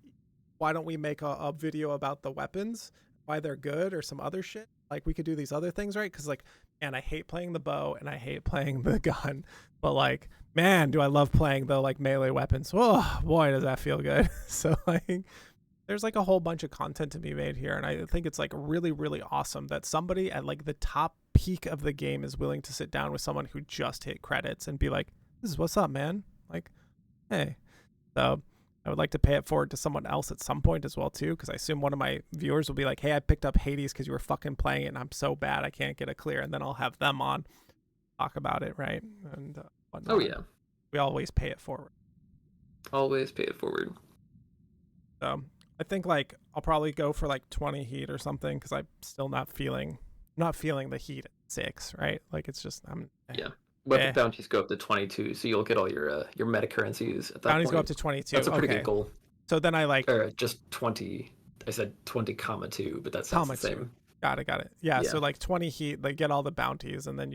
A: why don't we make a video about the weapons, why they're good, or some other shit? Like, we could do these other things, right? Because, like, man, I hate playing the bow and I hate playing the gun. But, like, man, do I love playing the, like, melee weapons. Oh, boy, does that feel good. So, like, there's, like, a whole bunch of content to be made here. And I think it's, like, really, really awesome that somebody at, like, the top peak of the game is willing to sit down with someone who just hit credits and be like, this is what's up, man. Like, hey. So I would like to pay it forward to someone else at some point as well, too, because I assume one of my viewers will be like, hey, I picked up Hades because you were fucking playing it, and I'm so bad I can't get a clear. And then I'll have them on, talk about it, right? And whatnot.
F: Oh, yeah.
A: We always pay it forward.
F: Always pay it forward.
A: So I think, like, I'll probably go for, like, 20 heat or something, because I'm still not feeling the heat at 6, right? Like, it's just,
F: Yeah. Weapon bounties go up to 22, so you'll get all your meta currencies at that
A: bounties
F: point.
A: go up to 22.
F: That's a pretty good goal.
A: So then I like...
F: Or just 20 I said 20,2, but that sounds
A: Comma
F: the
A: 2.
F: same.
A: Got it. Yeah,
F: Yeah.
A: so like 20 heat, like get all the bounties, and then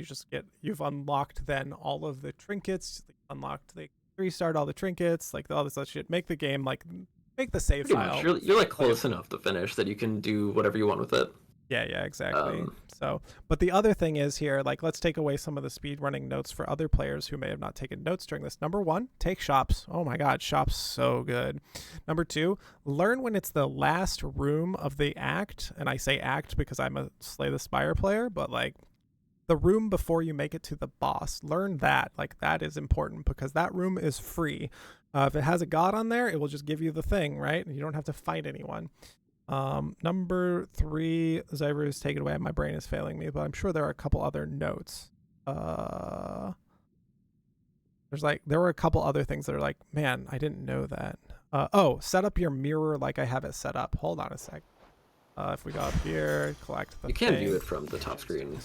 A: you've unlocked then all of the trinkets, unlocked the 3-starred all the trinkets, like all this other shit. Make the game like make the save
F: Pretty
A: file.
F: much. You're like close enough to finish that you can do whatever you want with it.
A: Yeah, exactly. So, but the other thing is here, like, let's take away some of the speedrunning notes for other players who may have not taken notes during this. Number 1, take shops. Oh my God, shops so good. Number 2, learn when it's the last room of the act, and I say act because I'm a Slay the Spire player, but like the room before you make it to the boss. Learn that. Like that is important because that room is free. If it has a god on there, it will just give you the thing, right? You don't have to fight anyone. Number 3, Zyruvias, take it away. My brain is failing me, but I'm sure there are a couple other notes. There were a couple other things that are like, man, I didn't know that. Set up your mirror like I have it set up. Hold on a sec. If we go up here, collect the
F: You can
A: thing.
F: view it from the top screen.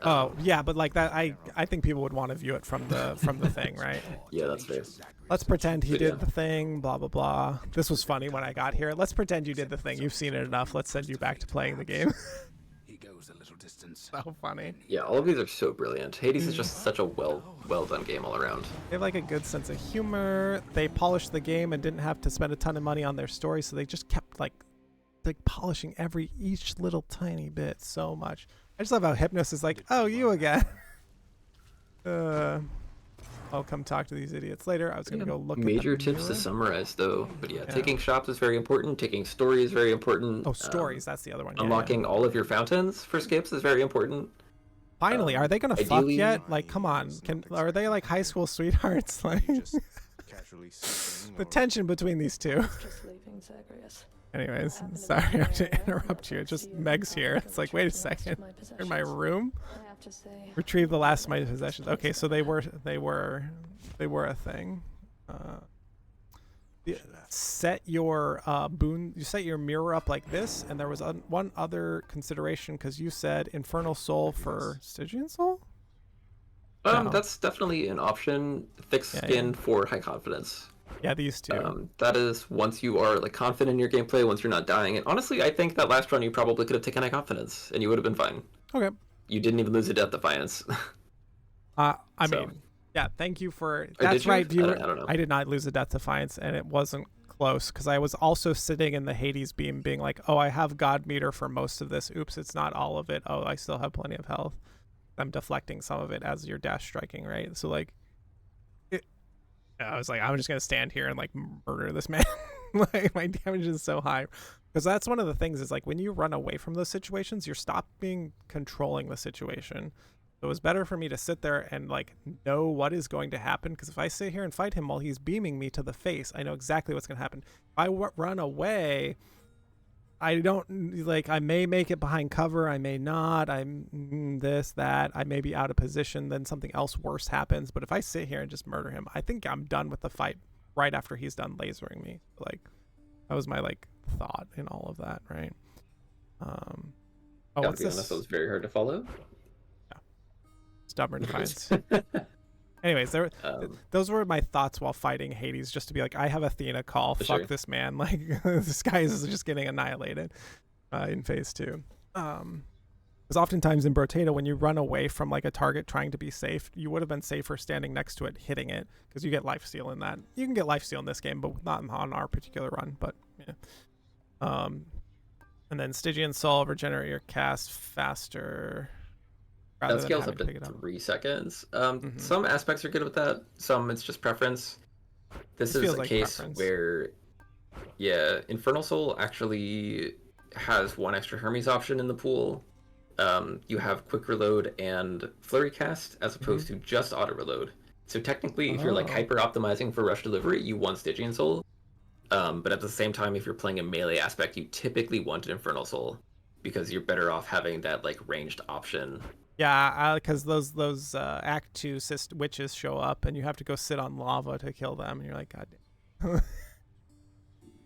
A: Oh yeah, but like that, I think people would want to view it from the thing, right?
F: Yeah, that's fair.
A: Let's pretend he
F: But
A: did
F: yeah.
A: the thing, blah blah blah. This was funny when I got here. Let's pretend you did the thing. You've seen it enough. Let's send you back to playing the game.
D: He goes a little distance.
A: So funny.
F: Yeah, all of these are so brilliant. Hades is just such a well done game all around.
A: They have like a good sense of humor. They polished the game and didn't have to spend a ton of money on their story, so they just kept like polishing each little tiny bit so much. I just love how Hypnos is like, oh, you again. I'll come talk to these idiots later. I was gonna go look
F: Major
A: at the
F: tips
A: mirror.
F: to summarize though, but yeah, taking shops is very important. Taking story is very important.
A: Oh, stories. That's the other one. Yeah,
F: Unlocking all of your fountains for skips is very important.
A: Finally, are they gonna fuck
F: ideally-
A: yet? Like, come on. Are they like high school sweethearts? Like,
C: Just casually sipping
A: the
C: or-
A: tension between these two.
H: Just leaving Zagreus.
A: Anyways, sorry I have to interrupt you. It's just Meg's here. It's like, wait a second. You're in my room.
H: I have to say,
A: Retrieve the last of my possessions. Okay, so they were a thing. Set your boon. You set your mirror up like this, and there was one other consideration because you said Infernal Soul for Stygian Soul. No.
F: That's definitely an option. Thick
A: Yeah,
F: skin for high confidence.
A: Yeah, these two.
F: That is once you are like confident in your gameplay, once you're not dying. And honestly, I think that last run you probably could have taken high confidence, and you would have been fine.
A: Okay.
F: You didn't even lose a death defiance.
A: I
F: So-
A: mean, yeah. Thank you for.
F: did
A: That's
F: you?
A: right, viewer.
F: I don't know.
A: I did not lose a death defiance, and it wasn't close because I was also sitting in the Hades beam, being like, "Oh, I have God meter for most of this. Oops, it's not all of it. Oh, I still have plenty of health. I'm deflecting some of it as you're dash striking, right? So like, I was like, I'm just gonna stand here and like murder this man. Like my damage is so high." Because that's one of the things is like when you run away from those situations, you're stopping controlling the situation. So it was better for me to sit there and like know what is going to happen. Because if I sit here and fight him while he's beaming me to the face, I know exactly what's going to happen. If I run away, I don't like. I may make it behind cover. I may not. I'm this, that. I may be out of position. Then something else worse happens. But if I sit here and just murder him, I think I'm done with the fight right after he's done lasering me. Like that was my like thought in all of that, right? Oh,
F: Gotta
A: what's
F: be honest,
A: this?
F: that was very hard to follow.
A: Stubborn defiance. Anyways, those were my thoughts while fighting Hades, just to be like, I have Athena call. Fuck
F: sure.
A: this man. Like this guy is just getting annihilated in phase 2. Because oftentimes in Brotato, when you run away from like a target trying to be safe, you would have been safer standing next to it, hitting it, because you get lifesteal in that. You can get lifesteal in this game, but not on our particular run. But yeah. And then Stygian Soul, regenerate your cast faster.
F: That scales up to 3 seconds. Some aspects are good with that. Some it's just preference. This is
A: feels
F: a
A: like
F: case
A: preference.
F: where, yeah, Infernal Soul actually has one extra Hermes option in the pool. You have quick reload and flurry cast as opposed to just auto reload. So technically, if you're like hyper optimizing for rush delivery, you want Stygian Soul. But at the same time, if you're playing a melee aspect, you typically want an Infernal Soul because you're better off having that like ranged option.
A: Yeah, because those Act 2 witches show up, and you have to go sit on lava to kill them, and you're like, God damn.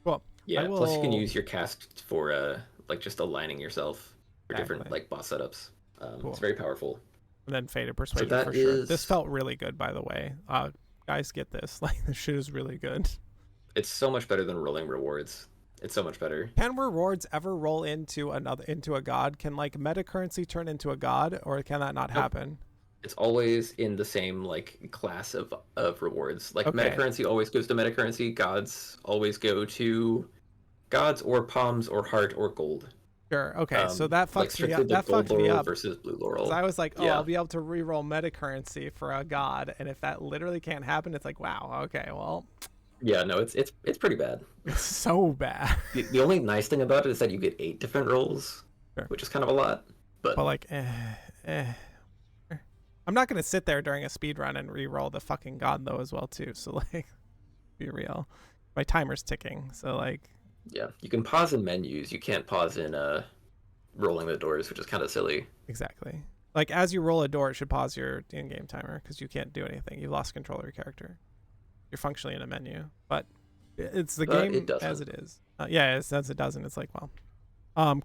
A: Well,
F: Yeah, plus you can use your cast for like just aligning yourself for different
A: Exactly.
F: like boss setups.
A: Cool.
F: It's very powerful.
A: And then Faded Persuasion
F: that
A: for sure.
F: is-
A: This felt really good, by the way. Guys, get this. Like, this shit is really good.
F: It's so much better than rolling rewards. It's so much better.
A: Can rewards ever roll into a god? Can like meta currency turn into a god, or can that not happen?
F: It's always in the same like class of rewards. Like
A: Okay.
F: meta currency always goes to meta currency. Gods always go to gods or palms or heart or gold.
A: Sure. Okay. So that
F: like
A: fucks me
F: strictly
A: up.
F: the
A: That
F: gold
A: fucked me
F: laurel
A: up.
F: versus blue
A: 'Cause
F: laurel.
A: I was like, oh,
F: Yeah.
A: I'll be able to reroll meta currency for a god, and if that literally can't happen, it's like, wow. Okay. Well,
F: Yeah, no, it's pretty bad.
A: it's so bad.
F: The only nice thing about it is that you get 8 different rolls,
A: Sure.
F: which is kind of a lot. But
A: But like, I'm not gonna sit there during a speed run and re-roll the fucking god though as well too. So like, be real, my timer's ticking. So like,
F: yeah, you can pause in menus. You can't pause in rolling the doors, which is kind of silly.
A: exactly. Like as you roll a door, it should pause your in-game timer because you can't do anything. You lost control of your character. You're functionally in a menu, but it's the
F: But
A: game
F: it
A: as
F: doesn't.
A: it is. Yeah, since it doesn't, it's like, well,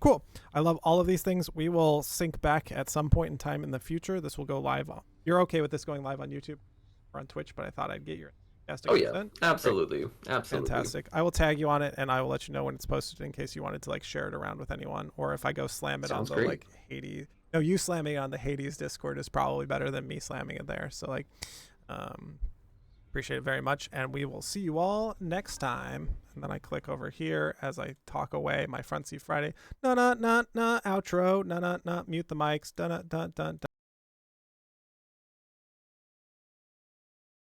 A: cool. I love all of these things. We will sync back at some point in time in the future. This will go live. You're okay with this going live on YouTube or on Twitch, but I thought I'd get your enthusiastic
F: Oh yeah,
A: consent.
F: absolutely, absolutely.
A: Fantastic. I will tag you on it, and I will let you know when it's posted in case you wanted to like share it around with anyone, or if I go slam it
F: Sounds
A: on the
F: great.
A: like Hades. No, you slamming it on the Hades Discord is probably better than me slamming it there. So like, appreciate it very much, and we will see you all next time. And then I click over here as I talk away my Front Seat Friday. Outro. Mute the mics.